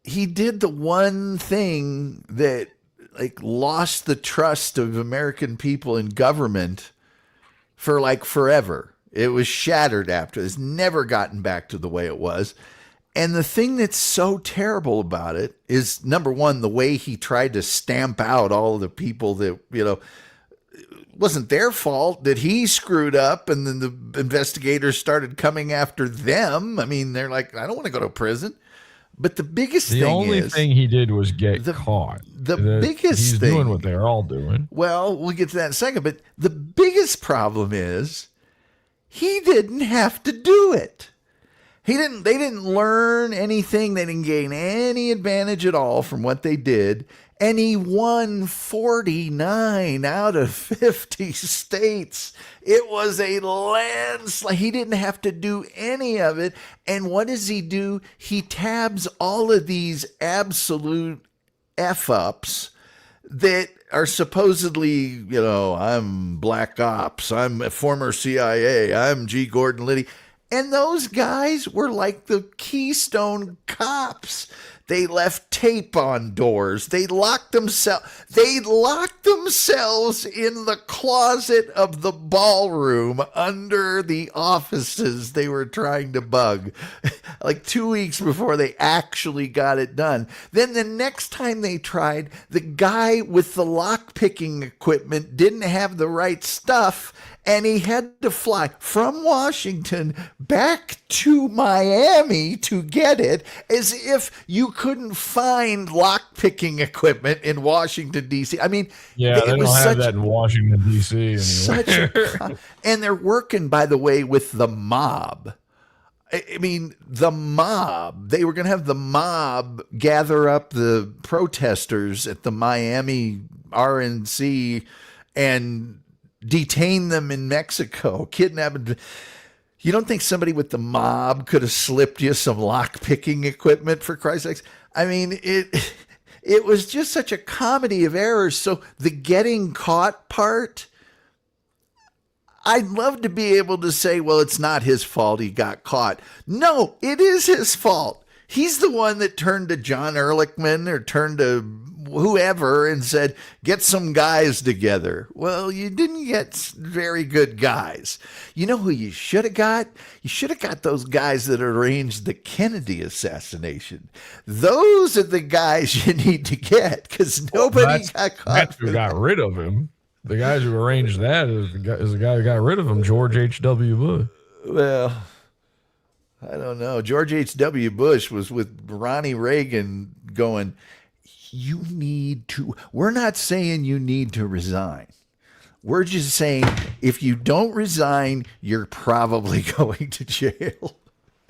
he did the one thing that lost the trust of American people in government for forever. It was shattered after. It's never gotten back to the way it was. And the thing that's so terrible about it is, number one, the way he tried to stamp out all of the people that, it wasn't their fault that he screwed up, and then the investigators started coming after them. I mean, they're like, I don't want to go to prison. But the biggest The thing only is, thing he did was get caught. the biggest he's thing- doing what they're all doing. well, we'll get to that in a second, but the biggest problem is he didn't have to do it. They didn't learn anything. They didn't gain any advantage at all from what they did. And he won 49 out of 50 states. It was a landslide. He didn't have to do any of it. And what does he do? He tabs all of these absolute F-ups that are supposedly, I'm Black Ops, I'm a former CIA, I'm G. Gordon Liddy. And those guys were like the Keystone Cops. They left tape on doors. They locked themselves in the closet of the ballroom under the offices they were trying to bug, 2 weeks before they actually got it done. Then the next time they tried, the guy with the lock picking equipment didn't have the right stuff, And he had to fly from Washington back to Miami to get it, as if you couldn't find lock-picking equipment in Washington, D.C. I mean, Yeah, they don't have that in Washington, D.C. anyway. And they're working, by the way, with the mob. I mean, the mob. They were going to have the mob gather up the protesters at the Miami RNC and detain them in Mexico, kidnap them. You don't think somebody with the mob could have slipped you some lock-picking equipment, for Christ's sakes? I mean, it was just such a comedy of errors. So the getting caught part, I'd love to be able to say, well, it's not his fault he got caught. No, it is his fault. He's the one that turned to John Ehrlichman or turned to whoever and said, get some guys together. Well, you didn't get very good guys. You know who you should have got? You should have got those guys that arranged the Kennedy assassination. Those are the guys you need to get, because nobody got caught. That's who got rid of him. The guys who arranged that is the guy who got rid of him, George H.W. Bush. Well, I don't know. George H.W. Bush was with Ronnie Reagan going, we're not saying you need to resign. We're just saying if you don't resign, you're probably going to jail.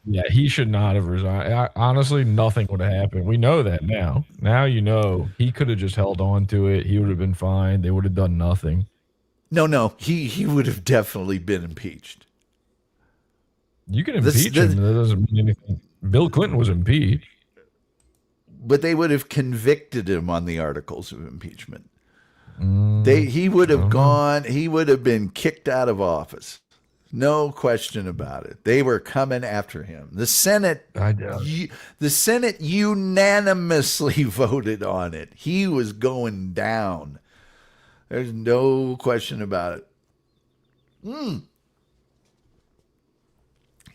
Yeah, he should not have resigned. Honestly, nothing would have happened. We know that now. Now you know he could have just held on to it. He would have been fine. They would have done nothing. No. He would have definitely been impeached. You can impeach him. That doesn't mean anything. Bill Clinton was impeached. But they would have convicted him on the articles of impeachment. He would have gone. He would have been kicked out of office. No question about it. They were coming after him. The Senate unanimously voted on it. He was going down. There's no question about it.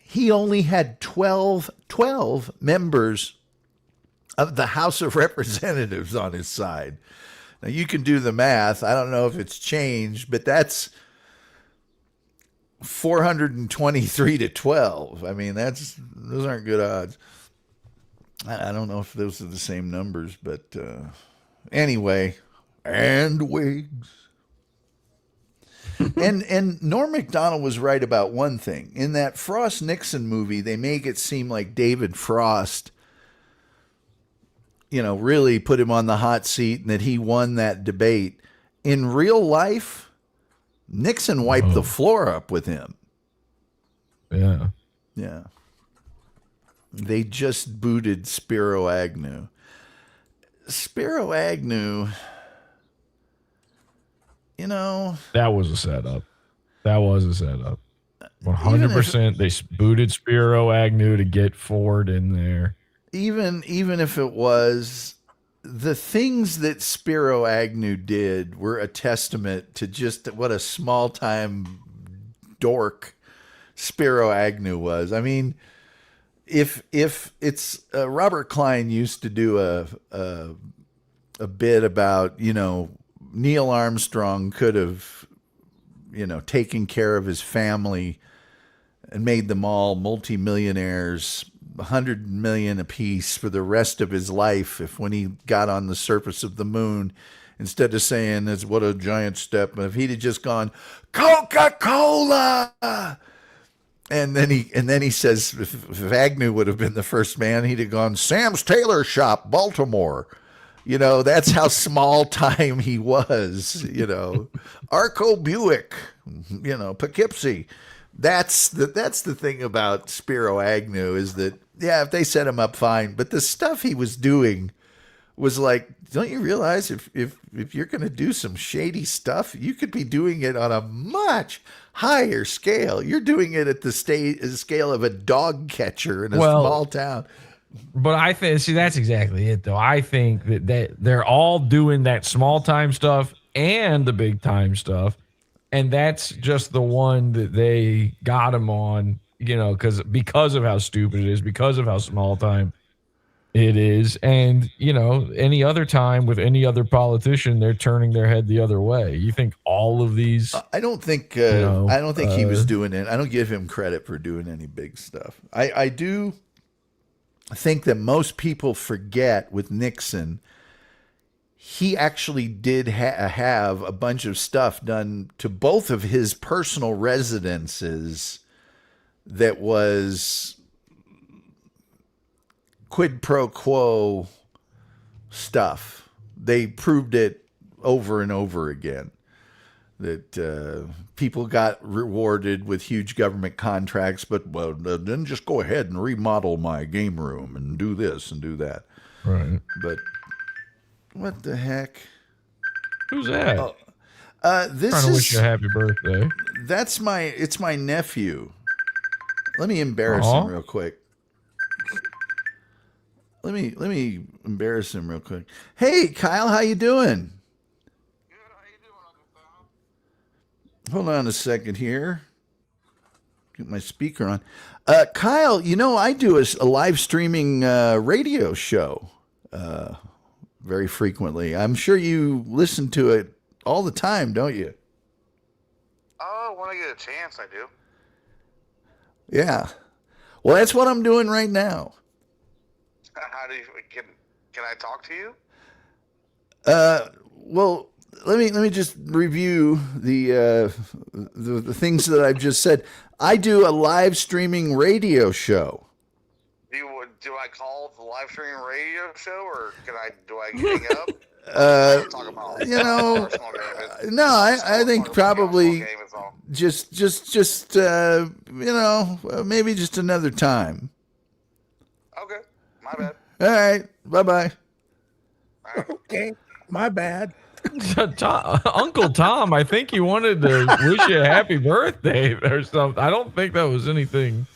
He only had 12 members of the House of Representatives on his side. Now you can do the math. I don't know if it's changed, but that's 423 to 12. I mean, those aren't good odds. I don't know if those are the same numbers, but anyway, and wigs. and Norm Macdonald was right about one thing. In that Frost-Nixon movie, they make it seem like David Frost, really put him on the hot seat and that he won that debate. In real life, Nixon wiped the floor up with him. Yeah. Yeah. They just booted Spiro Agnew. Spiro Agnew, that was a setup. 100%. They booted Spiro Agnew to get Ford in there. Even if it was, the things that Spiro Agnew did were a testament to just what a small-time dork Spiro Agnew was. I mean, if it's Robert Klein used to do a bit about, Neil Armstrong could have, taken care of his family and made them all multimillionaires, 100 million apiece for the rest of his life when he got on the surface of the moon, instead of saying it's what a giant step. If he'd have just gone Coca-Cola, and then he says if Agnew would have been the first man, he'd have gone Sam's Tailor Shop, Baltimore. That's how small time he was. Arco Buick, Poughkeepsie. That's the thing about Spiro Agnew is that, yeah, if they set him up, fine. But the stuff he was doing was like, don't you realize if you're going to do some shady stuff, you could be doing it on a much higher scale. You're doing it at the scale of a dog catcher in a small town. But I think, that's exactly it, though. I think that they're all doing that small time stuff and the big time stuff. And that's just the one that they got him on, because of how stupid it is, because of how small time. It is. And, any other time with any other politician, they're turning their head the other way. You think all of these, I don't think he was doing it. I don't give him credit for doing any big stuff. I do think that most people forget with Nixon, he actually did have a bunch of stuff done to both of his personal residences that was quid pro quo stuff. They proved it over and over again. That people got rewarded with huge government contracts, but then just go ahead and remodel my game room and do this and do that. right? But what the heck? Who's that? This Trying to wish you a is happy birthday. it's my nephew. Let me embarrass Aw. him real quick. Let me embarrass him real quick. Hey, Kyle, how you doing? Hold on a second here. Get my speaker on. Kyle, I do a live streaming radio show very frequently. I'm sure you listen to it all the time, don't you? Oh, when I get a chance, I do. Yeah. Well, that's what I'm doing right now. How do you can I talk to you? Well, let me just review the things that I've just said. I do a live streaming radio show. Do I call the live streaming radio show, or do I hang up? Talk about personal game. No, I think probably Game is all. just maybe just another time. Okay, my bad. All right, bye. Okay, my bad. Uncle Tom, I think he wanted to wish you a happy birthday or something. I don't think that was anything.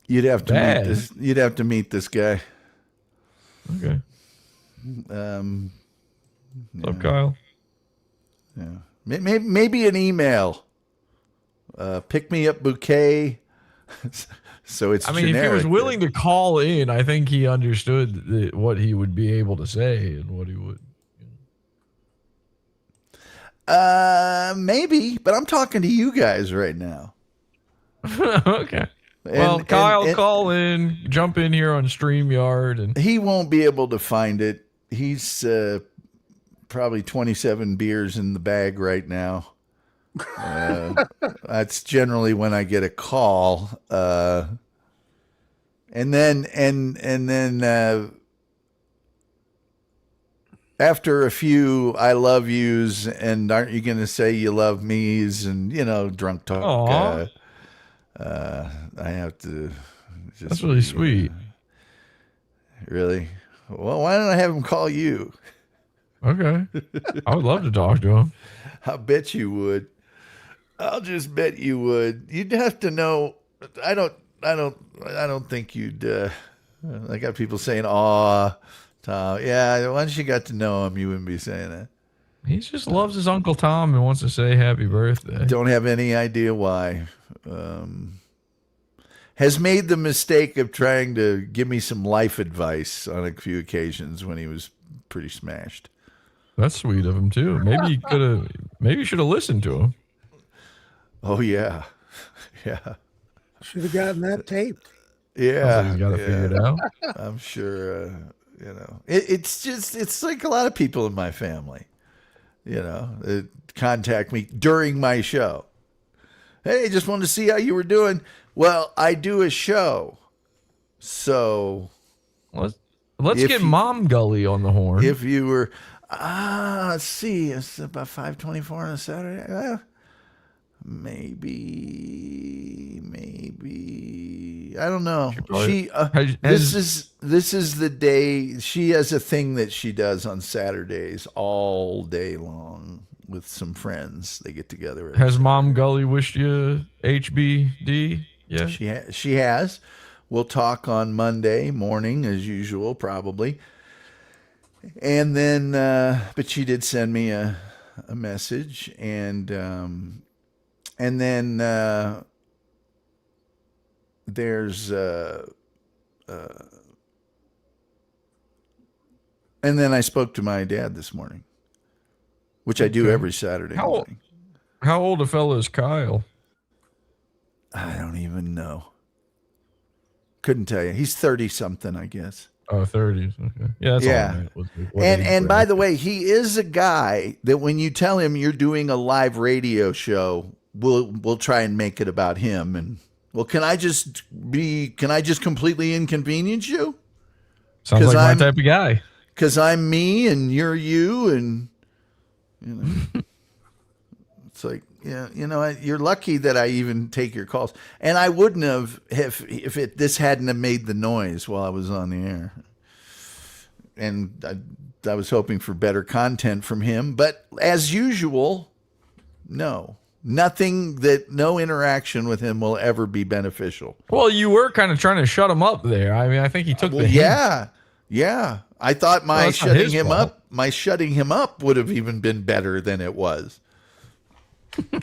You'd have to Bad. meet this. You'd have to meet this guy. Okay. What's up, Kyle? Yeah, maybe an email. Pick me up bouquet. So it's. I mean, if he was willing to call in, I think he understood what he would be able to say and what he would. Maybe, but I'm talking to you guys right now. Okay. Well, Kyle, call in, jump in here on StreamYard, and he won't be able to find it. He's probably 27 beers in the bag right now. That's generally when I get a call. And then after a few I love yous and aren't you going to say you love me's and, drunk talk. I have to just. that's really sweet. Really? Well, why don't I have him call you? Okay. I would love to talk to him. I bet you would. I'll just bet you would. You'd have to know. I don't think you'd. I got people saying, "Aw, Tom." Yeah, once you got to know him, you wouldn't be saying that. He just loves his Uncle Tom and wants to say happy birthday. Don't have any idea why. Has made the mistake of trying to give me some life advice on a few occasions when he was pretty smashed. That's sweet of him too. Maybe you should have listened to him. Oh yeah, yeah, Should have gotten that taped. yeah. He's got to figure it out. I'm sure. It's like a lot of people in my family. That contact me during my show. Hey, just wanted to see how you were doing. Well, I do a show, so Let's get Mom Gulley on the horn. if you were, let's see, it's about 5:24 on a Saturday. Maybe I don't know. She this is the day. She has a thing that she does on Saturdays all day long with some friends. They get together. Has Mom Gulley wished you HBD? Yeah. She has. We'll talk on Monday morning as usual, probably. And then, but she did send me a message, and then there's And then I spoke to my dad this morning, which I do every Saturday morning. How old a fellow is Kyle? I don't even know. Couldn't tell you. He's 30-something, I guess. Oh, 30s. Okay. Yeah, that's all right. And by the way, he is a guy that when you tell him you're doing a live radio show, we'll try and make it about him. And well, can I just completely inconvenience you? Sounds like my type of guy. Because I'm me and you're you, and you know, it's like, yeah, you know, you're lucky that I even take your calls, and I wouldn't have if this hadn't have made the noise while I was on the air, and I was hoping for better content from him, but as usual, no interaction with him will ever be beneficial. Well, you were kind of trying to shut him up there. I mean, I think he took the hint. Yeah. I thought my shutting him up would have even been better than it was.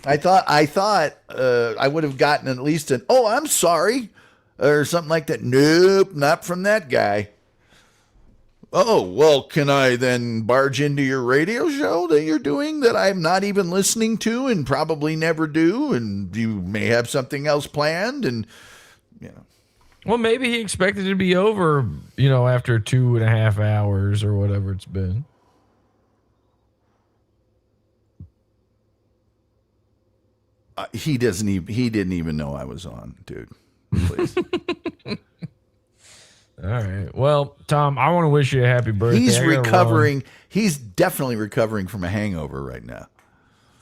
I thought I would have gotten at least an, "Oh, I'm sorry," or something like that. Nope, not from that guy. Oh, well, can I then barge into your radio show that you're doing that I'm not even listening to and probably never do, and you may have something else planned, and you know. Well, maybe he expected it to be over, you know, after 2.5 hours or whatever it's been. He didn't even know I was on, dude. Please. All right. Well, Tom, I want to wish you a happy birthday. He's recovering. He's definitely recovering from a hangover right now.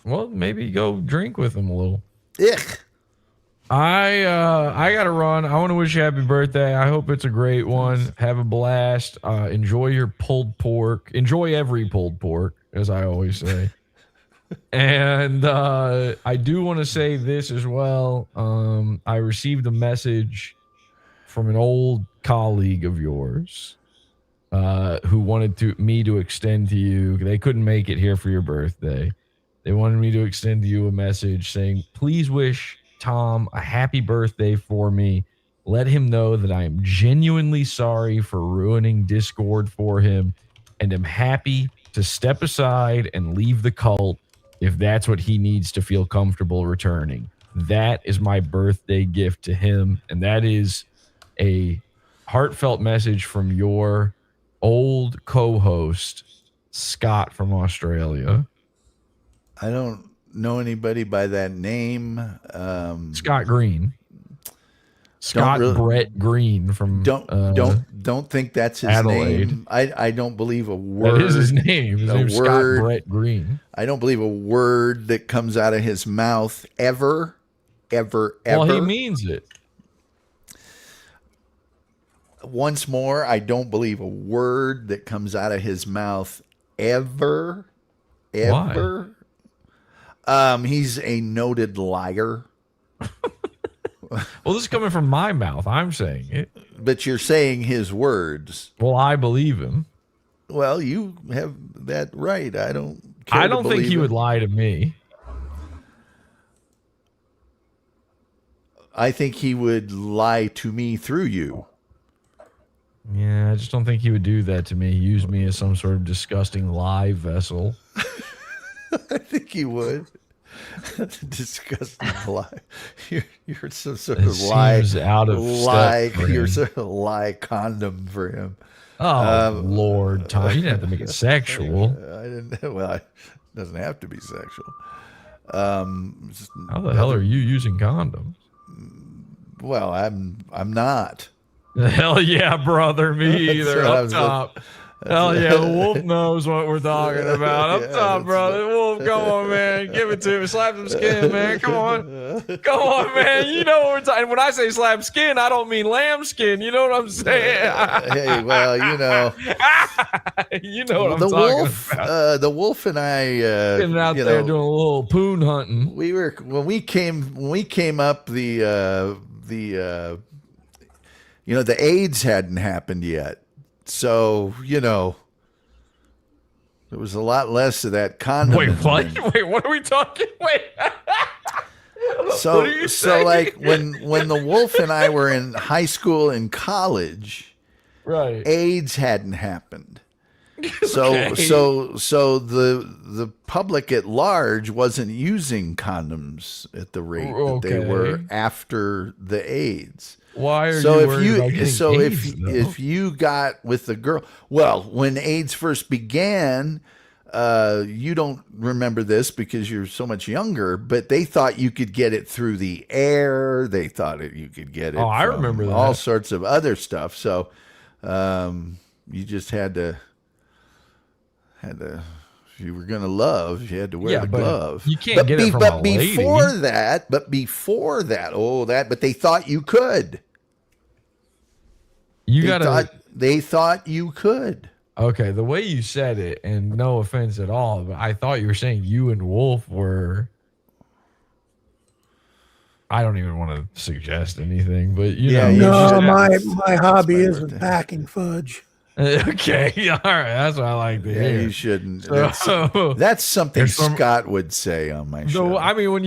Well, maybe go drink with him a little. Ick. I gotta run. I want to wish you a happy birthday. I hope it's a great one. Have a blast. Enjoy your pulled pork. Enjoy every pulled pork, as I always say. And I do want to say this as well. I received a message from an old colleague of yours who wanted me to extend to you. They couldn't make it here for your birthday. They wanted me to extend to you a message saying, please wish Tom a happy birthday for me. Let him know that I am genuinely sorry for ruining Discord for him and am happy to step aside and leave the cult if that's what he needs to feel comfortable returning. That is my birthday gift to him, and that is a heartfelt message from your old co-host, Scott from Australia. I don't know anybody by that name. Scott Green. Scott Brett Green from don't think that's his Adelaide. name. I don't believe a word. That is his name. His name's Scott Brett Green. I don't believe a word that comes out of his mouth ever. Well, he means it. Once more, I don't believe a word that comes out of his mouth ever. Why? He's a noted liar. Well, this is coming from my mouth. I'm saying it. But you're saying his words. Well, I believe him. Well, you have that right. I don't think he would lie to me. I think he would lie to me through you. Yeah, I just don't think he would do that to me. Use me as some sort of disgusting lie vessel. I think he would. Disgusting lie. You're some sort of lie. Out of lie. Step You're sort of lie condom for him. Oh Lord, Tom, you didn't have to make it sexual. I didn't. Well, it doesn't have to be sexual. How the hell are you using condoms? Well, I'm not. Hell yeah, brother. Me either. Up top. Hell yeah, the wolf knows what we're talking about. Up top, brother. Wolf, come on, man. Give it to me. Slap some skin, man. Come on. Come on, man. You know what we're talking. When I say slap skin, I don't mean lamb skin. You know what I'm saying? Hey, well, you know. You know what I'm talking about. The wolf and I getting out there doing a little poon hunting. We were when we came up the AIDS hadn't happened yet. So, you know, there was a lot less of that condom. Wait, what? Wait, what are we talking? Wait. So like when the wolf and I were in high school and college, right? AIDS hadn't happened. So the public at large wasn't using condoms at the rate that they were after the AIDS. Why are you worried about getting AIDS, if you got with the girl, well, when AIDS first began, you don't remember this because you're so much younger, but they thought you could get it through the air. They thought you could get it. I remember that. All sorts of other stuff. So you just had to. If you were gonna love, you had to wear the glove. You can't get it from a lady. Before that, but they thought you could. They thought you could. Okay, the way you said it, and no offense at all, but I thought you were saying you and Wolf were. I don't even want to suggest anything, but my hobby isn't packing fudge. Okay, all right, that's what I like to hear. You shouldn't. That's something Scott would say on my show. So I mean, when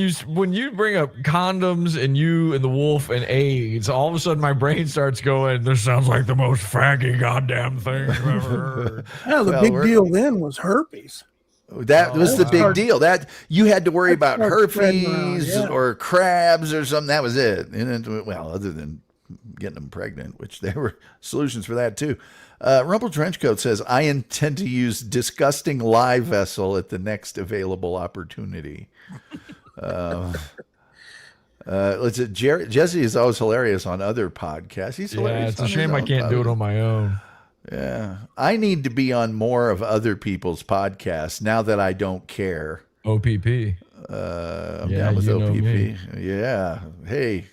you bring up condoms and you and the wolf and AIDS, all of a sudden my brain starts going. This sounds like the most faggy goddamn thing I've ever heard. Yeah, the big deal then was herpes. That was the big deal. That you had to worry about herpes or crabs or something. That was it. And well, other than getting them pregnant, which there were solutions for that too. Rumple Trenchcoat says, I intend to use disgusting lye vessel at the next available opportunity. Jesse is always hilarious on other podcasts. He's hilarious. It's a shame I can't do it on my own. Yeah. I need to be on more of other people's podcasts now that I don't care. OPP. I'm down with OPP. Yeah. Hey.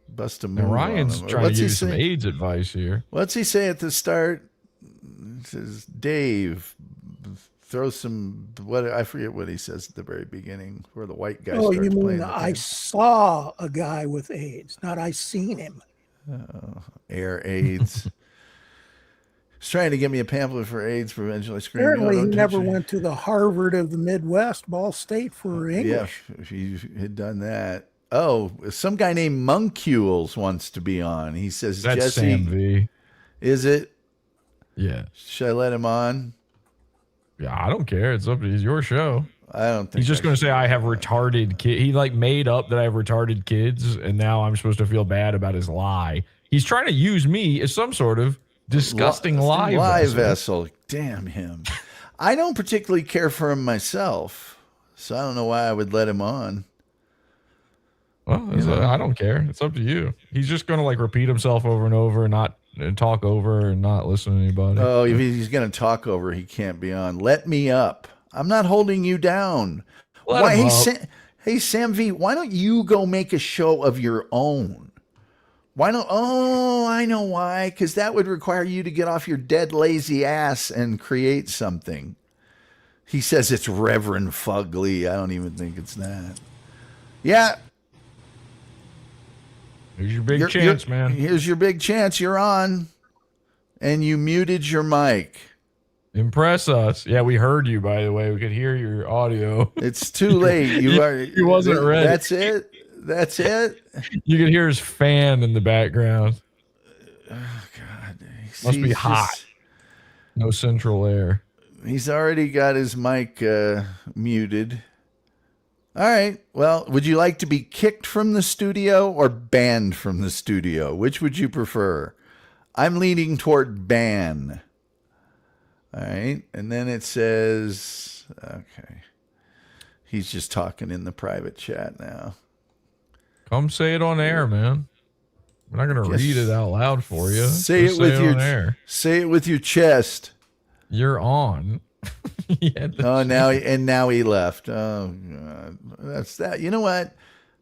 Bust a move. Now Ryan's trying to give you some AIDS advice here. What's he say at the start? He says, Dave, throw some, I forget what he says at the very beginning where the white guy starts playing. Oh, you mean I saw a guy with AIDS, not I seen him. Air AIDS. He's trying to give me a pamphlet for AIDS prevention. Apparently he never went to the Harvard of the Midwest, Ball State for English. Yeah, if he had done that. Oh, some guy named Monkules wants to be on. He says, that's Jesse. Sam V. Is it? Yeah. Should I let him on? Yeah, I don't care. It's up to your show. I don't think he's just going to say I have retarded kids. He made up that I have retarded kids, and now I'm supposed to feel bad about his lie. He's trying to use me as some sort of disgusting lie vessel. Damn him. I don't particularly care for him myself, so I don't know why I would let him on. Well, I don't care. It's up to you. He's just going to repeat himself over and over and talk over and not listen to anybody. Oh, if he's going to talk over, he can't be on. Let me up. I'm not holding you down. Hey, Sam V, why don't you go make a show of your own? Why don't? Oh, I know why. Because that would require you to get off your dead lazy ass and create something. He says it's Reverend Fugly. I don't even think it's that. Yeah. Here's your big chance, man. Here's your big chance. You're on. And you muted your mic. Impress us. Yeah, we heard you, by the way. We could hear your audio. It's too late. He wasn't ready. That's it. You could hear his fan in the background. Oh, God. Must be hot. No central air. He's already got his mic muted. All right. Well, would you like to be kicked from the studio or banned from the studio? Which would you prefer? I'm leaning toward ban. All right. And then it says, okay. He's just talking in the private chat now. Come say it on air, man. We're not going to read it out loud for you. Say it with your chest. You're on. Now he left. Oh, God. That's that. You know what?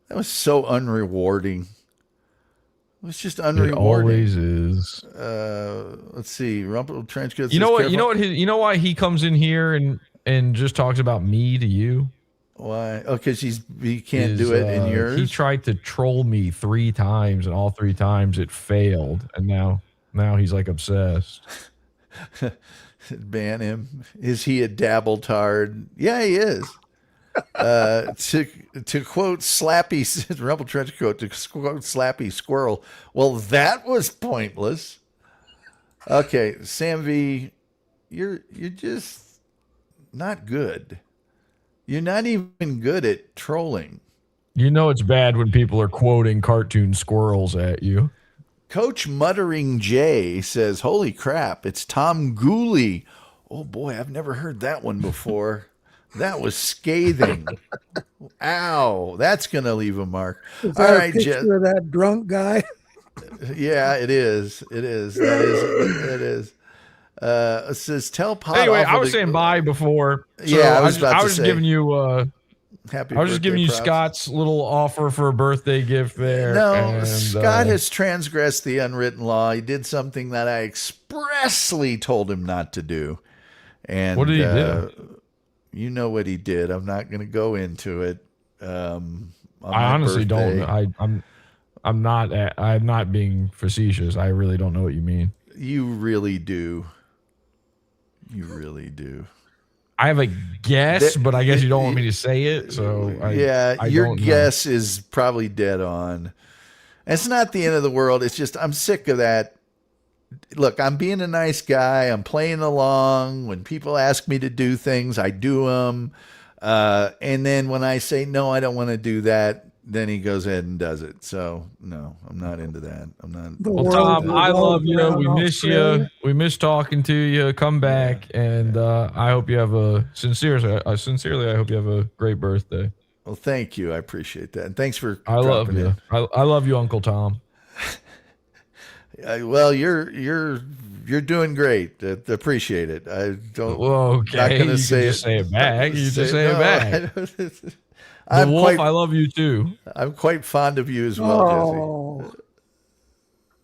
That was so unrewarding. It was just unrewarding. It always is. Let's see. Rumple Trenchcoat. You know what? You know why he comes in here and just talks about me to you? Why? Oh, because he can't do it in yours. He tried to troll me 3 times, and all 3 times it failed. And now he's obsessed. Ban him. Is he a dabbletard? Yeah, he is. To quote Slappy, Rumple Trenchcoat, to quote Slappy Squirrel, well, that was pointless. Okay, Sam V, you're just not good. You're not even good at trolling. You know it's bad when people are quoting cartoon squirrels at you. Coach Muttering J says, "Holy crap, it's Tom Gulley." Oh boy, I've never heard that one before. That was scathing. Ow, that's gonna leave a mark. Is All that a right, Jess. picture of that drunk guy? Yeah, it is. It is. That is. It is. It says, "Tell Pot." Anyway, off I of was the- saying bye before. So Yeah, I was about to just say. giving you. Happy I was just giving you birthday props. Scott's little offer for a birthday gift there. No, and, Scott has transgressed the unwritten law. He did something that I expressly told him not to do. And What did he do? You know what he did. I'm not going to go into it. On I my honestly birthday. don't. I'm not being facetious. I really don't know what you mean. You really do. You really do. I have a guess, That- but I guess you don't want me to say it. So I your don't know. guess is probably dead on. It's not the end of the world. It's just I'm sick of that. Look, I'm being a nice guy. I'm playing along. When people ask me to do things, I do them. And then when I say no, I don't want to do that, then he goes ahead and does it. So no, I'm not into that. I'm not. The Well, world Tom, I revolves love you. around We miss you. Australia. We miss talking to you. Come back, and I hope you have a sincerely. I hope you have a great birthday. Well, thank you. I appreciate that, and thanks for. I love dropping you. I love you, Uncle Tom. Well, you're doing great. Appreciate it. I don't. Well, okay, Not going you to say can it. just say it back. You just say no, it back. I don't- The I'm Wolf, quite. I love you too. I'm quite fond of you as well, Jesse. Oh,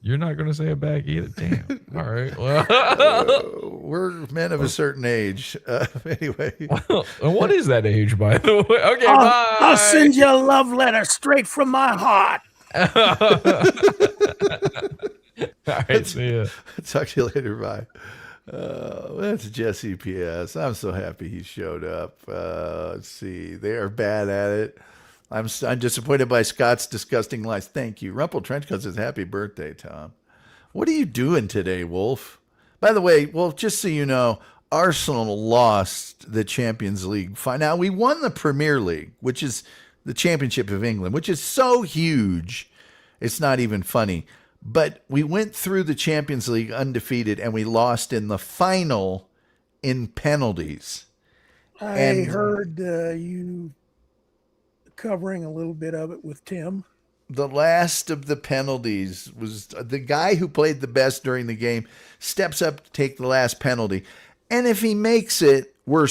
You're not going to say it back either. Damn. All right. Well, We're men of a certain age. Anyway, and what is that age, by the way? Okay, bye. I'll send you a love letter straight from my heart. All right, see ya. talk to you later. Bye. That's Jesse PS. I'm so happy he showed up. Let's see. They are bad at it. I'm disappointed by Scott's disgusting lies. Thank you. Rumple Trenchcoat says, "Happy birthday, Tom." What are you doing today, Wolf? By the way, Wolf, just so you know, Arsenal lost the Champions League. Now, we won the Premier League, which is the Championship of England, which is so huge. It's not even funny. But we went through the Champions League undefeated, and we lost in the final in penalties. I And- heard you covering a little bit of it with Tim. The last of the penalties was the guy who played the best during the game steps up to take the last penalty. And if he makes it, we're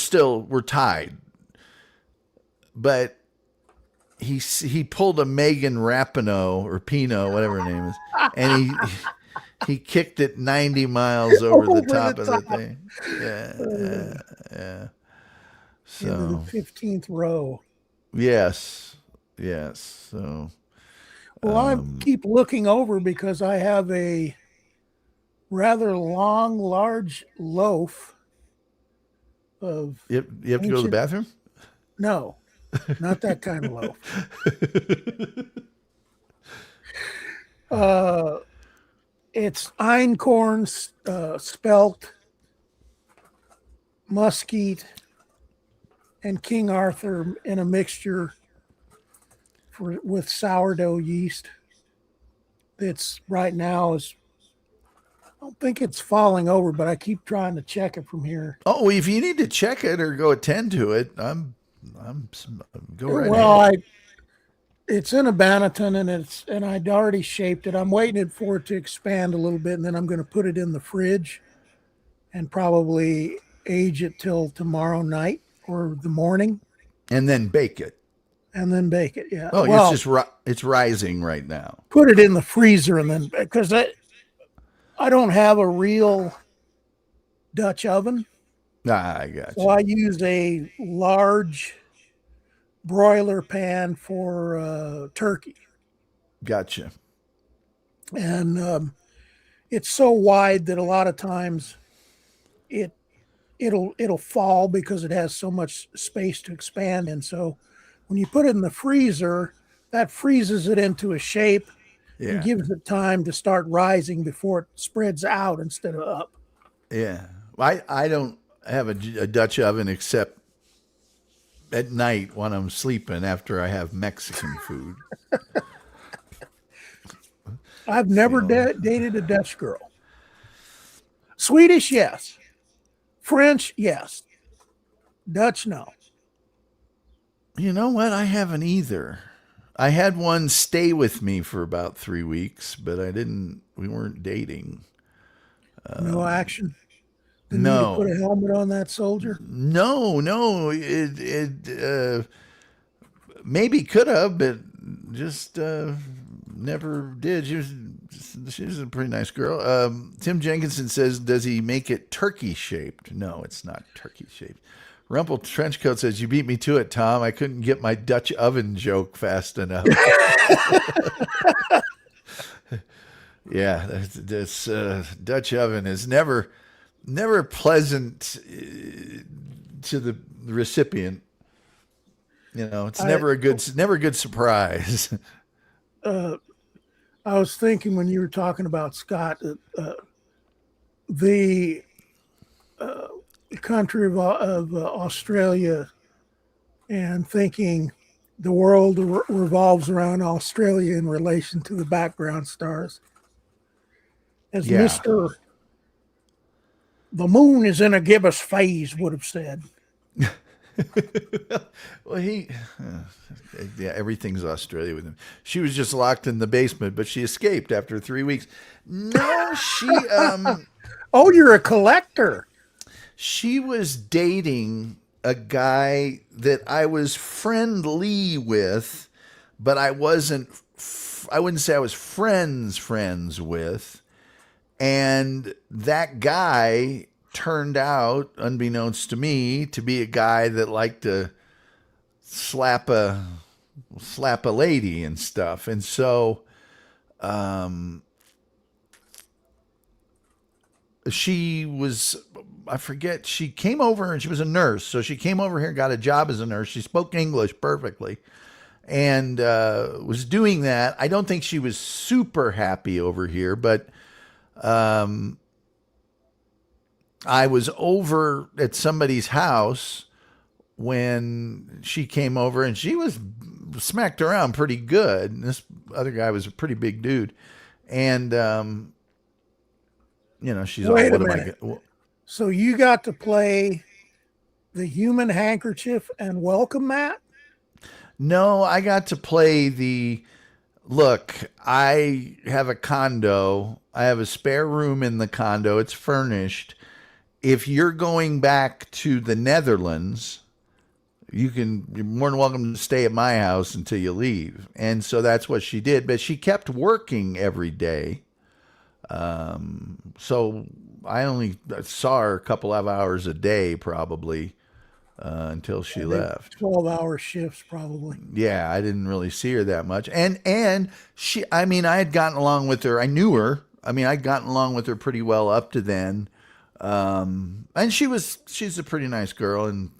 tied. But he pulled a Megan Rapinoe or Pino, whatever her name is, and he kicked it 90 miles over the top of the thing. Yeah. Into So the 15th row. yes. So Well, I keep looking over because I have a rather long, large loaf of you have to go to the Ancient- bathroom? no, not that kind of loaf. It's einkorn, spelt, mesquite, and King Arthur in a mixture with sourdough yeast. It's right now is I don't think it's falling over, but I keep trying to check it from here. Oh, well, if you need to check it or go attend to it, I'm go right Well, ahead. it's in a Banneton and I'd already shaped it. I'm waiting for it to expand a little bit, and then I'm going to put it in the fridge and probably age it till tomorrow night or the morning, And then bake it. and then bake it. Yeah. Oh, well, it's just it's rising right now. put it in the freezer, and then because I don't have a real Dutch oven, Ah, I got so you. I use a large broiler pan for turkey. Gotcha. And it's so wide that a lot of times it'll fall because it has so much space to expand. And so when you put it in the freezer, that freezes it into a shape, Yeah. and gives it time to start rising before it spreads out instead of up. Yeah. I don't have a Dutch oven except at night when I'm sleeping after I have Mexican food. I've never dated a Dutch girl. Swedish, yes. French, yes. Dutch, no. You know what? I haven't either. I had one stay with me for about 3 weeks, but we weren't dating. No action. Didn't need to No. put a helmet on that soldier. No. It maybe could have, but just never did. She was a pretty nice girl. Tim Jenkinson says, does he make it turkey shaped? No, it's not turkey shaped. Rumple Trenchcoat says, you beat me to it, Tom. I couldn't get my Dutch oven joke fast enough. Yeah, this Dutch oven is never pleasant to the recipient. You know, it's never a good surprise. I was thinking when you were talking about Scott, the country of Australia, and thinking the world revolves around Australia in relation to the background stars. As Yeah. Mr. The moon is in a gibbous phase would have said. Well, yeah, everything's Australia with him. She was just locked in the basement, but she escaped after 3 weeks. No, Oh, you're a collector. she was dating a guy that I was friendly with, but I wouldn't say I was friends with. And that guy turned out, unbeknownst to me, to be a guy that liked to slap a lady and stuff. And so she came over, and she was a nurse. So she came over here and got a job as a nurse. She spoke English perfectly and was doing that. I don't think she was super happy over here, but I was over at somebody's house when she came over, and she was smacked around pretty good. And this other guy was a pretty big dude. And, she's Wait all, a minute. So you got to play the human handkerchief and welcome mat? No, I got to play look, I have a condo. I have a spare room in the condo. It's furnished. If you're going back to the Netherlands, you're more than welcome to stay at my house until you leave. And so that's what she did. But she kept working every day. So I only saw her a couple of hours a day, probably, until she left. 12-hour shifts, probably. Yeah, I didn't really see her that much. And she, I had gotten along with her. I knew her. I'd gotten along with her pretty well up to then. And she's a pretty nice girl, and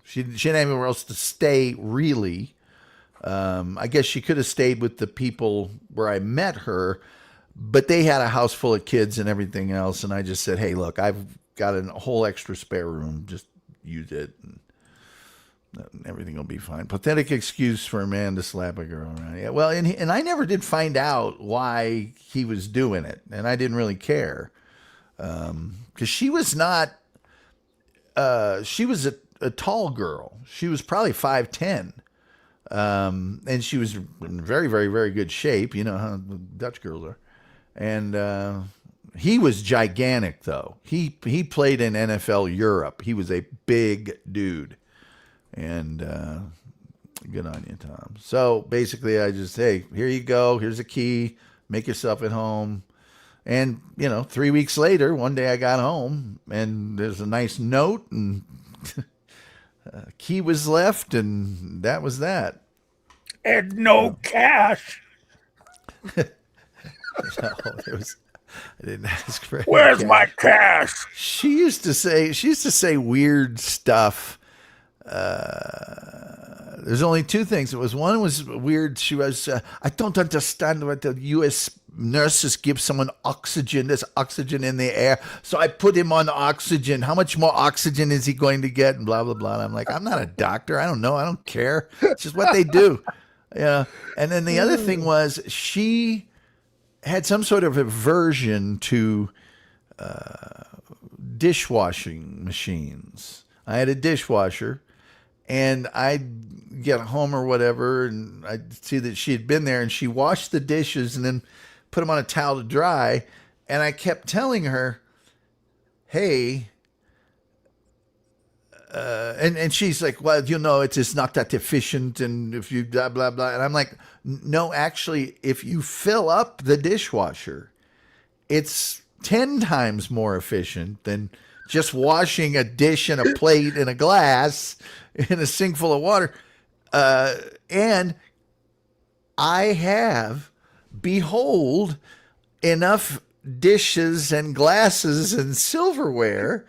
she didn't have anywhere else to stay, really. I guess she could have stayed with the people where I met her, but they had a house full of kids and everything else. And I just said, hey, look, I've got a whole extra spare room. Just use it, and everything will be fine. Pathetic excuse for a man to slap a girl around. Yeah, well, and I never did find out why he was doing it, and I didn't really care. Because she was not, she was a tall girl. She was probably 5'10". And she was in very, very, very good shape. You know how the Dutch girls are. And he was gigantic, though. He played in NFL Europe. He was a big dude. And good on you, Tom. So basically, I just, hey, here you go. Here's a key. Make yourself at home. And, 3 weeks later, one day I got home, and there's a nice note, and key was left, and that was that. And no cash. No, I didn't ask for any Where's cash. my cash? She used to say weird stuff. There's only two things. One was weird. She was, I don't understand what the U.S. nurses give someone oxygen. There's oxygen in the air. So I put him on oxygen. How much more oxygen is he going to get? And blah, blah, blah. And I'm like, I'm not a doctor. I don't know. I don't care. It's just what they do. Yeah. And then the other thing was she had some sort of aversion to dishwashing machines. I had a dishwasher. And I'd get home or whatever, and I'd see that she had been there, and she washed the dishes and then put them on a towel to dry. And I kept telling her, hey, and she's like, well, it's not that efficient, and if you blah, blah, blah. And I'm like, no, actually, if you fill up the dishwasher, it's 10 times more efficient than just washing a dish and a plate and a glass in a sink full of water. And I have, behold, enough dishes and glasses and silverware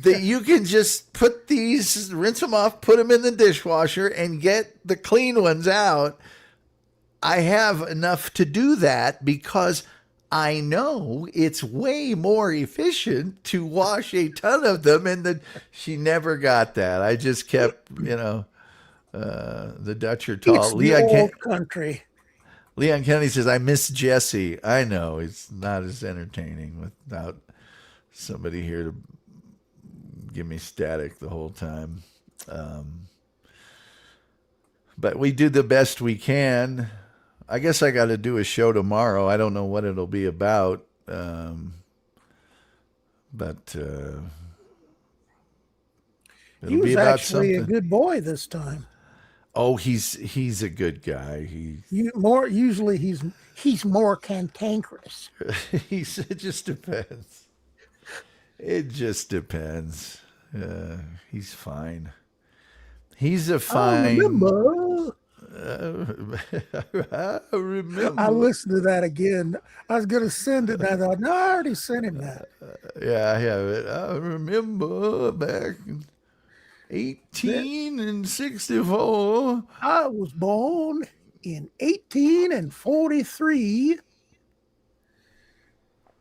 that you can just put these, rinse them off, put them in the dishwasher, and get the clean ones out. I have enough to do that because I know it's way more efficient to wash a ton of them, and she never got that. I just kept, the Dutch are tall. It's the old country. Leon Kennedy says, I miss Jesse. I know it's not as entertaining without somebody here to give me static the whole time. But we do the best we can. I guess I got to do a show tomorrow. I don't know what it'll be about, but he was actually a good boy this time. Oh, he's a good guy. Usually he's more cantankerous. It just depends. It just depends. He's fine. He's a fine. I remember. I listened to that again. I was going to send it, and I thought, no, I already sent him that. Yeah, I have it. I remember back in 1864. I was born in 1843.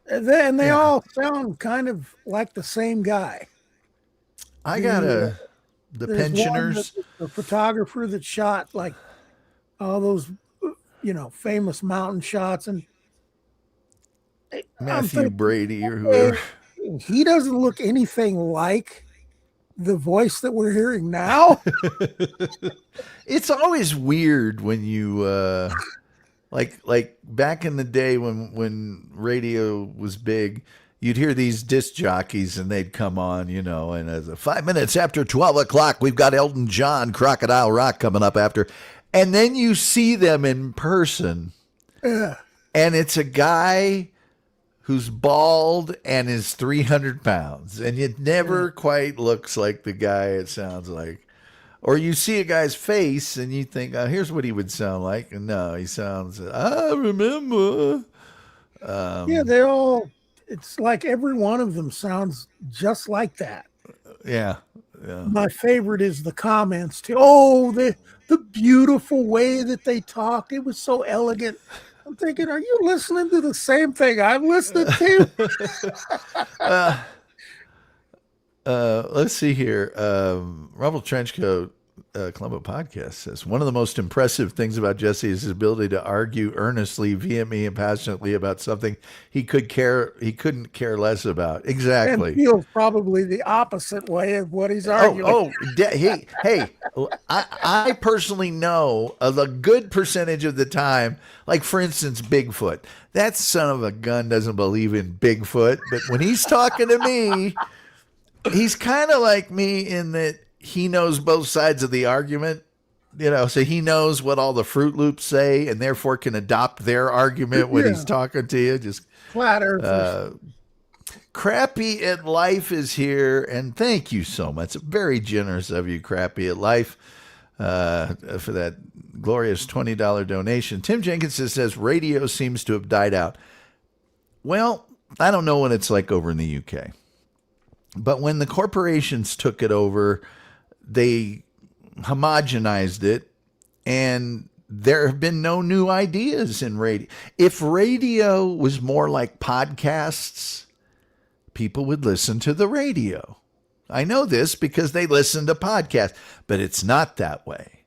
And then they all sound kind of like the same guy. I got the pensioners. The photographer that shot like all those, famous mountain shots, and Matthew Brady or whoever. He doesn't look anything like the voice that we're hearing now. It's always weird when you like back in the day when radio was big. You'd hear these disc jockeys and they'd come on, and as 5 minutes after 12 o'clock, we've got Elton John, Crocodile Rock coming up after. And then you see them in person, and it's a guy who's bald and is 300 pounds, and it never quite looks like the guy it sounds like. Or you see a guy's face and you think, oh, here's what he would sound like. And no, he sounds, I remember. It's like every one of them sounds just like that. Yeah. My favorite is the comments too. Oh, the beautiful way that they talked. It was so elegant. I'm thinking, are you listening to the same thing I'm listening to? Let's see here. Rumble Trenchcoat Columbo Podcast says, one of the most impressive things about Jesse is his ability to argue earnestly, vehemently, and passionately about something he couldn't care less about. Exactly. And feels probably the opposite way of what he's arguing. I personally know a good percentage of the time, like for instance, Bigfoot. That son of a gun doesn't believe in Bigfoot, but when he's talking to me, he's kind of like me in that he knows both sides of the argument, so he knows what all the Fruit Loops say and therefore can adopt their argument when he's talking to you. Just flat earthers. Crappy at Life is here, and thank you so much. Very generous of you, Crappy at Life, for that glorious $20 donation. Tim Jenkins says radio seems to have died out. Well, I don't know what it's like over in the UK. But when the corporations took it over, they homogenized it, and there have been no new ideas in radio. If radio was more like podcasts, people would listen to the radio. I know this because they listen to podcasts, but it's not that way.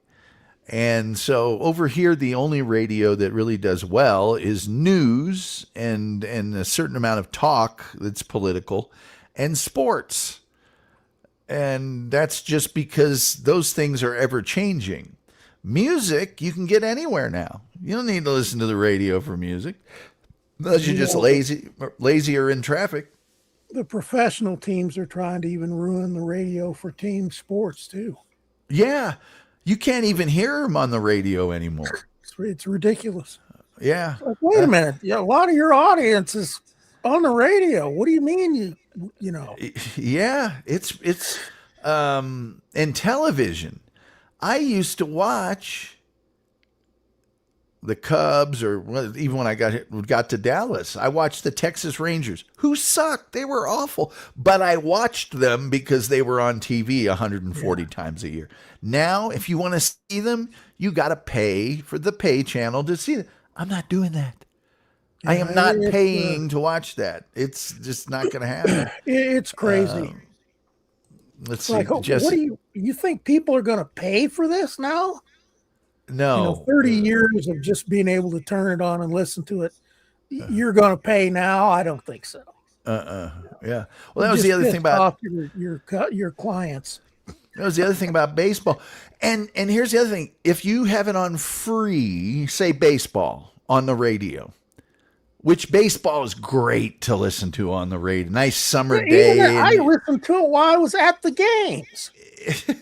And so over here, the only radio that really does well is news and a certain amount of talk that's political and sports. And that's just because those things are ever changing. Music, you can get anywhere now. You don't need to listen to the radio for music. Unless you're just lazy or in traffic. The professional teams are trying to even ruin the radio for team sports too. Yeah. You can't even hear them on the radio anymore. It's ridiculous. Yeah. Like, wait a minute. Yeah, a lot of your audience is on the radio. What do you mean you know? Yeah, it's in television. I used to watch the Cubs, or even when I got to Dallas, I watched the Texas Rangers, who sucked. They were awful, but I watched them because they were on TV 140 times a year. Now, if you want to see them, you got to pay for the pay channel to see them. I'm not doing that. I am not paying to watch that. It's just not going to happen. It's crazy. Let's see, like, Jesse. what do you think people are going to pay for this now? No. 30 years of just being able to turn it on and listen to it. You're going to pay now? I don't think so. Yeah. Well, that was the other thing about your clients. That was the other thing about baseball. And here's the other thing. If you have it on free, say baseball on the radio, which baseball is great to listen to on the radio. Nice summer day. I listened to it while I was at the games.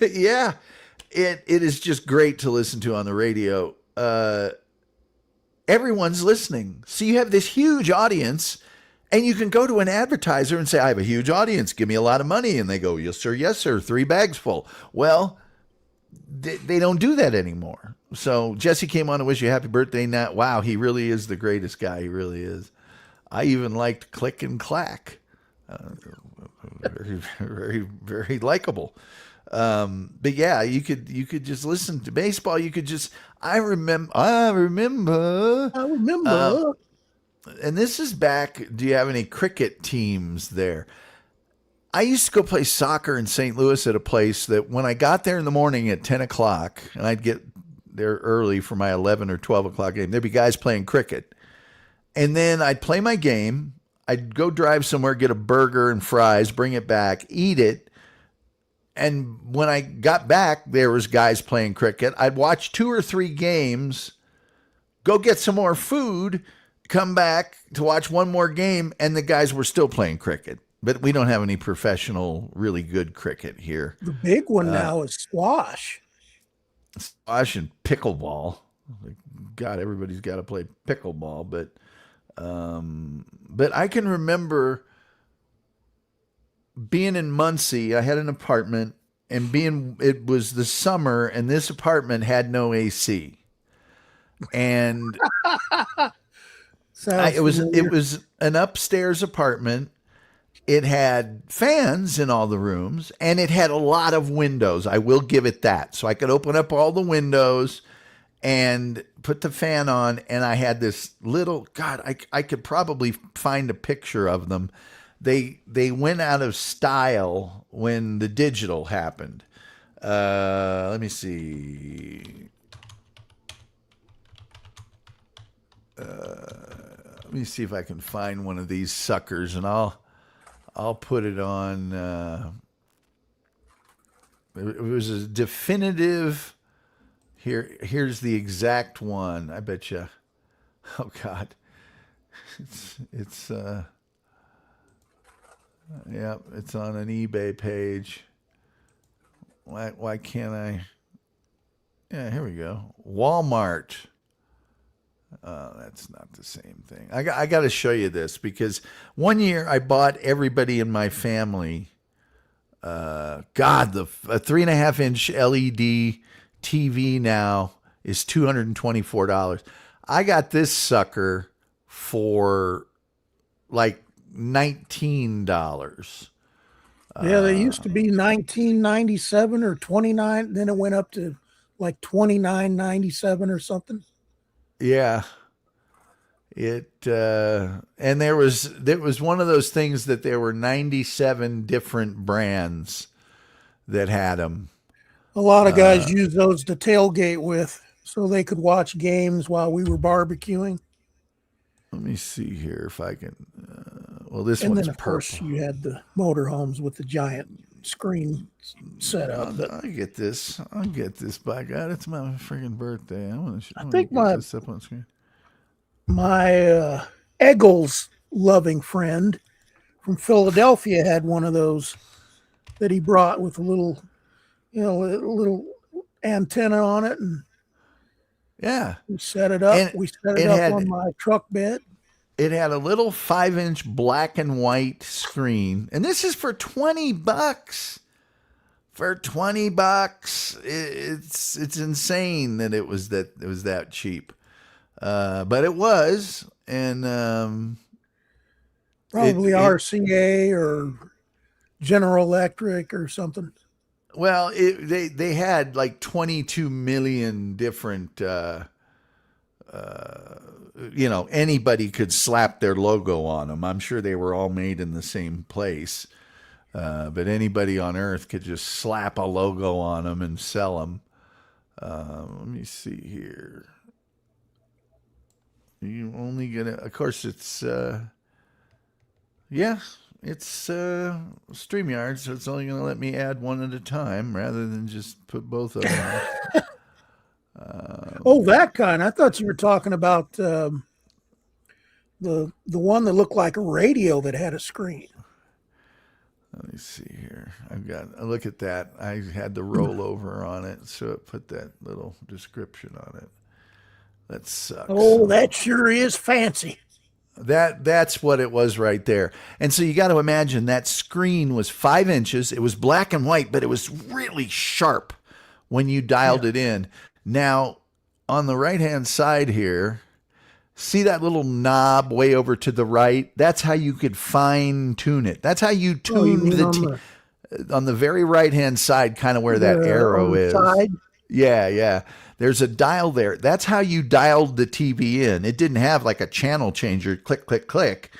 Yeah. It is just great to listen to on the radio. Everyone's listening. So you have this huge audience, and you can go to an advertiser and say, I have a huge audience. Give me a lot of money. And they go, yes, sir. 3 bags full. Well, they don't do that anymore. So Jesse came on to wish you a happy birthday. Now, wow, he really is the greatest guy. He really is. I even liked Click and Clack. Very, very, very likable. But yeah, you could just listen to baseball. You could just, I remember. And this is back. Do you have any cricket teams there? I used to go play soccer in St. Louis at a place that when I got there in the morning at 10 o'clock, and I'd get there early for my 11 or 12 o'clock game, there'd be guys playing cricket. And then I'd play my game. I'd go drive somewhere, get a burger and fries, bring it back, eat it. And when I got back, there was guys playing cricket. I'd watch 2 or 3 games, go get some more food, come back to watch one more game, and the guys were still playing cricket. But we don't have any professional, really good cricket here. The big one now is squash. Squash and pickleball. God, everybody's got to play pickleball. But I can remember being in Muncie. I had an apartment, and it was the summer, and this apartment had no AC. And it was an upstairs apartment. It had fans in all the rooms, and it had a lot of windows. I will give it that. So I could open up all the windows and put the fan on, and I had this little, God, I could probably find a picture of them. They went out of style when the digital happened. Let me see. Let me see if I can find one of these suckers, and I'll put it on. It was a definitive. Here's the exact one. I bet you. Oh God, it's yeah, it's on an eBay page. Why can't I? Yeah, here we go. Walmart. That's not the same thing. I got to show you this because one year I bought everybody in my family. A 3.5-inch LED TV now is $224. I got this sucker for like $19. Yeah, they used to be 1997 or 29. Then it went up to like 29.97 or something. Yeah. And there was one of those things that there were 97 different brands that had them. A lot of guys use those to tailgate with so they could watch games while we were barbecuing. Let me see here if I can. Well, this And one's then, of purple. course, you had the motorhomes with the giant screen set up. I'll get this. By God, it's my freaking birthday. I think get this up on screen. My Eggles loving friend from Philadelphia had one of those that he brought with a little antenna on it, and Yeah, we set it up. And we set it it up had- on my truck bed. it had a little 5-inch black and white screen, and this is for $20. For $20, it's insane that it was that cheap. But it was, and Probably RCA or General Electric or something. well, they had like 22 million different. Anybody could slap their logo on them. I'm sure they were all made in the same place, but anybody on Earth could just slap a logo on them and sell them. Let me see here. You only gonna, of course, it's it's StreamYard, so it's only gonna let me add one at a time rather than just put both of them. Oh, that kind. I thought you were talking about the one that looked like a radio that had a screen. Let me see here. Look at that. I had the rollover on it, so it put that little description on it. That sucks. Oh, that sure is fancy. That's what it was right there. And so you got to imagine that screen was 5 inches. It was black and white, but it was really sharp when you dialed it in. Now, on the right-hand side here, see that little knob way over to the right? That's how you could fine tune it. That's how you tune on the very right-hand side, kind of where that arrow is. Side. Yeah. There's a dial there. That's how you dialed the TV in. It didn't have like a channel changer, click, click, click.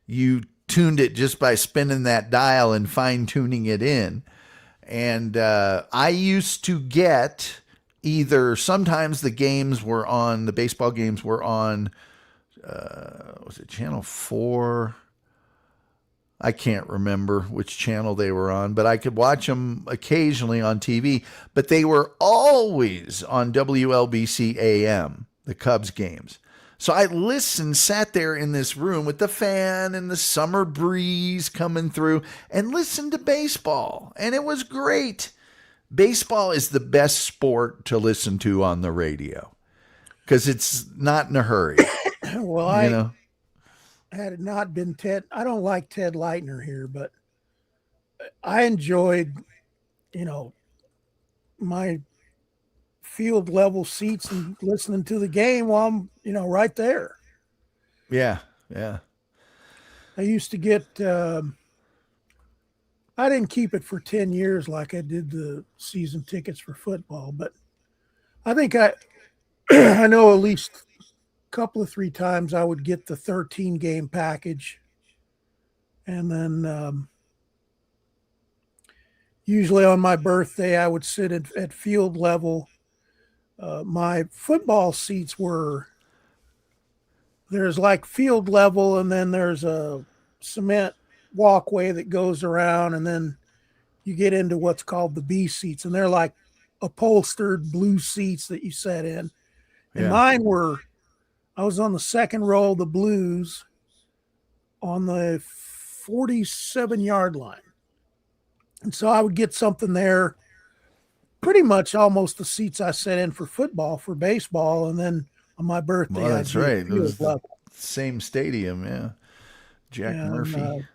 You tuned it just by spinning that dial and fine-tuning it in. And I used to get either, sometimes the baseball games were on, was it channel 4? I can't remember which channel they were on, but I could watch them occasionally on TV. But they were always on WLBC AM, the Cubs games. So I sat there in this room with the fan and the summer breeze coming through and listened to baseball. And it was great. Baseball is the best sport to listen to on the radio because it's not in a hurry. Well, had it not been Ted, I don't like Ted Leitner here, but I enjoyed, my field level seats and listening to the game while I'm, right there. Yeah. I used to get, I didn't keep it for 10 years like I did the season tickets for football, but I think I know at least couple of 3 times I would get the 13 game package, and then usually on my birthday I would sit at field level. My football seats there's like field level, and then there's a cement walkway that goes around, and then you get into what's called the B seats, and they're like upholstered blue seats that you sat in. And mine I was on the second row of the Blues on the 47-yard line. And so I would get something there, pretty much almost the seats I sat in for football, for baseball. And then on my birthday, that's right. It was the same stadium. Yeah. Jack Murphy.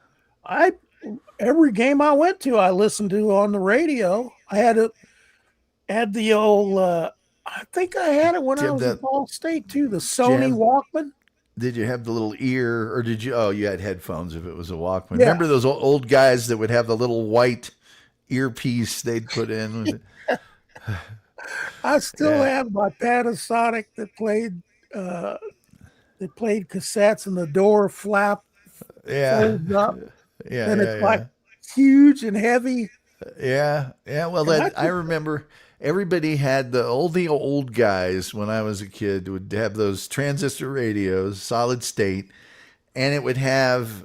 Every game I went to, I listened to on the radio. I had the old, I think I had it when I was at Ball State too. The Sony Walkman. Did you have the little ear, or did you? Oh, you had headphones if it was a Walkman. Yeah. Remember those old guys that would have the little white earpiece they'd put in? I still Yeah. have my Panasonic that played cassettes, and the door flap Yeah, folds up, yeah, and yeah, it's yeah. like huge and heavy. Yeah, yeah. Well, And I remember everybody had the old guys when I was a kid would have those transistor radios, solid state, and it would have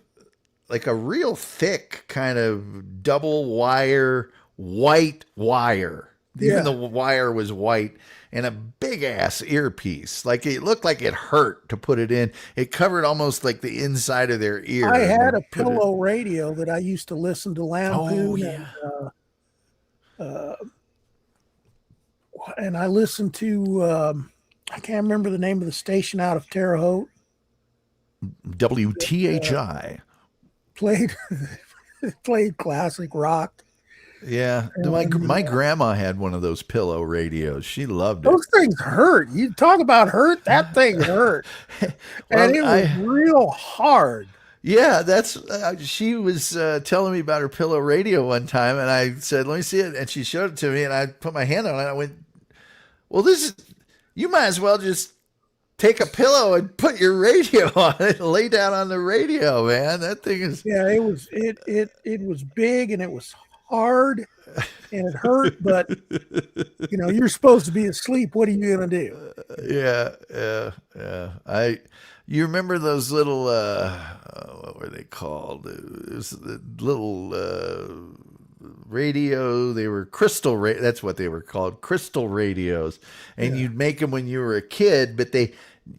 like a real thick kind of double wire, white wire. Yeah. Even the wire was white, and a big ass earpiece. Like it looked like it hurt to put it in. It covered almost like the inside of their ear. I and had they'd a put it- pillow radio that I used to listen to Lampoon. Oh yeah. And I listened to I can't remember the name of the station out of Terre Haute. WTHI. Played classic rock. Yeah, my grandma had one of those pillow radios. She loved it. Those things hurt. You talk about hurt, that thing hurt. And it was real hard. Yeah, that's she was telling me about her pillow radio one time, and I said, "Let me see it." And she showed it to me, and I put my hand on it. And I went, "Well, you might as well just take a pillow and put your radio on it and lay down on the radio, man. That thing is." Yeah, it was big and it was hard and it hurt, but you're supposed to be asleep. What are you gonna do? Yeah. You remember those little what were they called? It was the little radio. They were crystal. That's what they were called, crystal radios. And you'd make them when you were a kid, but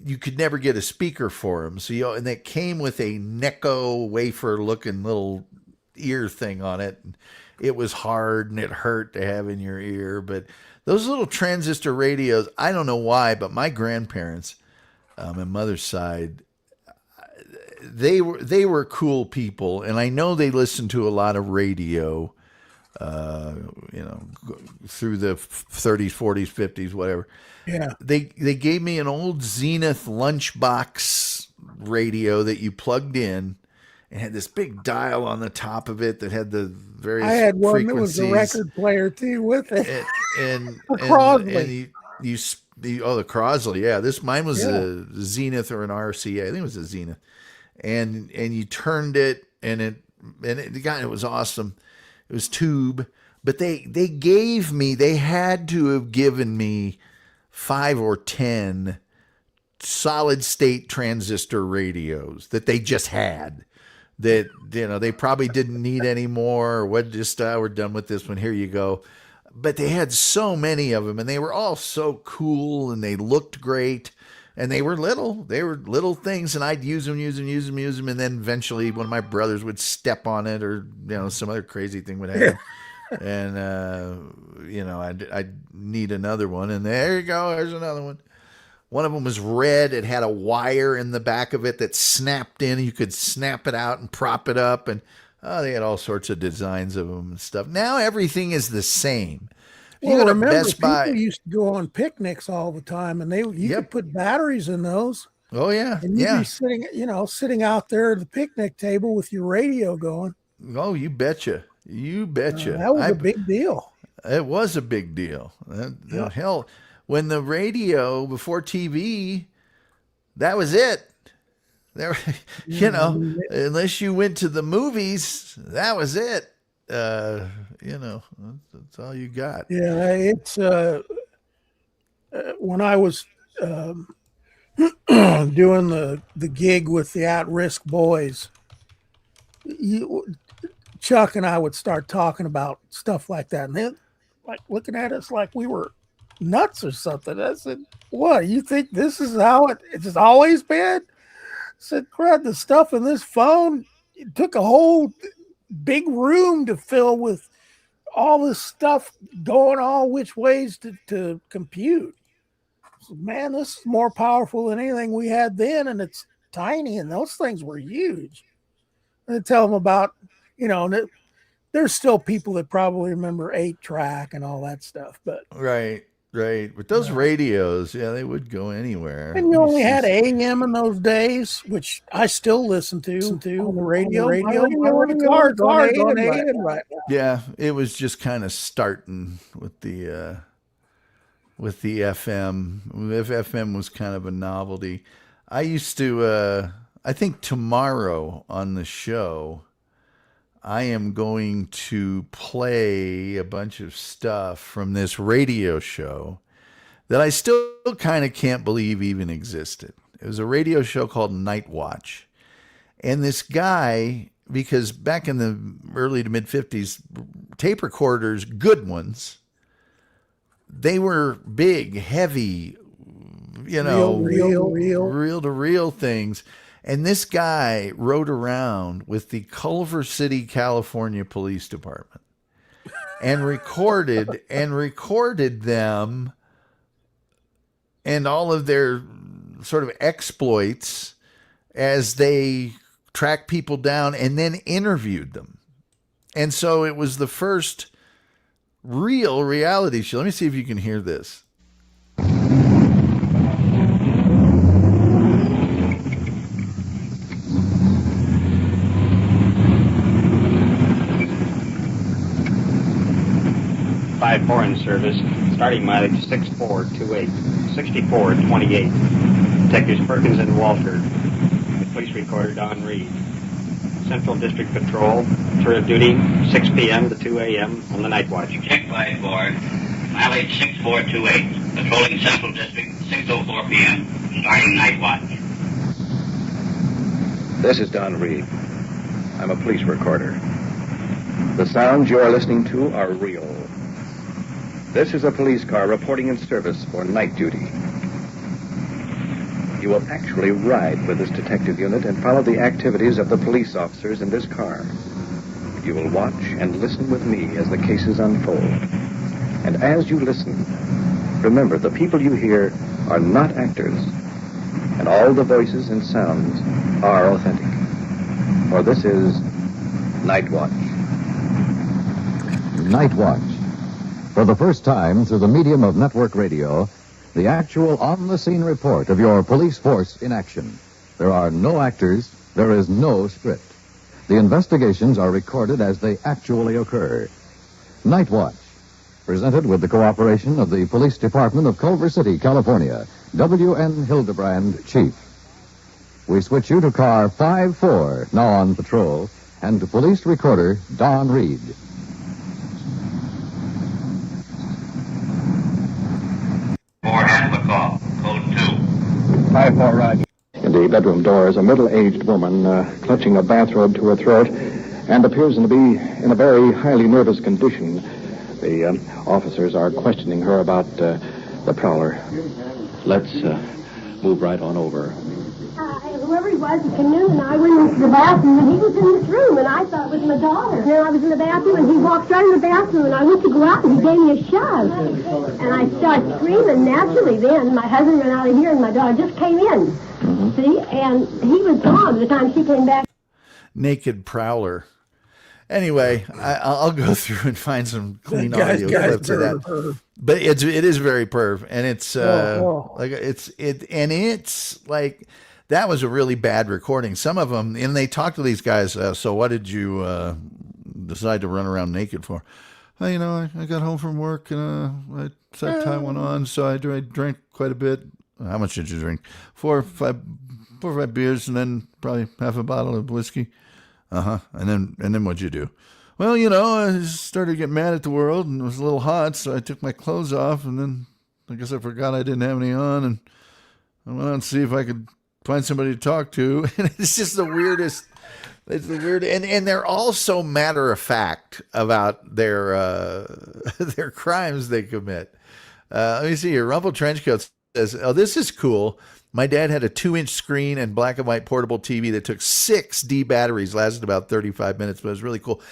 you could never get a speaker for them. So and they came with a Necco wafer looking little ear thing on it. It was hard and it hurt to have in your ear. But those little transistor radios, I don't know why, but my grandparents, my mother's side, they were cool people, and I know they listened to a lot of radio, through the 30s, 40s, 50s, whatever. Yeah. They gave me an old Zenith lunchbox radio that you plugged in. It had this big dial on the top of it that had the various I had one frequencies. that was a record player too with it. And Crosley. The Crosley, yeah. Mine was a Zenith or an RCA. I think it was a Zenith. And you turned it, and it was awesome. It was tube, but they had to have given me 5 or 10 solid state transistor radios that they just had. That they probably didn't need anymore, or we're done with this one. Here you go. But they had so many of them, and they were all so cool, and they looked great, and they were little. They were little things, and I'd use them, and then eventually one of my brothers would step on it, or some other crazy thing would happen, and I'd need another one, and there you go. There's another one. One of them was red. It had a wire in the back of it that snapped in. You could snap it out and prop it up. And they had all sorts of designs of them and stuff. Now everything is the same. Remember, people used to go on picnics all the time, and you could put batteries in those. Oh, yeah. And you'd be sitting out there at the picnic table with your radio going. Oh, you betcha. You betcha. That was a big deal. It was a big deal. Hell, when the radio before TV, that was it. There, unless you went to the movies, that was it. That's all you got. Yeah, it's when I was doing the gig with the at-risk boys, Chuck and I would start talking about stuff like that, and then like looking at us like we were nuts or something. I said, "What? You think this is how it's always been?" I said, "Crud, the stuff in this phone, it took a whole big room to fill with all this stuff going all which ways to compute. So, man, this is more powerful than anything we had then, and it's tiny, and those things were huge." And I tell them about, there's still people that probably remember 8-track and all that stuff, but Right. Right. But those radios, yeah, they would go anywhere. And you only had AM in those days, which I still listen to on the radio. Right. Yeah, it was just kind of starting with the FM. If FM was kind of a novelty. I used to I think tomorrow on the show I am going to play a bunch of stuff from this radio show that I still kind of can't believe even existed. It was a radio show called Night Watch. And this guy, because back in the early to mid 50s, tape recorders, good ones, they were big, heavy, reel to reel things. And this guy rode around with the Culver City, California Police Department and recorded them and all of their sort of exploits as they tracked people down and then interviewed them. And so it was the first real reality show. Let me see if you can hear this. 5-4 in service, starting mileage 6428, 6428. Detectives Perkins and Walter. The police recorder Don Reed. Central District Patrol, tour of duty 6 p.m. to 2 a.m. on the night watch. Check 5-4, mileage 6428, patrolling Central District 6:04 p.m., starting night watch. This is Don Reed. I'm a police recorder. The sounds you are listening to are real. This is a police car reporting in service for night duty. You will actually ride with this detective unit and follow the activities of the police officers in this car. You will watch and listen with me as the cases unfold. And as you listen, remember the people you hear are not actors, and all the voices and sounds are authentic. For this is Night Watch. Night Watch. For the first time through the medium of network radio, the actual on-the-scene report of your police force in action. There are no actors, there is no script. The investigations are recorded as they actually occur. Night Watch, presented with the cooperation of the Police Department of Culver City, California. W.N. Hildebrand, Chief. We switch you to car 5-4, now on patrol, and to police recorder Don Reed. Call, code 2. 5-4, Roger. In the bedroom door is a middle-aged woman clutching a bathrobe to her throat and appears to be in a very highly nervous condition. The officers are questioning her about the prowler. Let's move right on over. Whoever he was, he came in, and I went into the bathroom, and he was in this room, and I thought it was my daughter. And then I was in the bathroom, and he walked right in the bathroom, and I went to go out, and he gave me a shove. And I started screaming. Naturally, then, my husband ran out of here, and my daughter just came in. Mm-hmm. See? And he was gone by the time she came back. Naked prowler. Anyway, I'll go through and find some clean audio clips of that. But it is very perv, and it's it's like that was a really bad recording. Some of them, and they talk to these guys. So what did you decide to run around naked for? Well, I got home from work and I set time went on, so I drank quite a bit. How much did you drink? 4 or 5 beers, and then probably half a bottle of whiskey. And then what'd you do? Well, I started to get mad at the world, and it was a little hot, so I took my clothes off, and then I guess I forgot I didn't have any on, and I went out and see if I could find somebody to talk to. And it's just the weirdest. It's the weird, and they're all so matter of fact about their crimes they commit. Let me see here. Rumple Trenchcoat says, "Oh, this is cool. My dad had a 2-inch screen and black and white portable TV that took 6 D batteries, lasted about 35 minutes, but it was really cool."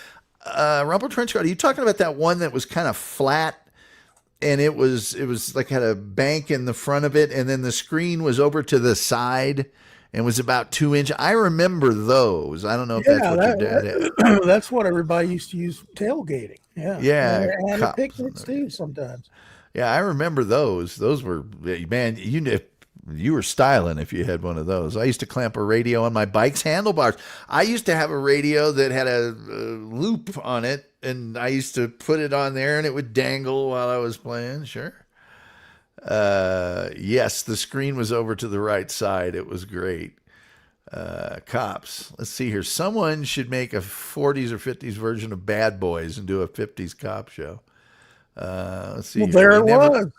Rumple Trenchcoat, are you talking about that one that was kind of flat, and it was like had a bank in the front of it, and then the screen was over to the side and was about 2 inch? I remember those. I don't know if that's what your dad had. That's what everybody used to use tailgating. Yeah. Yeah. And picnics too sometimes. Yeah, I remember those. Those were, man, you were styling if you had one of those. I used to clamp a radio on my bike's handlebars. I used to have a radio that had a loop on it, and I used to put it on there, and it would dangle while I was playing. Sure. Yes, the screen was over to the right side. It was great. Cops. Let's see here. Someone should make a 40s or 50s version of Bad Boys and do a 50s cop show. Let's see. Well, here. there it was.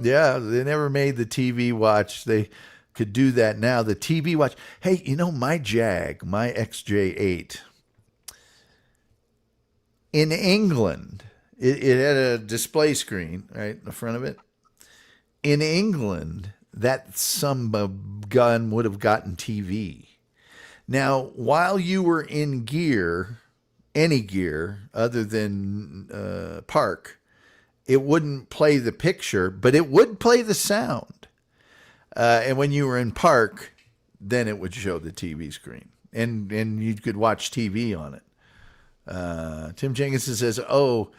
Yeah, they never made the TV watch. They could do that now. The TV watch. Hey, my Jag, my XJ8, in England, it had a display screen right in the front of it. In England, that gun would have gotten TV. Now, while you were in gear, any gear other than park, it wouldn't play the picture, but it would play the sound. And when you were in park, then it would show the TV screen. And you could watch TV on it. Tim Jenkinson says, oh,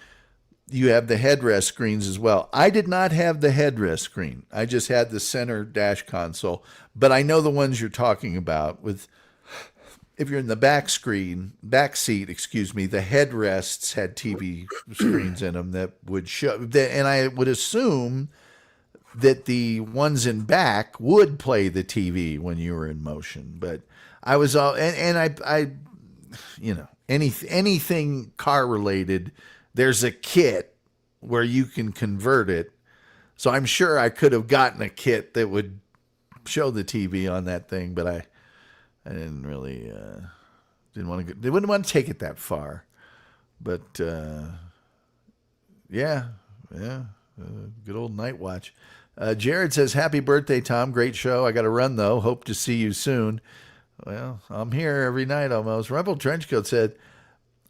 you have the headrest screens as well. I did not have the headrest screen. I just had the center dash console. But I know the ones you're talking about. If you're in the back seat, the headrests had TV screens in them that would show. And I would assume that the ones in back would play the TV when you were in motion. But I was all, and I anything car related, there's a kit where you can convert it. So I'm sure I could have gotten a kit that would show the TV on that thing, but I didn't really didn't want to. They wouldn't want to take it that far, but yeah, good old night watch. Jared says, "Happy birthday, Tom! Great show. I got to run though. Hope to see you soon." Well, I'm here every night almost. Rebel Trenchcoat said,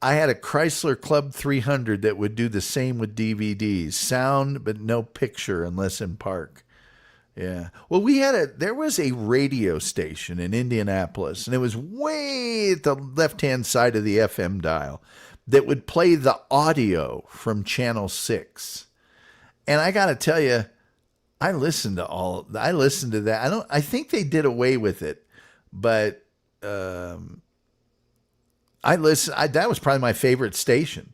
I had a Chrysler Club 300 that would do the same with DVDs. Sound, but no picture unless in park. Yeah. Well, there was a radio station in Indianapolis, and it was way at the left-hand side of the FM dial that would play the audio from Channel 6. And I got to tell you, I listened to that. I think they did away with it, but that was probably my favorite station.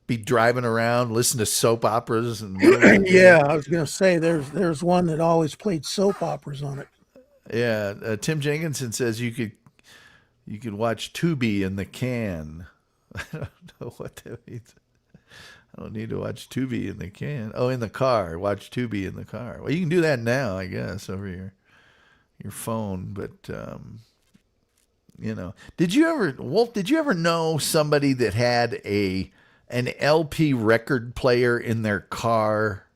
Be driving around, listen to soap operas, and yeah, I was going to say there's one that always played soap operas on it. Yeah, Tim Jenkinson says you could watch Tubi in the can. I don't know what that means. I don't need to watch Tubi in the can. Oh, in the car. Watch Tubi in the car. Well, you can do that now, I guess, over your phone. But did you ever know somebody that had an LP record player in their car?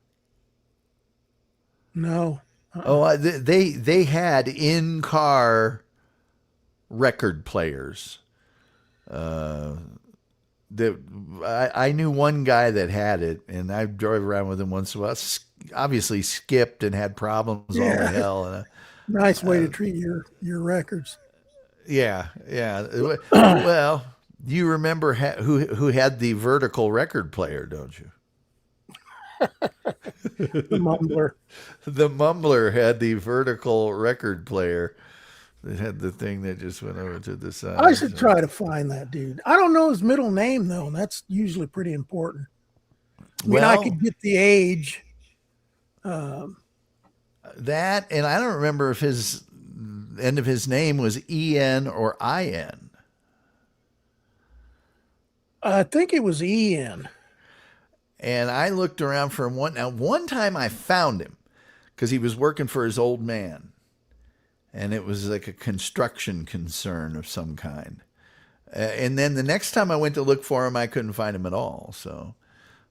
No. Oh, they had in-car record players. I knew one guy that had it, and I drove around with him once in a while. Obviously skipped and had problems all the hell. And, nice way to treat your records. Yeah. Well, you remember who had the vertical record player, don't you? The Mumbler. The Mumbler had the vertical record player. It had the thing that just went over to the side. I should try to find that dude. I don't know his middle name, though, and that's usually pretty important. I could get the age. That, and I don't remember if his end of his name was E-N or I-N. I think it was E-N. And I looked around for him one time I found him because he was working for his old man. And it was like a construction concern of some kind. And then the next time I went to look for him, I couldn't find him at all. So,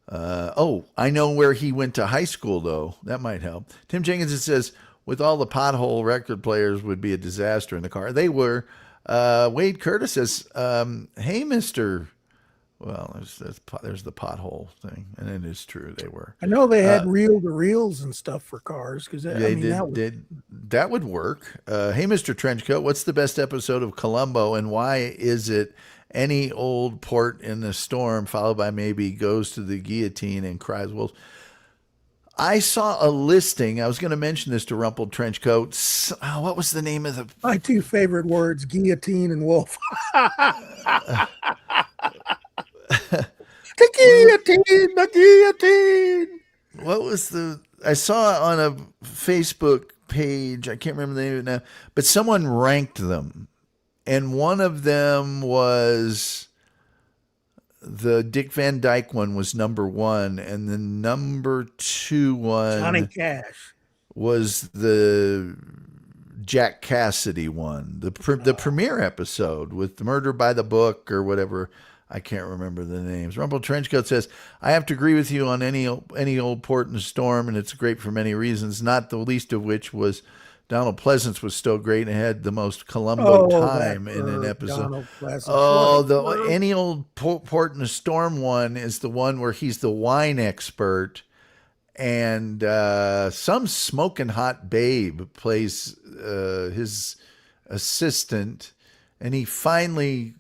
I know where he went to high school, though. That might help. Tim Jenkins says, with all the pothole record players would be a disaster in the car. They were. Wade Curtis says, hey, Mr. Well, there's the pothole thing, and it is true they were. I know they had reel-to-reels and stuff for cars because that would work. Hey, Mr. Trenchcoat, what's the best episode of Columbo, and why is it any old port in the storm followed by maybe goes to the guillotine and cries wolves? I saw a listing. I was going to mention this to Rumpled Trenchcoat. What was the name of the? My two favorite words: guillotine and wolf. The guillotine, the guillotine. What was the? I saw it on a Facebook page. I can't remember the name of it now, but someone ranked them, and one of them was the Dick Van Dyke one was number 1, and the number 2 one Johnny Cash was the Jack Cassidy one, the premiere episode with the Murder by the Book or whatever. I can't remember the names. Rumple Trenchcoat says, I have to agree with you on any old port in a storm, and it's great for many reasons, not the least of which was Donald Pleasance was still great and had the most Columbo time in an episode. Any old port in a storm one is the one where he's the wine expert, and some smoking hot babe plays his assistant, and he finally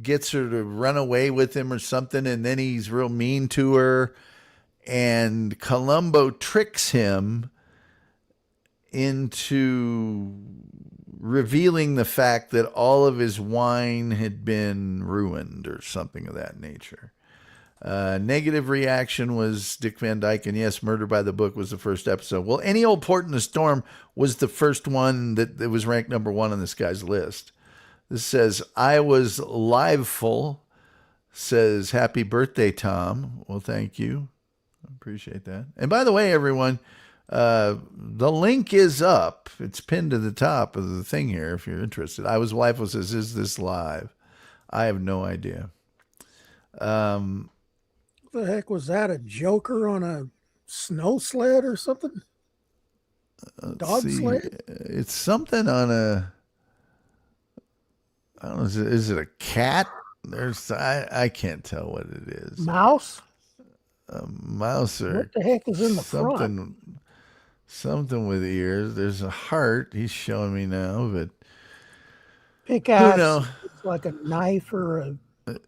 gets her to run away with him or something, and then he's real mean to her, and Columbo tricks him into revealing the fact that all of his wine had been ruined or something of that nature. Negative reaction was Dick Van Dyke, and yes, Murder by the Book was the first episode. Well, Any Old Port in the Storm was the first one that was ranked number 1 on this guy's list. This says, I was liveful, says, happy birthday, Tom. Well, thank you. I appreciate that. And by the way, everyone, the link is up. It's pinned to the top of the thing here if you're interested. I was liveful says, is this live? I have no idea. What the heck was that? A Joker on a snow sled or something? Dog sled? It's something on a... I don't know. Is it a cat? I can't tell what it is. Mouse? A mouse or what the heck is in the front? Something with ears. There's a heart. He's showing me now, but pick out it's like a knife or a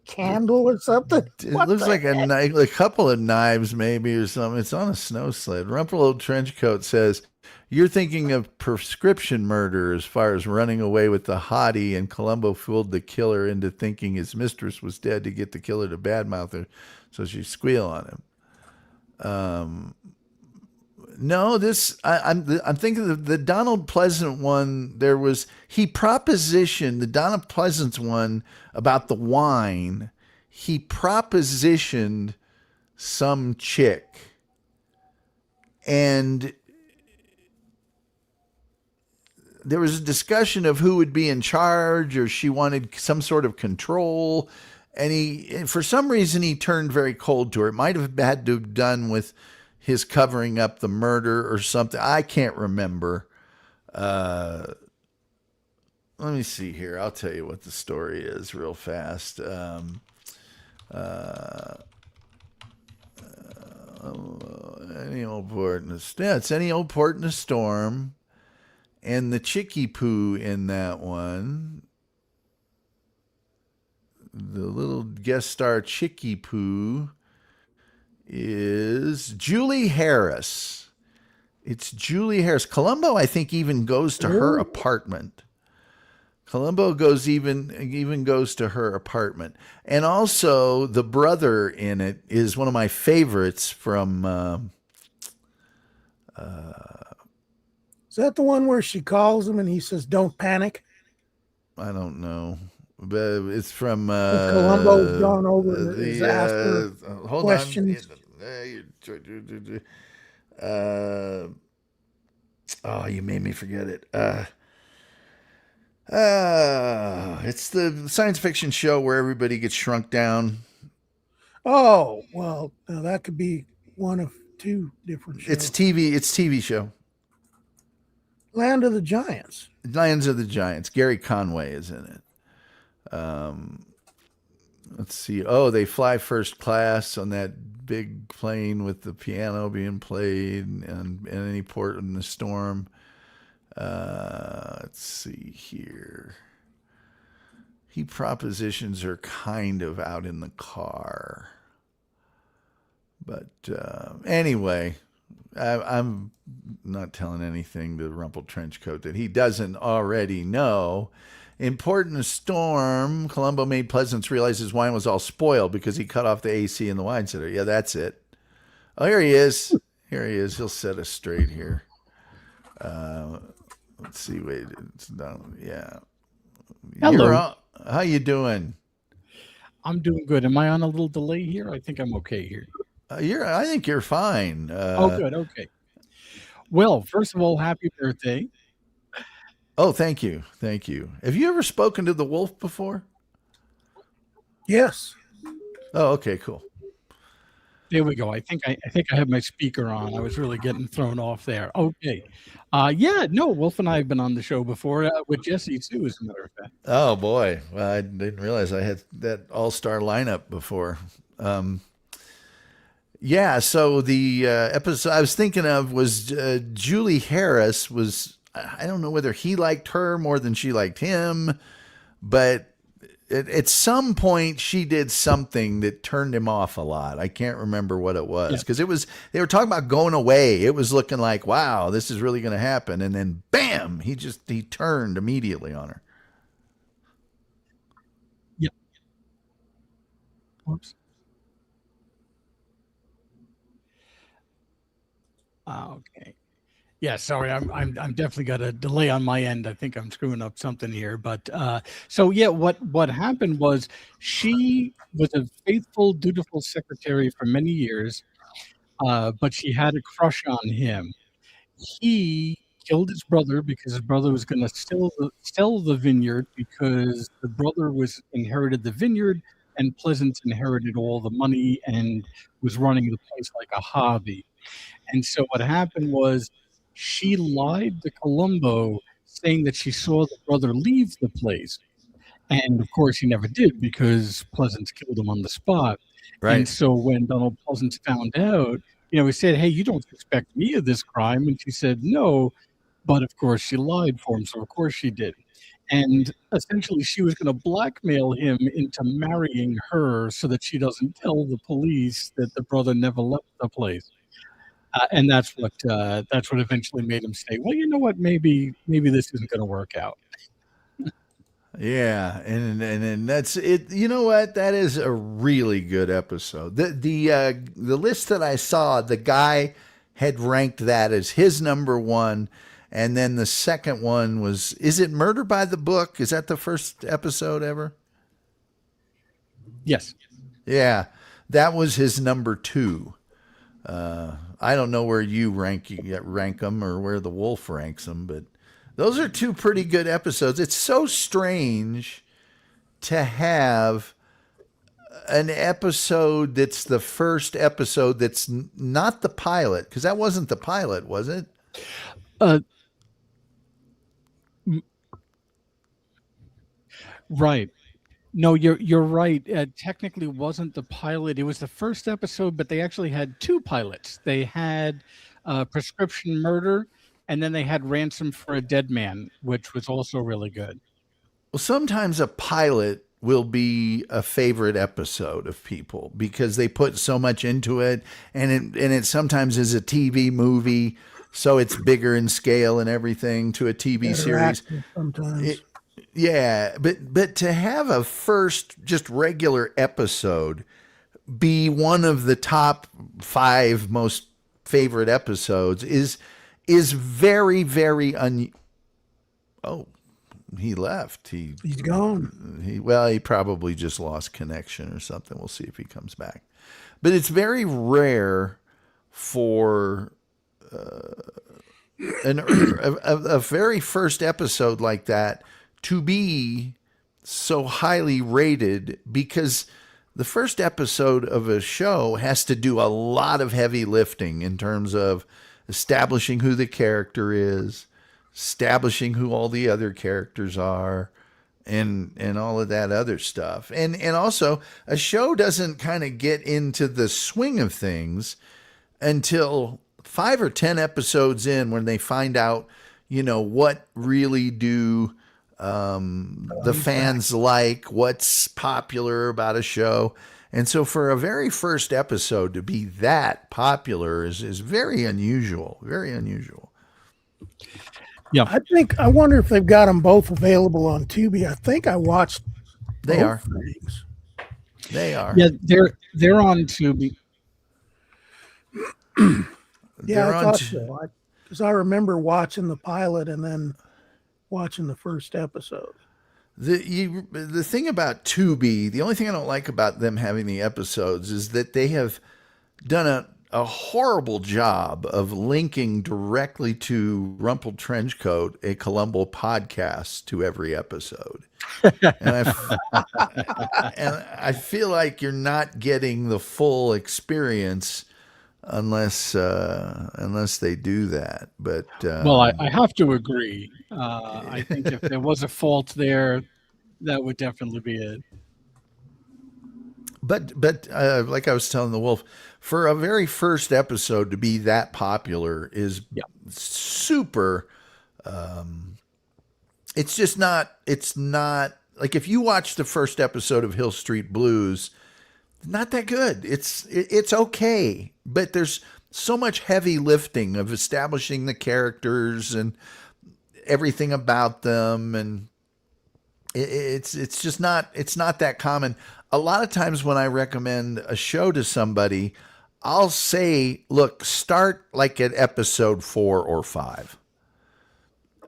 candle or something. It looks like a knife, a couple of knives maybe or something. It's on a snow sled. Rumple Old Trenchcoat says, you're thinking of prescription murder as far as running away with the hottie, and Columbo fooled the killer into thinking his mistress was dead to get the killer to badmouth her so she'd squeal on him. No, I'm thinking of the Donald Pleasant one. He propositioned the Donald Pleasant one about the wine. He propositioned some chick, and there was a discussion of who would be in charge, or she wanted some sort of control. And for some reason, he turned very cold to her. It might have had to have done with his covering up the murder or something. I can't remember. Let me see here. I'll tell you what the story is real fast. Any old port in a it's Any Old Port in a Storm. And the Chicky Poo in that one, the little guest star Chicky Poo, is Julie Harris. It's Julie Harris. Columbo, I think, even goes to her apartment. Columbo goes to her apartment. And also, the brother in it is one of my favorites from... Is that the one where she calls him and he says, don't panic? I don't know. But it's from... Columbo's gone over and has asked her questions. You made me forget it. It's the science fiction show where everybody gets shrunk down. Oh, well, now that could be one of 2 different shows. It's TV show. Land of the Giants. Lands of the Giants. Gary Conway is in it. Let's see. Oh, they fly first class on that big plane with the piano being played and Any Port in the Storm. Let's see here. He propositions her kind of out in the car. But anyway, I'm not telling anything to Rumpled Trenchcoat that he doesn't already know. Important storm. Columbo made Pleasance realize his wine was all spoiled because he cut off the AC in the wine cellar. Yeah, that's it. Oh, here he is. Here he is. He'll set us straight here. Let's see. Wait, it's down. Yeah. Hello. How you doing? I'm doing good. Am I on a little delay here? I think I'm okay here. I think you're fine. Oh, good. Okay. Well, first of all, happy birthday. Oh, thank you. Thank you. Have you ever spoken to the wolf before? Yes. Oh, okay, cool. There we go. I think I have my speaker on. I was really getting thrown off there. Okay. Yeah, no, Wolf and I have been on the show before with Jesse too, as a matter of fact. Oh boy. Well, I didn't realize I had that all-star lineup before. Yeah, so the episode I was thinking of was Julie Harris was, I don't know whether he liked her more than she liked him, but at some point she did something that turned him off a lot. I can't remember what it was because they were talking about going away. It was looking like, wow, this is really going to happen. And then bam, he turned immediately on her. Yeah. Whoops. Okay. Yeah, sorry, I'm definitely got a delay on my end. I think I'm screwing up something here, but so yeah, what happened was she was a faithful, dutiful secretary for many years, but she had a crush on him. He killed his brother because his brother was going to sell the vineyard because the brother inherited the vineyard and Pleasance inherited all the money and was running the place like a hobby. And so what happened was, she lied to Columbo saying that she saw the brother leave the place. And of course he never did because Pleasance killed him on the spot. Right. And so when Donald Pleasance found out, he said, hey, you don't suspect me of this crime. And she said, no, but of course she lied for him. So of course she did. And essentially she was going to blackmail him into marrying her so that she doesn't tell the police that the brother never left the place. And that's what eventually made him say, well, you know what, maybe this isn't going to work out. Yeah, and that's it. You know what? That is a really good episode. The list that I saw, the guy had ranked that as his number one, and then the second one was, is it Murder by the Book? Is that the first episode ever? Yes. Yeah, that was his number two. I don't know where you rank them or where the wolf ranks them, but those are two pretty good episodes. It's so strange to have an episode that's the first episode that's not the pilot, because that wasn't the pilot, was it? Right. No, you're right. Technically wasn't the pilot. It was the first episode, but they actually had two pilots. They had Prescription Murder, and then they had Ransom for a Dead Man, which was also really good. Well, sometimes a pilot will be a favorite episode of people because they put so much into it, and it sometimes is a TV movie, so it's bigger in scale and everything to a TV series. Sometimes. Yeah, but to have a first just regular episode be one of the top 5 most favorite episodes is very, very Oh, he left. He's gone. He probably just lost connection or something. We'll see if he comes back. But it's very rare for a very first episode like that to be so highly rated, because the first episode of a show has to do a lot of heavy lifting in terms of establishing who the character is, establishing who all the other characters are, and all of that other stuff. And also, a show doesn't kind of get into the swing of things until 5 or 10 episodes in, when they find out, what really do the fans like, what's popular about a show. And so for a very first episode to be that popular is very unusual, very unusual. Yeah. I wonder if they've got them both available on Tubi. I think I watched They both are. things. They are. Yeah, they're on Tubi. Yeah, They're I on thought t- so. Because I remember watching the pilot and then watching the first episode. The thing about Tubi, the only thing I don't like about them having the episodes is that they have done a horrible job of linking directly to Rumpled Trenchcoat, a Columbo podcast, to every episode. And I feel like you're not getting the full experience unless they do that. But Well, I have to agree. I think if there was a fault there, that would definitely be it. But like I was telling the Wolf, for a very first episode to be that popular is super. It's just not. It's not like if you watch the first episode of Hill Street Blues, not that good. It's okay, but there's so much heavy lifting of establishing the characters and everything about them, and it's just not. It's not that common. A lot of times when I recommend a show to somebody, I'll say, look, start like at episode 4 or 5.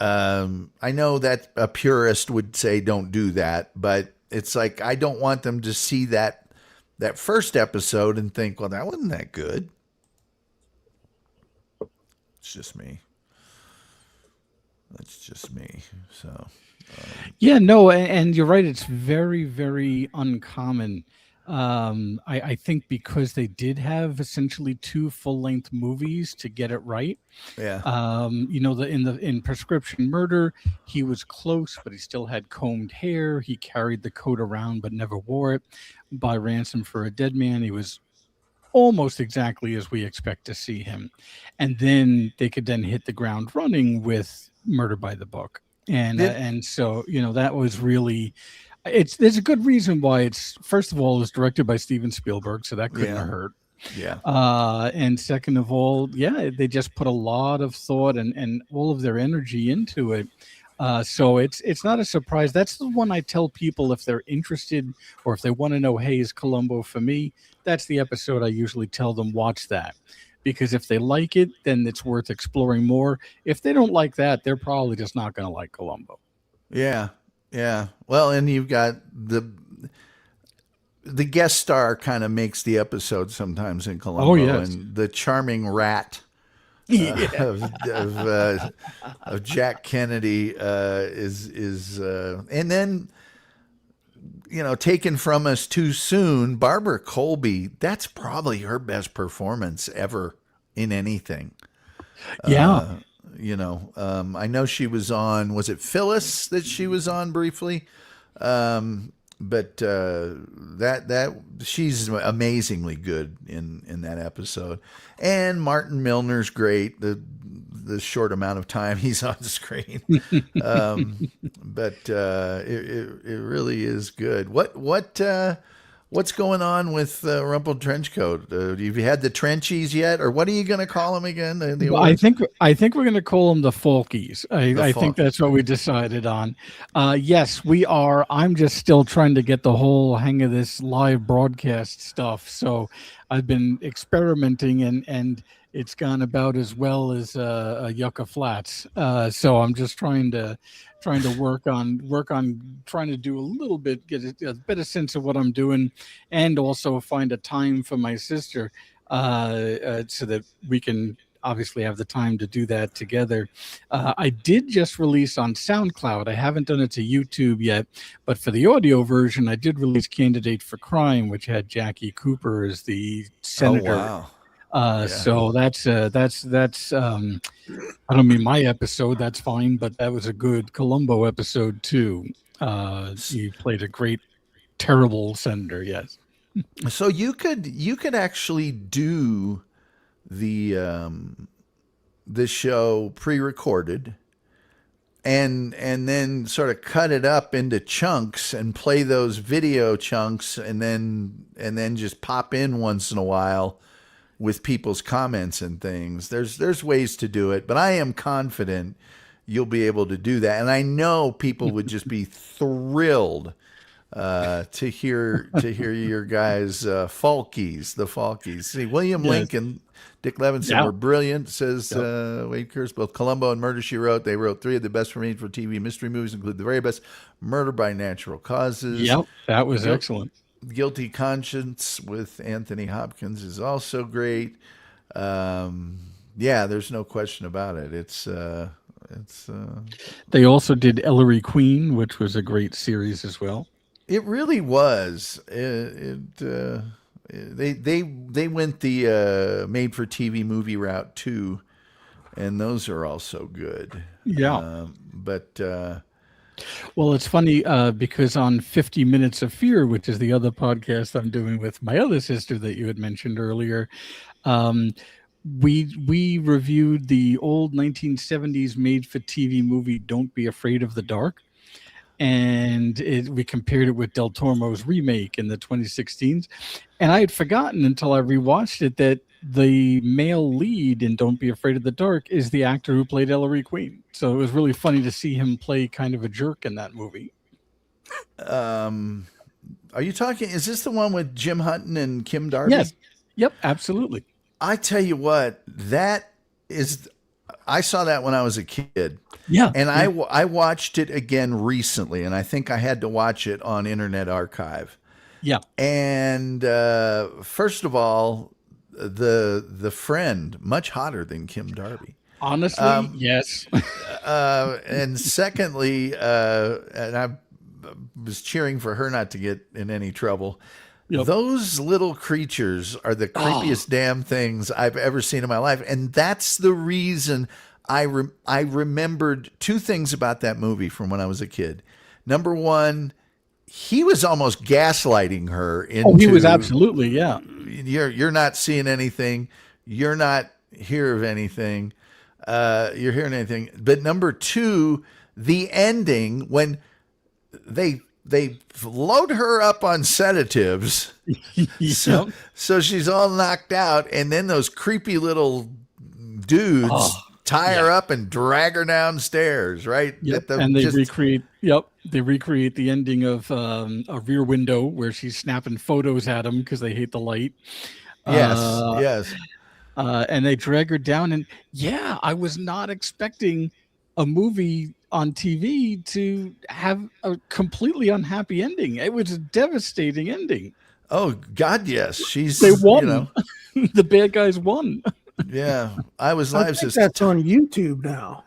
I know that a purist would say don't do that, but it's like I don't want them to see that first episode and think, well, that wasn't that good. It's just me. That's just me. So. Yeah, no, and you're right. It's very, very uncommon. I think because they did have essentially 2 full-length movies to get it right. Yeah. In Prescription Murder, he was close, but he still had combed hair. He carried the coat around, but never wore it. By Ransom for a Dead Man, he was almost exactly as we expect to see him. And then they could then hit the ground running with Murder by the Book. And so, that was really, there's a good reason why it's, first of all, it was directed by Steven Spielberg, so that couldn't have hurt. Yeah. And second of all, they just put a lot of thought and all of their energy into it. So it's not a surprise. That's the one I tell people if they're interested or if they want to know, hey, is Columbo for me? That's the episode I usually tell them, watch that. Because if they like it, then it's worth exploring more. If they don't like that, they're probably just not going to like Columbo. Yeah. Yeah. Well, and you've got the guest star kind of makes the episode sometimes in Columbo. Oh, yes. And the charming rat of Jack Kennedy is and then, taken from us too soon, Barbara Colby, that's probably her best performance ever in anything. Yeah. I know she was on, was it Phyllis that she was on briefly? But that she's amazingly good in that episode. And Martin Milner's great. The short amount of time he's on screen, but it really is good. What's going on with Rumpled Trenchcoat? Have you had the Trenchies yet, or what are you going to call them again? I think we're going to call them the Folkies. I think that's what we decided on. Yes, we are. I'm just still trying to get the whole hang of this live broadcast stuff. So I've been experimenting and it's gone about as well as Yucca Flats. So I'm just trying to work on trying to do a little bit, get a better sense of what I'm doing, and also find a time for my sister so that we can obviously have the time to do that together. I did just release on SoundCloud. I haven't done it to YouTube yet, but for the audio version, I did release Candidate for Crime, which had Jackie Cooper as the senator. Oh, wow. So that's I don't mean my episode, that's fine, but that was a good Columbo episode too. You played a great, terrible senator. Yes. So you could actually do the show pre-recorded, and then sort of cut it up into chunks and play those video chunks, and then just pop in once in a while with people's comments and things. There's ways to do it, but I am confident you'll be able to do that. And I know people would just be thrilled to hear your guys the Falkies. See, William Lincoln, Dick Levinson were brilliant, says Wade Kurtz. Both Columbo and Murder, She Wrote. They wrote 3 of the best made for TV mystery movies, include the very best Murder by Natural Causes. Yep, that was excellent. Guilty Conscience with Anthony Hopkins is also great. There's no question about it. They also did Ellery Queen, which was a great series as well. It really was. They went the made for TV movie route too, and those are also good. Yeah, well, it's funny because on 50 Minutes of Fear, which is the other podcast I'm doing with my other sister that you had mentioned earlier, we reviewed the old 1970s made for TV movie Don't Be Afraid of the Dark. And we compared it with Del Toro's remake in the 2016s. And I had forgotten until I rewatched it that the male lead in Don't Be Afraid of the Dark is the actor who played Ellery Queen. So it was really funny to see him play kind of a jerk in that movie. Are you talking, is this the one with Jim Hutton and Kim Darby? Yes. Yep, absolutely. I tell you what, I saw that when I was a kid. Yeah. And I watched it again recently, and I think I had to watch it on Internet Archive. Yeah. And first of all, the friend, much hotter than Kim Darby. Honestly, yes. And secondly, and I was cheering for her not to get in any trouble. Yep. Those little creatures are the creepiest damn things I've ever seen in my life. And that's the reason I remembered 2 things about that movie from when I was a kid. Number one, he was almost gaslighting her into. He was absolutely, yeah. You're not seeing anything. You're not hear of anything. You're hearing anything. But number 2, the ending when they load her up on sedatives, so she's all knocked out, and then those creepy little dudes tie her up and drag her downstairs, right? Yep. And they recreate the ending of a Rear Window where she's snapping photos at them because they hate the light. Yes. And they drag her down, and I was not expecting a movie on TV to have a completely unhappy ending. It was a devastating ending. Oh God, yes. They won. The bad guys won. Yeah, I think that's on YouTube now.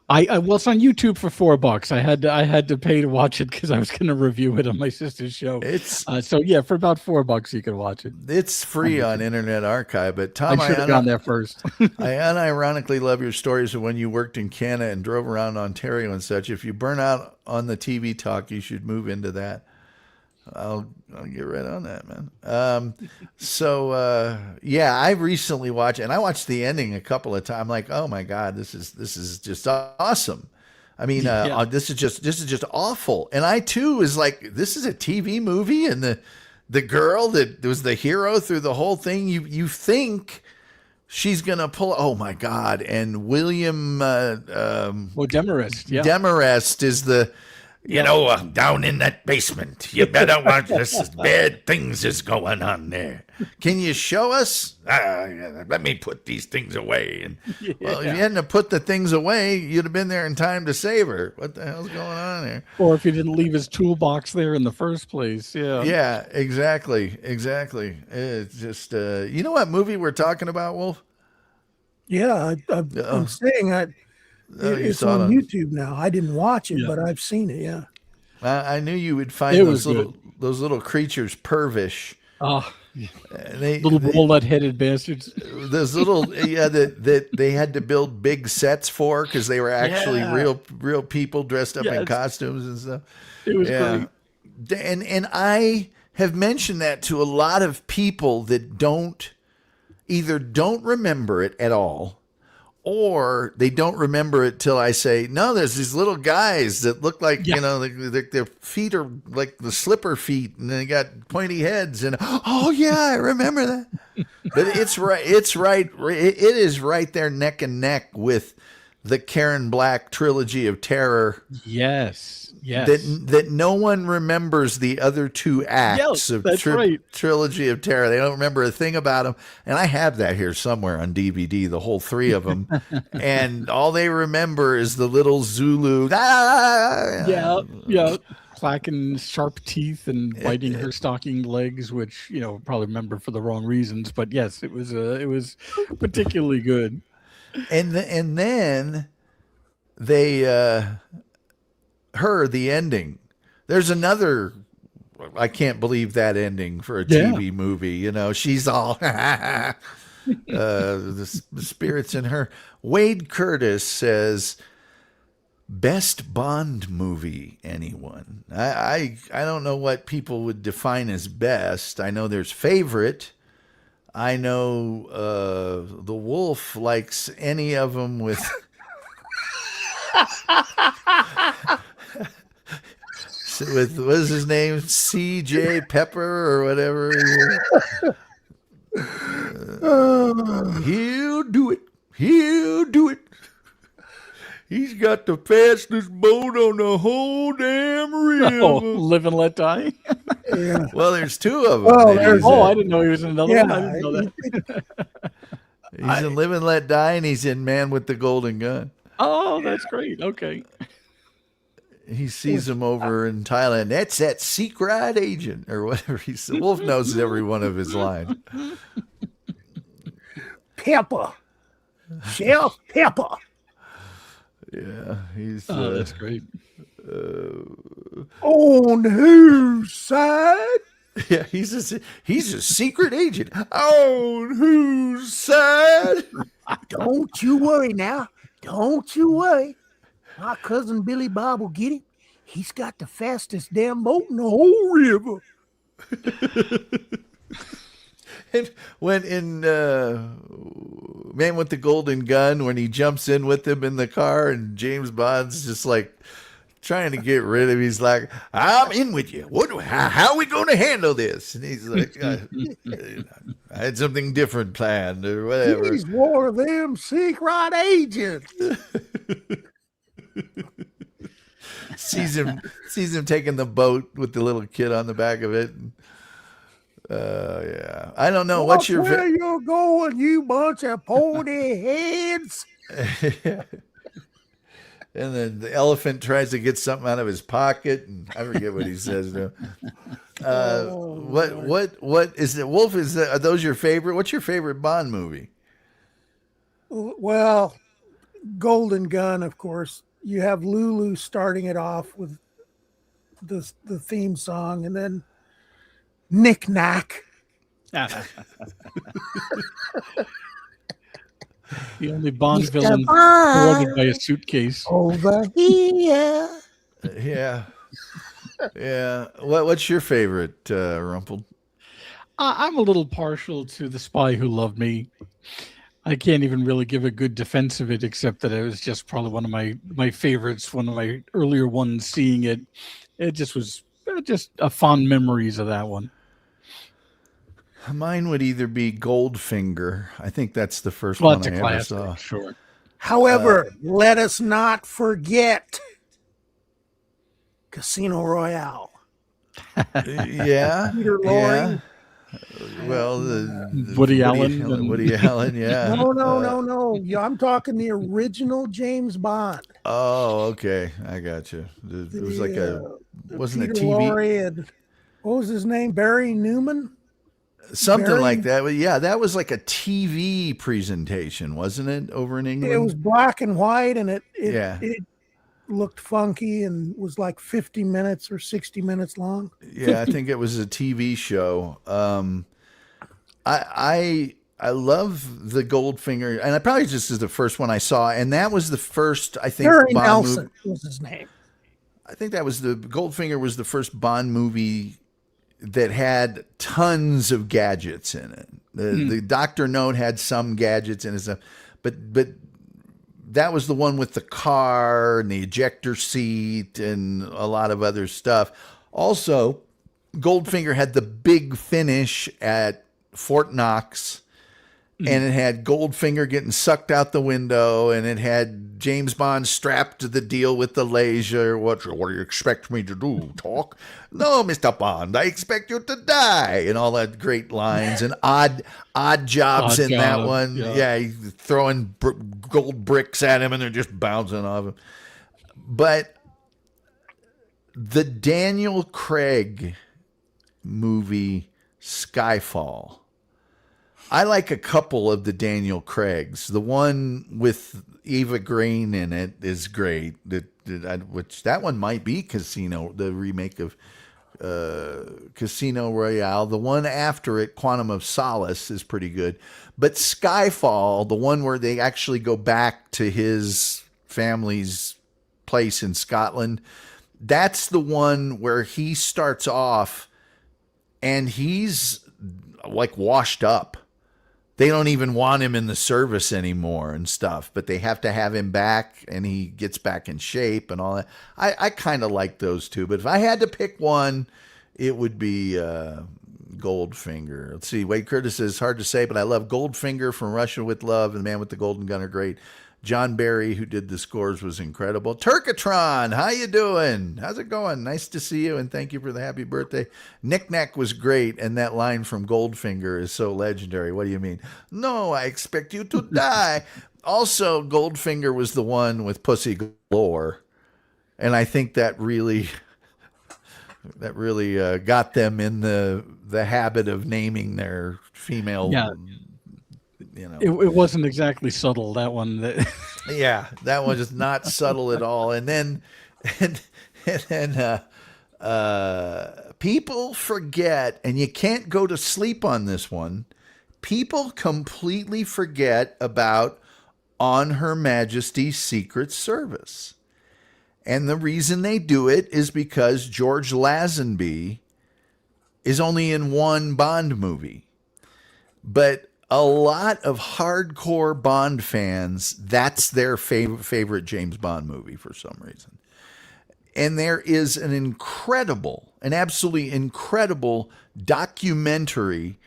Well, it's on YouTube for $4. I had to pay to watch it because I was going to review it on my sister's show. It's for about $4 you can watch it. It's free on Internet Archive. But Tom, I should have gone there first. I unironically love your stories of when you worked in Canada and drove around Ontario and such. If you burn out on the TV talk, you should move into that. I'll get right on that, man. I recently watched, and I watched the ending a couple of times. I'm like, oh my God, this is just awesome. I mean, this is just awful. And I too was like, this is a TV movie, and the girl that was the hero through the whole thing, you think she's gonna pull. Oh my God! And William Demarest. Yeah, Demarest is the. Down in that basement. You better watch this. Bad things is going on there. Can you show us? Let me put these things away. And well, if you hadn't have put the things away, you'd have been there in time to save her. What the hell's going on there? Or if you didn't leave his toolbox there in the first place. Yeah. Yeah, exactly. It's just, you know what movie we're talking about, Wolf? Yeah, I'm saying it's on YouTube now. I didn't watch it, but I've seen it. Yeah, I knew you would find those little creatures pervish. Oh, little walnut-headed bastards. Those little that they had to build big sets for because they were actually real people dressed up in costumes and stuff. It was great. And I have mentioned that to a lot of people that don't remember it at all, or they don't remember it till I say, no, there's these little guys that look like, their feet are like the slipper feet and they got pointy heads. And, oh, yeah, I remember that. But it's right. It is right there neck and neck with the Karen Black trilogy of terror. Yes. That no one remembers the other two acts of trilogy of terror. They don't remember a thing about them. And I have that here somewhere on DVD, the whole three of them. And all they remember is the little Zulu. Yeah. Clacking sharp teeth and biting her stocking legs, which, probably remember for the wrong reasons. But yes, it was particularly good. And then they... the ending. There's another. I can't believe that ending for a TV movie. She's all the spirits in her. Wade Curtis says, best Bond movie. Anyone? I don't know what people would define as best. I know there's favorite. I know the Wolf likes any of them with. With what is his name, C.J. Pepper or whatever. He'll do it. He's got the fastest boat on the whole damn river. Oh, Live and Let Die. Yeah. Well, there's two of them. Well, I didn't know he was in another one. I didn't know that. He's in Live and Let Die, and he's in Man with the Golden Gun. Oh, that's great. Okay. He sees him over in Thailand. That's that secret agent or whatever he said. Wolf knows every one of his lines. Pepper. Chef Pepper. Yeah, he's. That's great. On whose side? Yeah, he's a secret agent. On whose side? Don't you worry now. Don't you worry. My cousin Billy Bob will get him. He's got the fastest damn boat in the whole river. And when in Man with the Golden Gun, when he jumps in with him in the car and James Bond's just like trying to get rid of him, he's like, I'm in with you. How are we going to handle this? And he's like, I had something different planned or whatever. He's one of them secret agents. sees him taking the boat with the little kid on the back of it. Yeah, I don't know. What's your where you're going, you bunch of pony heads? And then the elephant tries to get something out of his pocket, and I forget what he says now. What is it? Wolf, are those your favorite? What's your favorite Bond movie? Well, Golden Gun, of course. You have Lulu starting it off with the theme song, and then Knick Knack. The only Bond villain surrounded by a suitcase. Over here. Yeah. What's your favorite, Rumpled? I'm a little partial to The Spy Who Loved Me. I can't even really give a good defense of it, except that it was just probably one of my favorites, one of my earlier ones. Seeing it, it just was just a fond memories of that one. Mine would either be Goldfinger. I think that's the first one I ever saw. Sure. However, let us not forget Casino Royale. Yeah. Peter Lorre. Well, Woody Allen. Woody Allen, yeah. No. I'm talking the original James Bond. Oh, okay. I got you. It was like wasn't Peter a TV. Lorre and, what was his name? Barry Newman? Something like that. But yeah, that was like a TV presentation, wasn't it, over in England? It was black and white, and it looked funky and was like 50 minutes or 60 minutes long. Yeah, I think it was a TV show. I love the Goldfinger, and I probably just is the first one I saw, and that was the first, I think, Barry Bond Nelson movie. was his name. I think that was the Goldfinger was the first Bond movie that had tons of gadgets in it. The Dr. Note had some gadgets in it, but that was the one with the car and the ejector seat and a lot of other stuff. Also, Goldfinger had the big finish at Fort Knox, and it had Goldfinger getting sucked out the window, and it had James Bond strapped to the deal with the laser. What do you expect me to do? Talk? No, Mr. Bond, I expect you to die, and all that great lines and odd jobs in that one. Yeah, he's throwing gold bricks at him, and they're just bouncing off him. But the Daniel Craig movie Skyfall, I like a couple of the Daniel Craigs. The one with Eva Green in it is great. Which that one might be Casino, the remake of Casino Royale. The one after it, Quantum of Solace, is pretty good. But Skyfall, the one where they actually go back to his family's place in Scotland, that's the one where he starts off and he's like washed up. They don't even want him in the service anymore and stuff, but they have to have him back, and he gets back in shape and all that. I kind of like those two, but if I had to pick one, it would be Goldfinger. Let's see. Wade Curtis says, hard to say, but I love Goldfinger, From Russia with Love, and The Man with the Golden Gun are great. John Barry, who did the scores, was incredible. Turkatron, how you doing? How's it going? Nice to see you, and thank you for the happy birthday. Knick Knack was great, and that line from Goldfinger is so legendary. What do you mean? No, I expect you to die. Also, Goldfinger was the one with Pussy Galore, and I think that really got them in the habit of naming their female. Yeah. You know, it wasn't exactly subtle, that one. Yeah, that one is not subtle at all. And then people forget, and you can't go to sleep on this one. People completely forget about On Her Majesty's Secret Service. And the reason they do it is because George Lazenby is only in one Bond movie. But a lot of hardcore Bond fans, that's their favorite James Bond movie for some reason. And there is an absolutely incredible documentary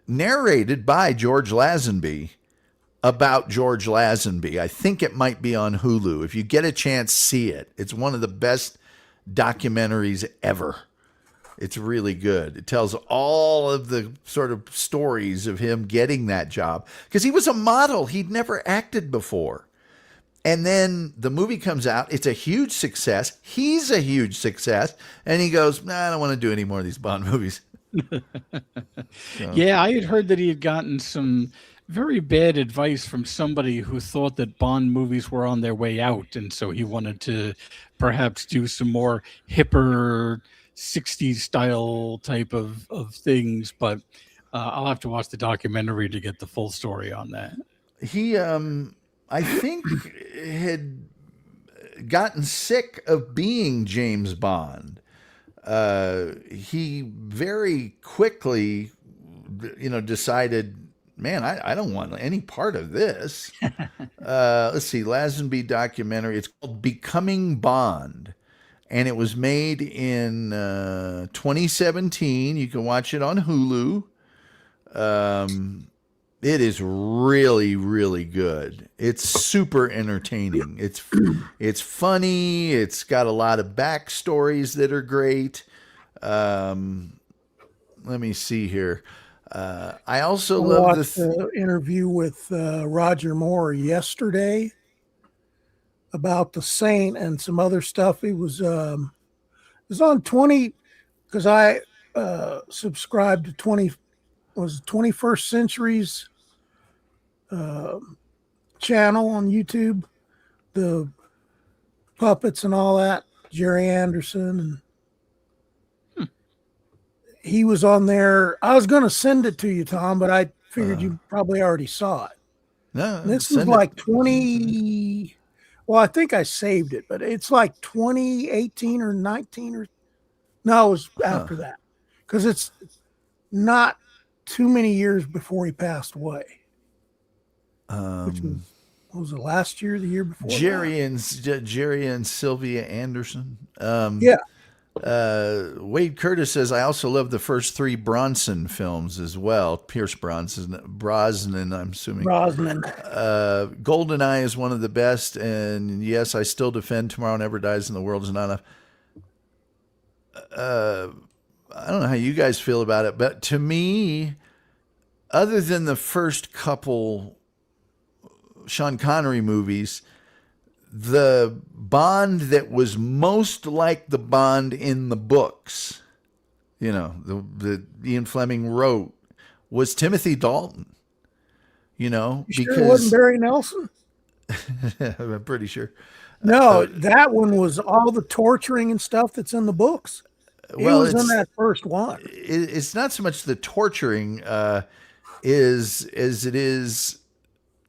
narrated by George Lazenby about George Lazenby. I think it might be on Hulu. If you get a chance, see it. It's one of the best documentaries ever. It's really good. It tells all of the sort of stories of him getting that job, because he was a model. He'd never acted before. And then the movie comes out. It's a huge success. He's a huge success. And he goes, nah, I don't want to do any more of these Bond movies. So. Yeah, I had heard that he had gotten some very bad advice from somebody who thought that Bond movies were on their way out. And so he wanted to perhaps do some more hipper 60s style type of things, but I'll have to watch the documentary to get the full story on that. He, I think, had gotten sick of being James Bond. He very quickly, decided, man, I don't want any part of this. Let's see, Lazenby documentary. It's called Becoming Bond. And it was made in 2017. You can watch it on Hulu. It is really, really good. It's super entertaining. It's funny. It's got a lot of backstories that are great. Let me see here. I also love this interview with Roger Moore yesterday about the Saint and some other stuff. It was on 20, because I subscribed to 21st Century's channel on YouTube, the puppets and all that, Jerry Anderson, and he was on there. I was going to send it to you, Tom, but I figured you probably already saw it. No, this was like 20. Well, I think I saved it, but it's like 2018 or 19 or no, it was after that, because it's not too many years before he passed away. Which was what was it, last year, the year before? Jerry and Sylvia Anderson. Yeah. Wade Curtis says, I also love the first 3 Bronson films as well. Pierce Brosnan, I'm assuming. Brosnan. GoldenEye is one of the best, and yes, I still defend Tomorrow Never Dies and the World Is Not Enough. I don't know how you guys feel about it, but to me, other than the first couple Sean Connery movies, the Bond that was most like the Bond in the books, you know, the Ian Fleming wrote, was Timothy Dalton. You know, Sure it wasn't Barry Nelson? I'm pretty sure. No, that one was all the torturing and stuff that's in the books. Well, it was in that first one. It's not so much the torturing as it is,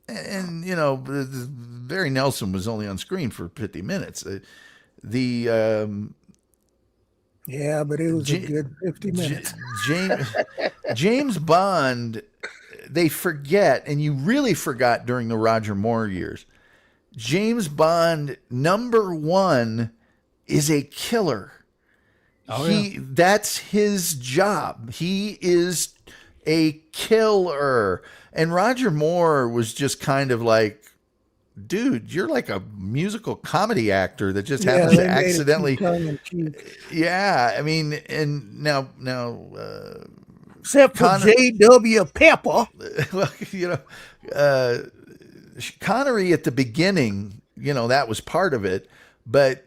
and you know, Barry Nelson was only on screen for 50 minutes. Yeah, but it was a good 50 minutes. James Bond, they forget, and you really forgot during the Roger Moore years. James Bond, #1, is a killer. That's his job. He is a killer. And Roger Moore was just kind of like, dude, you're like a musical comedy actor that just happens to accidentally. Yeah, I mean, and now, except for J.W. Pepper. Well, you know, Connery at the beginning, you know, that was part of it, but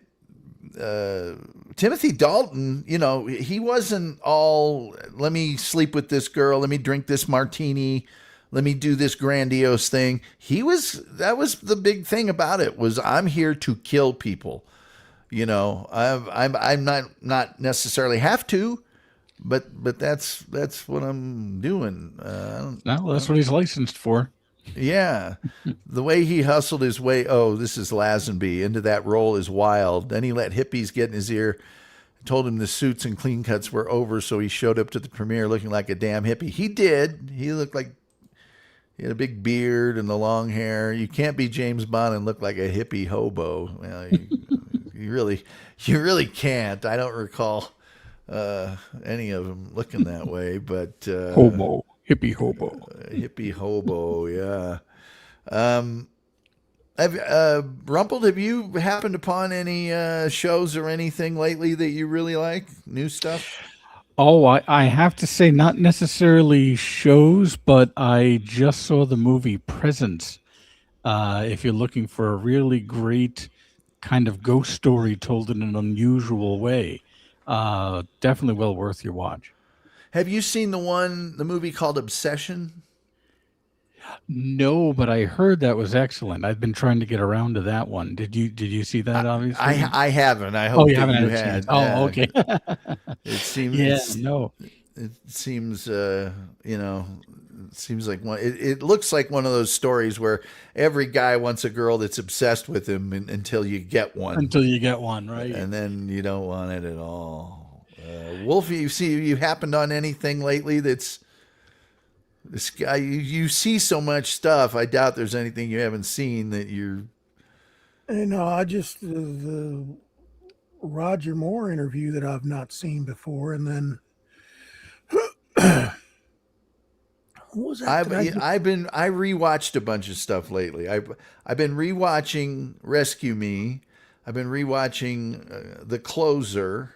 Timothy Dalton, you know, he wasn't all, let me sleep with this girl, let me drink this martini, let me do this grandiose thing. That was the big thing about it, was I'm here to kill people. You know, I'm not necessarily have to, but that's what I'm doing. That's what he's licensed for. Yeah. The way he hustled his way, this is Lazenby, into that role is wild. Then he let hippies get in his ear, told him the suits and clean cuts were over, so he showed up to the premiere looking like a damn hippie. He did. He looked like he had a big beard and the long hair. You can't be James Bond and look like a hippie hobo. Well, you really can't. I don't recall any of them looking that way, but hobo. Hippie hobo. Yeah. Rumpled, have you happened upon any shows or anything lately that you really like? New stuff? Oh, I have to say, not necessarily shows, but I just saw the movie Presence. If you're looking for a really great kind of ghost story told in an unusual way, definitely well worth your watch. Have you seen the movie called Obsession? No, but I heard that was excellent. I've been trying to get around to that one. Did you see that? Obviously, I haven't. I hope you haven't you had. had. Oh, okay. It seems. Yeah, no. It seems. You know, it seems like one. It looks like one of those stories where every guy wants a girl that's obsessed with him until you get one. Until you get one, right? And then you don't want it at all. Wolf, you happened on anything lately that's this guy? You see so much stuff. I doubt there's anything you haven't seen that you're. I just the Roger Moore interview that I've not seen before, and then what was that? I rewatched a bunch of stuff lately. I've been rewatching Rescue Me. I've been rewatching The Closer.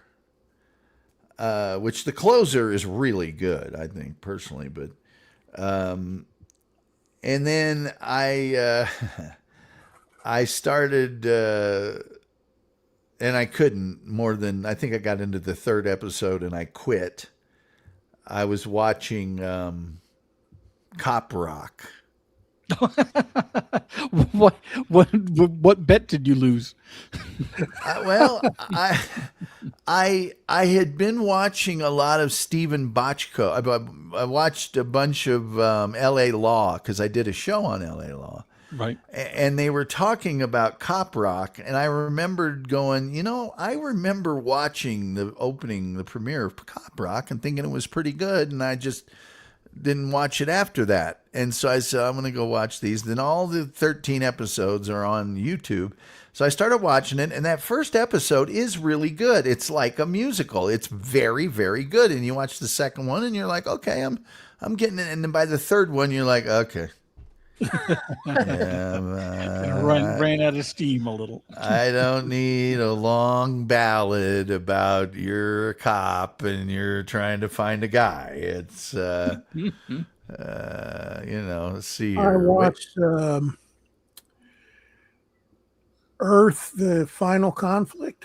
Which The Closer is really good, I think, personally. But, and then I started, and I couldn't more than, I think I got into the 3rd episode and I quit. I was watching Cop Rock. What bet did you lose? I had been watching a lot of Stephen Bochco. I watched a bunch of L.A. Law because I did a show on L.A. Law. Right. And they were talking about Cop Rock, and I remembered going, I remember watching the premiere of Cop Rock and thinking it was pretty good, and I just didn't watch it after that. And so I said, I'm going to go watch these. Then all the 13 episodes are on YouTube. So I started watching it, and that first episode is really good. It's like a musical. It's very, very good. And you watch the second one, and you're like, okay, I'm getting it. And then by the third one, you're like, okay. Ran out of steam a little. I don't need a long ballad about you're a cop and you're trying to find a guy. It's, let's see here. I watched Earth, the Final Conflict.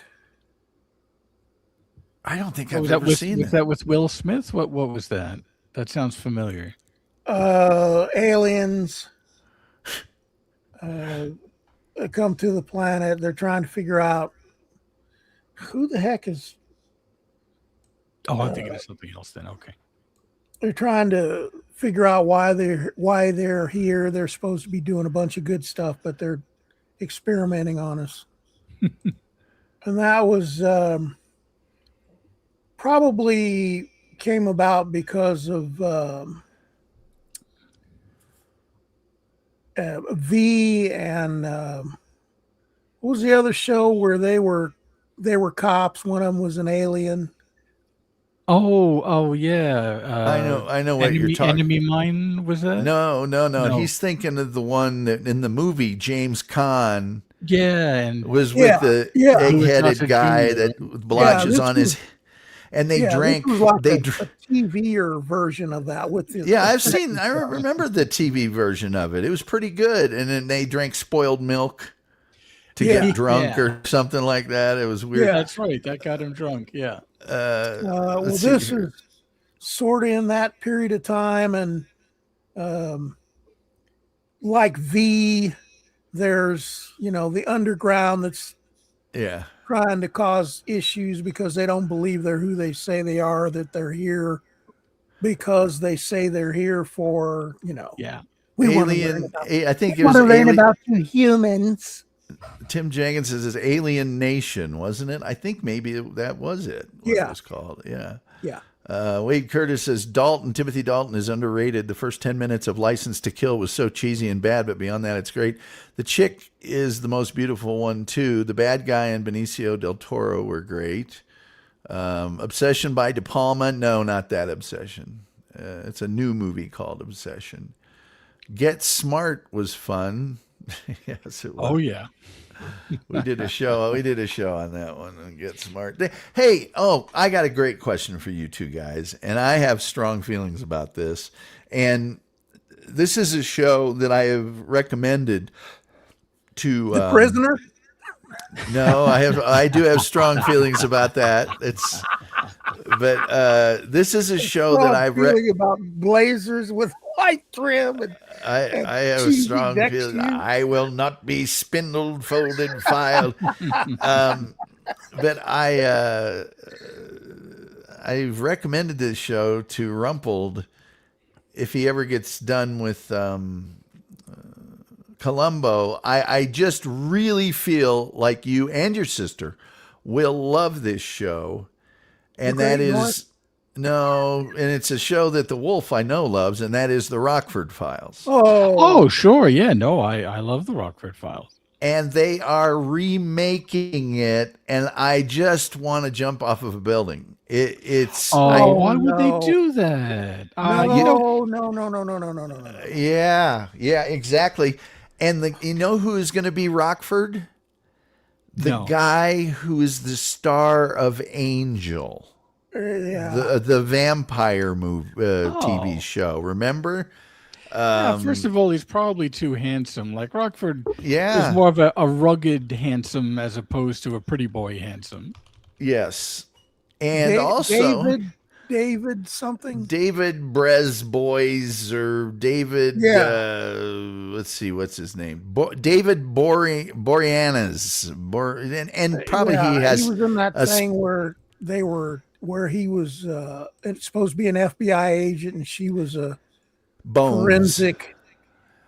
I don't think I've ever seen Was that with Will Smith? What was that? That sounds familiar. Aliens come to the planet. They're trying to figure out who the heck is. Oh, I'm thinking of something else then. Okay. They're trying to figure out why they're here. They're supposed to be doing a bunch of good stuff, but they're experimenting on us. And that was probably came about because of V and what was the other show where they were cops? One of them was an alien. Oh yeah. I know what you're talking. Enemy Mine, was that? No. He's thinking of the one that in the movie James Caan. Yeah, and was with the egg-headed guy that blotches on his. And they drank. Like a TV version of that with the. I remember the TV version of it. It was pretty good. And then they drank spoiled milk to get drunk or something like that. It was weird. Yeah, that's right. That got him drunk. Yeah. This is sort of in that period of time, and like V, there's the underground that's trying to cause issues because they don't believe they're who they say they are, that they're here because they say they're here for we alien. I think it was about you humans. Tim Jenkins says it's Alien Nation, wasn't it? I think maybe that was it. What it was called. Yeah. Wade Curtis says Timothy Dalton is underrated. The first 10 minutes of License to Kill was so cheesy and bad, but beyond that, it's great. The chick is the most beautiful one, too. The bad guy and Benicio del Toro were great. Obsession by De Palma. No, not that Obsession. It's a new movie called Obsession. Get Smart was fun. Yes, it was. Oh yeah. We did a show on that one and Get Smart. Hey, I got a great question for you two guys, and I have strong feelings about this. And this is a show that I have recommended to The Prisoner. No, I do have strong feelings about that. But this is a show that I've read about blazers with white trim. And I have a strong feeling. I will not be spindled, folded, filed. But I've recommended this show to Rumpled if he ever gets done with Columbo. I just really feel like you and your sister will love this show. And that is... No, and it's a show that the Wolf I know loves, and that is the Rockford Files. Oh, sure. Yeah, no, I love the Rockford Files. And they are remaking it, and I just want to jump off of a building. Why would they do that? No. Yeah, exactly. And you know who is going to be Rockford? The guy who is the star of Angel. The vampire TV show. Remember? First of all, he's probably too handsome. Like Rockford is more of a rugged handsome as opposed to a pretty boy handsome. Yes. And also David something. David Bresbois or David let's see, what's his name? David Boreanaz. And probably he has he was in that thing where he was it's supposed to be an FBI agent and she was a forensic.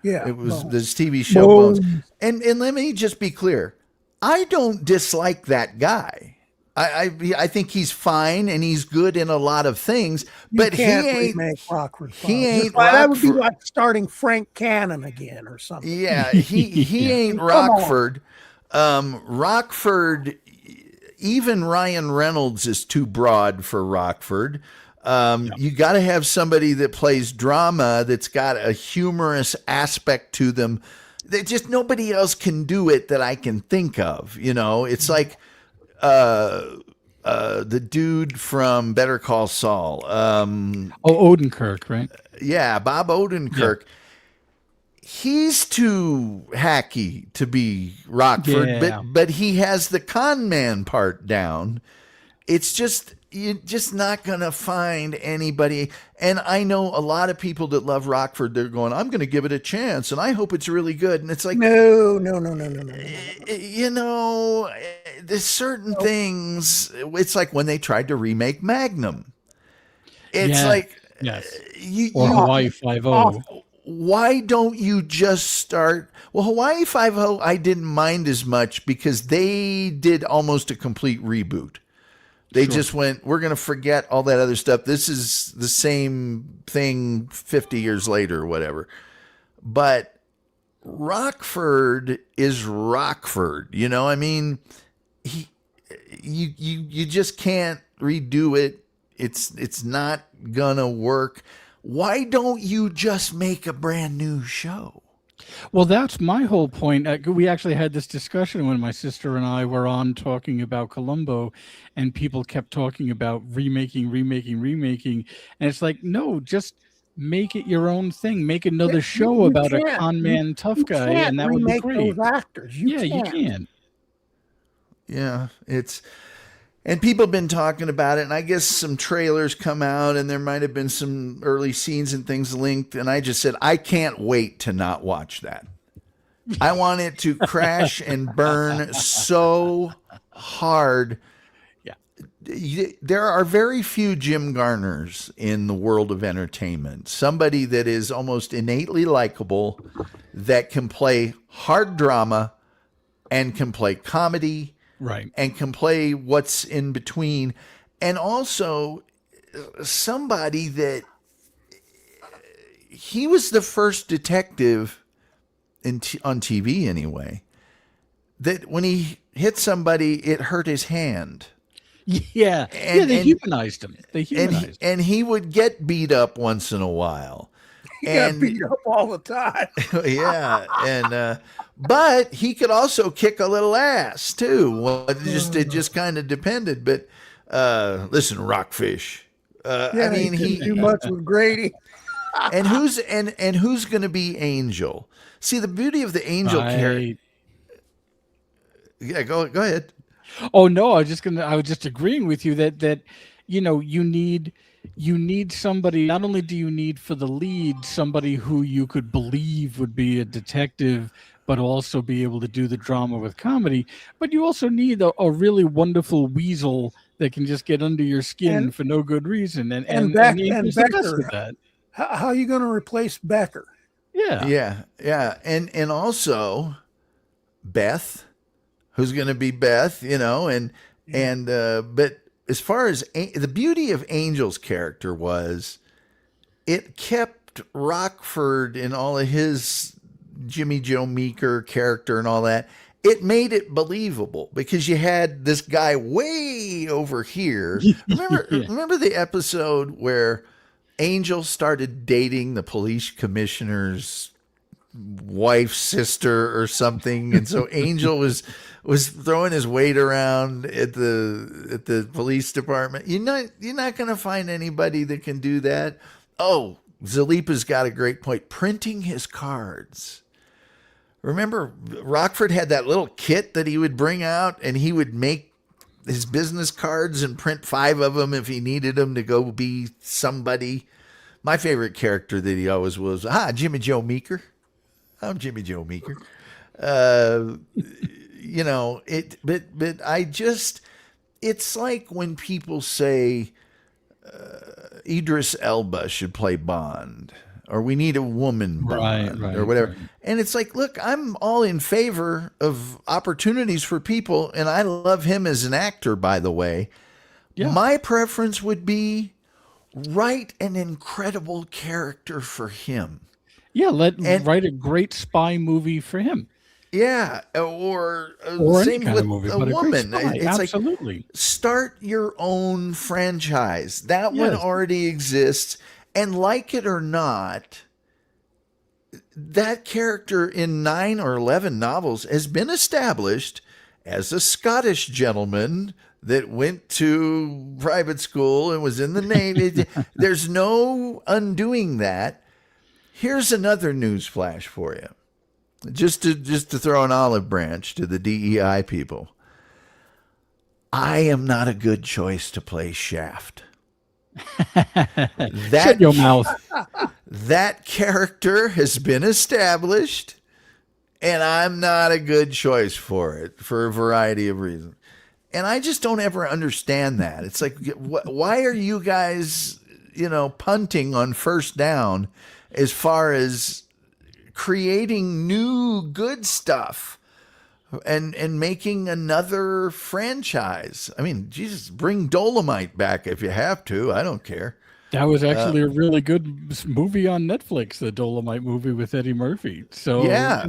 Yeah. It was this TV show Bones. And let me just be clear. I don't dislike that guy. I think he's fine and he's good in a lot of things, but he can't ain't remake Rockford he Files. ain't That would be Rockford. like starting Frank Cannon again or something. Yeah, he ain't Come on. Rockford. Rockford, even Ryan Reynolds is too broad for Rockford. You got to have somebody that plays drama that's got a humorous aspect to them. That just nobody else can do it that I can think of. You know, it's like the dude from Better Call Saul. Odenkirk, right? Yeah, Bob Odenkirk. Yeah. He's too hacky to be Rockford, but he has the con man part down. It's just you're just not gonna find anybody. And I know a lot of people that love Rockford. They're going, I'm going to give it a chance, and I hope it's really good. And it's like, no. You know, there's certain things. It's like when they tried to remake Magnum. It's like, or Hawaii 5-0. Why don't you just start? Well, Hawaii 5-0, I didn't mind as much because they did almost a complete reboot. They just went, we're going to forget all that other stuff. This is the same thing 50 years later or whatever. But Rockford is Rockford. You know, I mean, you just can't redo it. It's not going to work. Why don't you just make a brand new show? Well, that's my whole point. We actually had this discussion when my sister and I were on talking about Columbo, and people kept talking about remaking. And it's like, no, just make it your own thing. Make another show about a con man tough guy, and that would be great. Those actors. You can. Yeah, and people have been talking about it, and I guess some trailers come out, and there might have been some early scenes and things linked, and I just said, I can't wait to not watch that. I want it to crash and burn so hard. Yeah. There are very few Jim Garners in the world of entertainment. Somebody that is almost innately likable, that can play hard drama and can play comedy. Right. And can play what's in between. And also somebody that he was the first detective on TV anyway, that when he hit somebody, it hurt his hand. Yeah. They humanized him. And he would get beat up once in a while. He got beat up all the time. Yeah. And, but he could also kick a little ass too. Well, it just kind of depended. But listen, Rockfish. I mean, he too much with Grady. and who's going to be Angel? See, the beauty of the Angel character. Yeah, go ahead. Oh no, I was just agreeing with you that you know, you need somebody. Not only do you need for the lead somebody who you could believe would be a detective, but also be able to do the drama with comedy, but you also need a really wonderful weasel that can just get under your skin for no good reason. And Becker. How are you going to replace Becker? Yeah. And also Beth, who's going to be Beth, you know, but as far as the beauty of Angel's character was, it kept Rockford in all of his Jimmy Joe Meeker character and all that. It made it believable because you had this guy way over here. Remember the episode where Angel started dating the police commissioner's wife's sister or something, and so Angel was throwing his weight around at the police department. You're not going to find anybody that can do that. Oh, Zalipa's got a great point. Printing his cards. Remember, Rockford had that little kit that he would bring out, and he would make his business cards and print 5 of them if he needed them to go be somebody. My favorite character that he always was, Jimmy Joe Meeker. I'm Jimmy Joe Meeker. You know, but I just, it's like when people say Idris Elba should play Bond, or we need a woman Bond, or whatever. Right. And it's like, look, I'm all in favor of opportunities for people, and I love him as an actor, by the way. Yeah. My preference would be write an incredible character for him. Yeah, write a great spy movie for him. Yeah, or Any same kind with of movie, a but a great woman. spy, It's absolutely. like, start your own franchise. That one Yes. already exists, and like it or not, that character in 9 or 11 novels has been established as a Scottish gentleman that went to private school and was in the Navy. There's no undoing that. Here's another news flash for you. Just to throw an olive branch to the DEI people. I am not a good choice to play Shaft. Shut your mouth. That character has been established, and I'm not a good choice for it for a variety of reasons. And I just don't ever understand that. It's like, why are you guys, punting on first down as far as creating new good stuff and making another franchise? I mean, Jesus, bring Dolomite back if you have to. I don't care. That was actually a really good movie on Netflix, the Dolomite movie with Eddie Murphy. So, Yeah.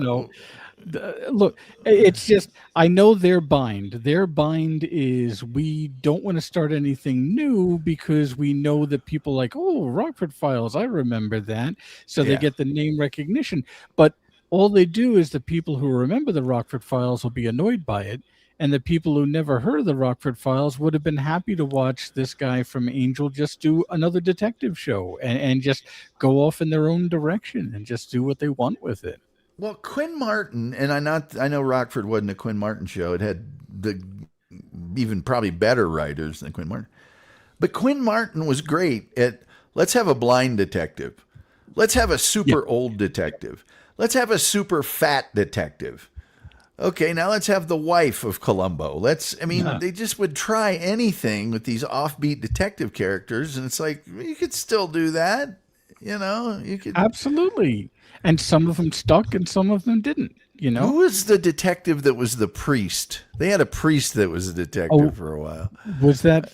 Look, it's just, I know their bind. Their bind is we don't want to start anything new because we know that people like, oh, Rockford Files, I remember that. So they Yeah. get the name recognition. But all they do is the people who remember the Rockford Files will be annoyed by it. And the people who never heard of the Rockford Files would have been happy to watch this guy from Angel just do another detective show and just go off in their own direction and just do what they want with it. Well, Quinn Martin, and I know Rockford wasn't a Quinn Martin show. It had the even probably better writers than Quinn Martin. But Quinn Martin was great at, let's have a blind detective. Let's have a super old detective. Let's have a super fat detective. Okay, now let's have the wife of Columbo. They just would try anything with these offbeat detective characters, and it's like, you could still do that. You could. Absolutely. And some of them stuck and some of them didn't, Who was the detective that was the priest? They had a priest that was a detective for a while. Was that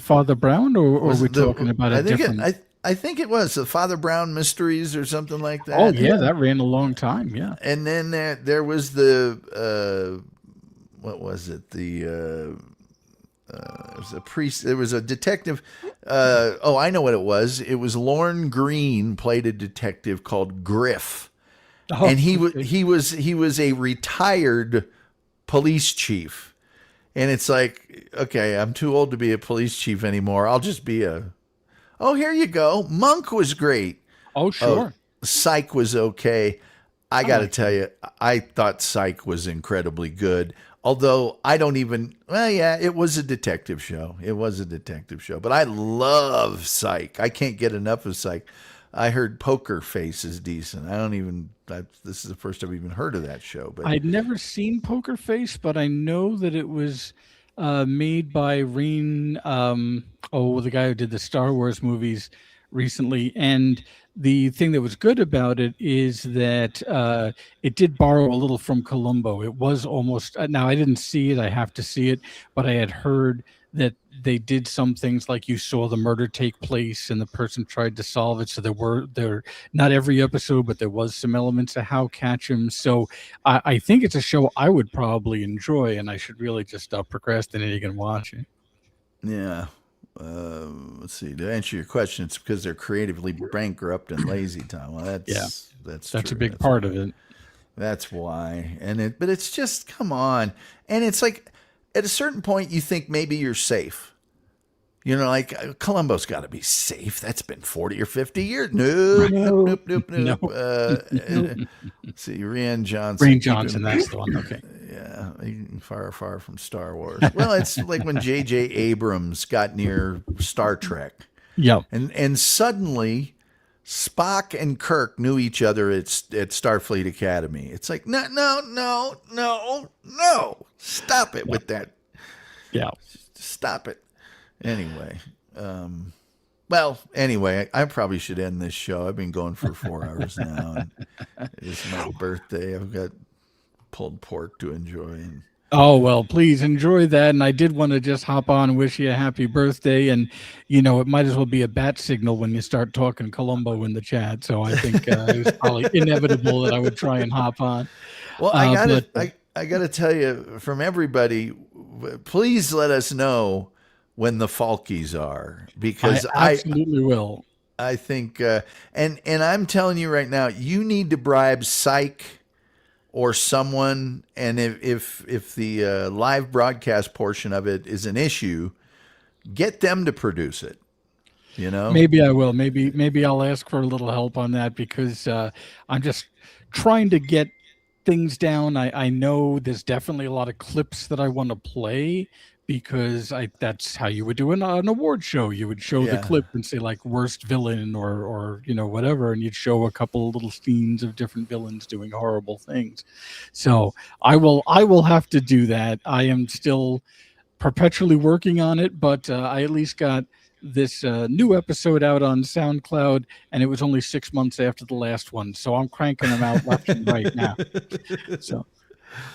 Father Brown, or are we talking about a different? I think it was the Father Brown Mysteries or something like that. Oh yeah, that ran a long time. Yeah. And then there was the what was it? It was a priest. There was a detective. I know what it was. It was Lorne Greene played a detective called Griff, and he was a retired police chief. And it's like, okay, I'm too old to be a police chief anymore. I'll just be a. Oh, here you go. Monk was great. Oh, sure. Psych was okay. I got to tell you, I thought Psych was incredibly good. Although I don't even, it was a detective show. But I love Psych. I can't get enough of Psych. I heard Poker Face is decent. This is the first I've even heard of that show. But I'd never seen Poker Face, but I know that it was made by Rain, the guy who did the Star Wars movies recently. And the thing that was good about it is that it did borrow a little from Columbo. It was almost, now I didn't see it, I have to see it, but I had heard that they did some things like you saw the murder take place and the person tried to solve it. So there not every episode, but there was some elements of how catch him. So I think it's a show I would probably enjoy, and I should really just stop procrastinating and watch it. Yeah. Let's see. To answer your question, it's because they're creatively bankrupt and lazy, Tom. Well, that's a big part of it. That's why. But it's just, come on. And it's like, at a certain point, you think maybe you're safe. Like Columbo's got to be safe. That's been 40 or 50 years. Nope. See, Rian Johnson. That's the one. Okay. Yeah, far from Star Wars. Well, it's like when J.J. Abrams got near Star Trek. Yeah. And suddenly Spock and Kirk knew each other at Starfleet Academy. It's like, no. Stop it with that. Yeah. Stop it. Anyway, well, Well, anyway, I probably should end this show. I've been going for 4 hours now. And it's my birthday. I've got pulled pork to enjoy. And Oh, well, please enjoy that. And I did want to just hop on and wish you a happy birthday. And, you know, it might as well be a bat signal when you start talking Columbo in the chat. So I think it was probably inevitable that I would try and hop on. well, I gotta tell you, from everybody, please let us know when the Falkies are, because I absolutely will. I think, and I'm telling you right now, you need to bribe Psych or someone, and if the live broadcast portion of it is an issue, get them to produce it. You know, Maybe I will. Maybe I'll ask for a little help on that, because I'm just trying to get things down. I know there's definitely a lot of clips that I want to play, because that's how you would do an award show. You would show the Yeah. clip and say like worst villain or you know whatever, and you'd show a couple of little scenes of different villains doing horrible things. So I will have to do that. I am still perpetually working on it, but I at least got this new episode out on SoundCloud, and it was only 6 months after the last one, so I'm cranking them out left and right now. So,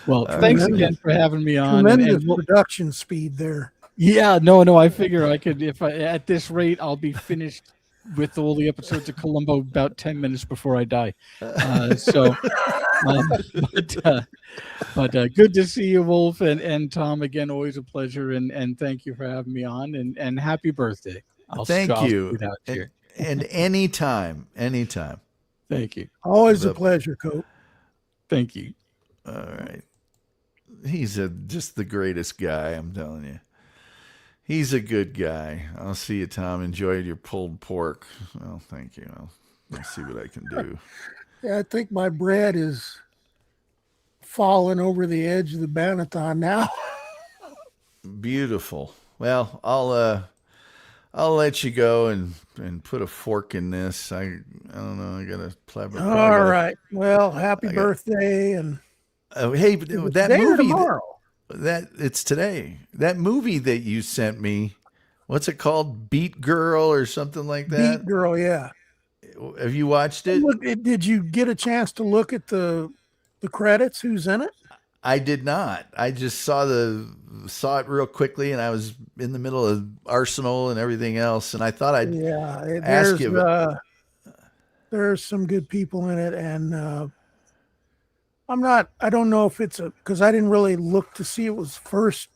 well, thanks again for having me on. Tremendous production speed there. Yeah, no, I figure I could, if I at this rate, I'll be finished with all the episodes of Columbo about 10 minutes before I die. But good to see you, Wolf, and Tom again. Always a pleasure, and thank you for having me on, and happy birthday. Thank you. scoot out here. And anytime. Thank you. Always a pleasure, Cope. Thank you. All right. He's just the greatest guy, I'm telling you. He's a good guy. I'll see you, Tom. Enjoyed your pulled pork. Well, thank you. I'll see what I can do. Yeah, I think my bread is falling over the edge of the Bannathon now. Beautiful. Well, I'll let you go and put a fork in this. I don't know. I gotta play. All right. Well, happy birthday, and hey, that today or movie tomorrow. that it's today. That movie that you sent me, what's it called? Beat Girl or something like that? Beat Girl, yeah. Have you watched it? Look, did you get a chance to look at the credits? Who's in it? I did not. I just saw it real quickly, and I was in the middle of Arsenal and everything else, and I thought I'd ask you. There's some good people in it, and I don't know if it's because I didn't really look to see it was first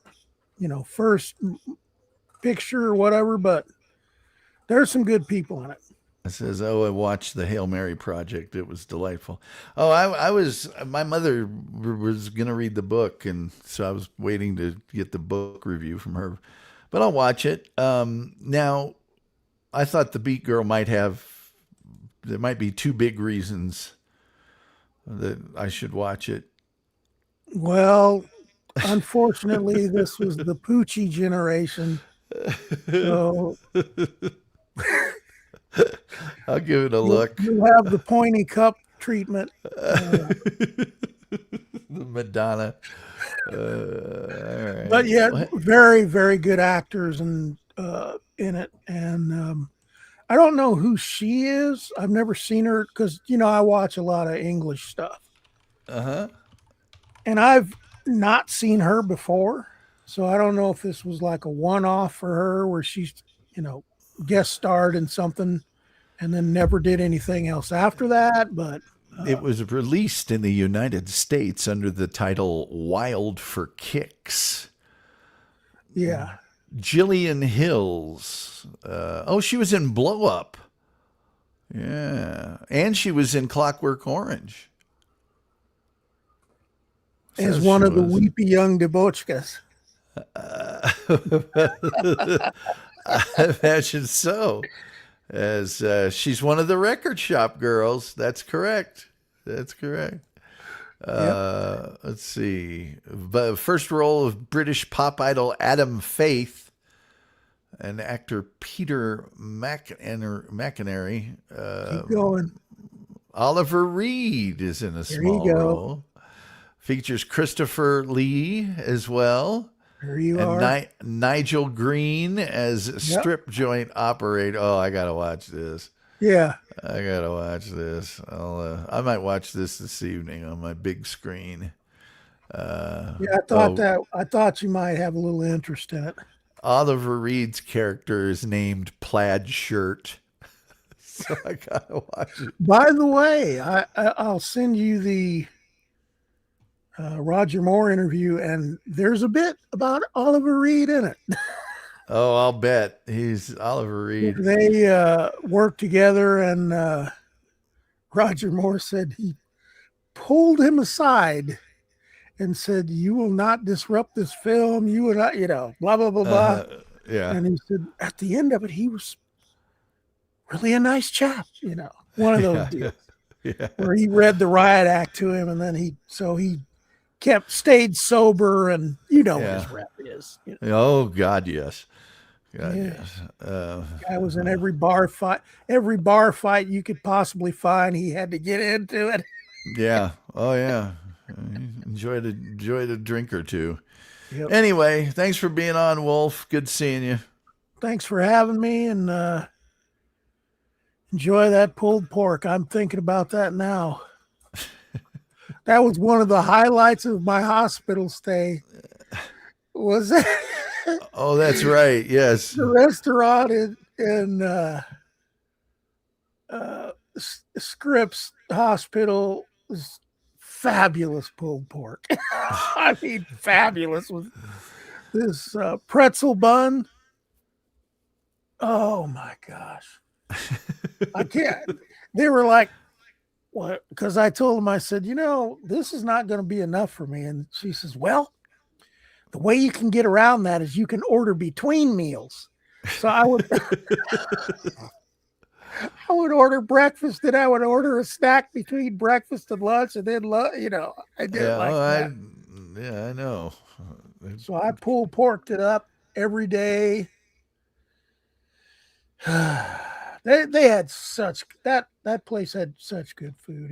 picture or whatever, but there's some good people in it. It says, I watched the Hail Mary Project. It was delightful. My mother was going to read the book, and so I was waiting to get the book review from her, but I'll watch it. Now, I thought the Beat Girl there might be two big reasons that I should watch it. Well, unfortunately, this was the Poochie generation. So I'll give it a look. You have the pointy cup treatment. The Madonna. All right. But yeah, very, very good actors in it. And I don't know who she is. I've never seen her because, I watch a lot of English stuff. Uh-huh. And I've not seen her before. So I don't know if this was like a one-off for her where she's, guest starred in something and then never did anything else after that. But it was released in the United States under the title Wild for Kicks. Yeah. Jillian Hills. She was in Blow Up. Yeah. And she was in Clockwork Orange. As one of the weepy young debauchkas. I imagine so. As she's one of the record shop girls. That's correct. Let's see. But first role of British pop idol Adam Faith and actor Peter McInerney. Keep going. Oliver Reed is in a small role. Features Christopher Lee as well. There you and are. Nigel Green as strip joint operator. Oh, I gotta watch this. Yeah. I gotta watch this. I might watch this evening on my big screen. Yeah, I thought you might have a little interest in it. Oliver Reed's character is named Plaid Shirt, so I gotta watch it. By the way, I'll send you the Roger Moore interview, and there's a bit about Oliver Reed in it. Oh, I'll bet he's Oliver Reed. They worked together, and Roger Moore said he pulled him aside and said, "You will not disrupt this film. You will not, blah, blah, blah, blah." Yeah. And he said at the end of it, he was really a nice chap, one of those deals where he read the riot act to him, and then he stayed sober, and what his rep is. Oh God, yes. God, Yeah. yes. Guy was in every bar fight you could possibly find. He had to get into it. Yeah. Oh yeah. Enjoyed a drink or two. Yep. Anyway, thanks for being on, Wolf. Good seeing you. Thanks for having me, and enjoy that pulled pork. I'm thinking about that now. That was one of the highlights of my hospital stay. Was that? Oh, that's right. Yes. The restaurant in Scripps Hospital was fabulous pulled pork. I mean, fabulous with this pretzel bun. Oh my gosh. I can't. They were like, what? Because I told them, I said, this is not going to be enough for me. And she says, well, the way you can get around that is you can order between meals. So I would order breakfast, and I would order a snack between breakfast and lunch, and then I did that. I know. So I pulled porked it up every day. They had that place had such good food.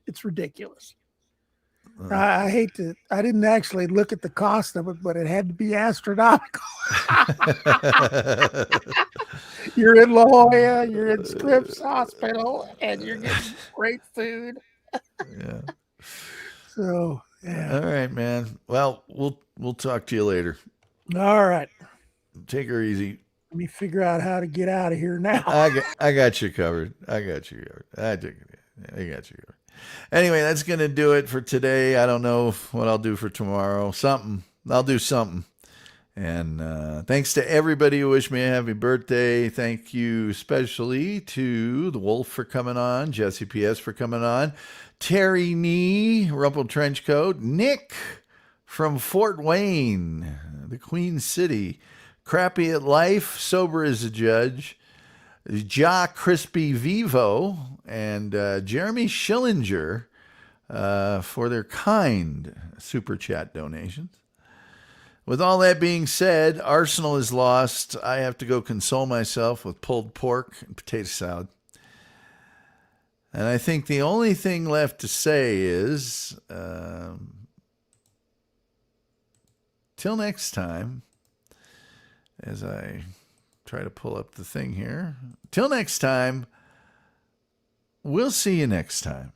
It's ridiculous. I didn't actually look at the cost of it, but it had to be astronomical. You're in La Jolla, you're in Scripps Hospital, and you're getting great food. Yeah. So, yeah. All right, man. Well, we'll talk to you later. All right. Take her easy. Let me figure out how to get out of here now. I got you covered. I got you covered. Anyway, that's going to do it for today. I don't know what I'll do for tomorrow. I'll do something. And thanks to everybody who wished me a happy birthday. Thank you especially to the Wolf for coming on, Jesse P.S. for coming on, Terry Nee, Rumpled Trenchcoat, Nick from Fort Wayne, the Queen City, Crappy at Life, Sober as a Judge, Ja Crispy Vivo, and Jeremy Schillinger for their kind super chat donations. With all that being said, Arsenal is lost. I have to go console myself with pulled pork and potato salad. And I think the only thing left to say is, till next time, as I try to pull up the thing here. Till next time, we'll see you next time.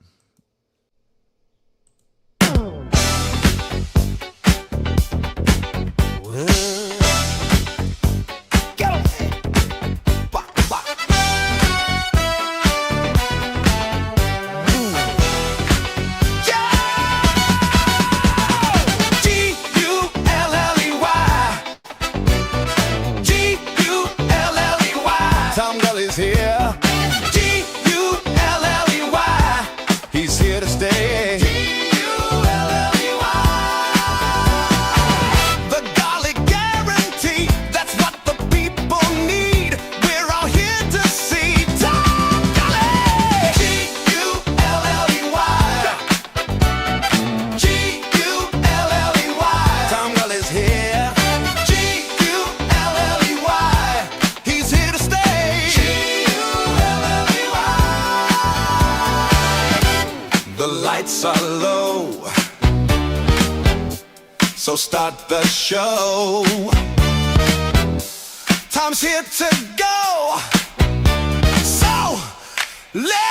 Tom Gulley's here. G-U-L-L-E-Y. He's here to stay. G-U-L-L-E-Y. The Golly guarantee. That's what the people need. We're all here to see Tom Gulley. G-U-L-L-E-Y. G-U-L-L-E-Y. Tom Gulley's here. G-U-L-L-E-Y. He's here to stay. The lights are low, So start the show. Time's here to go. So let's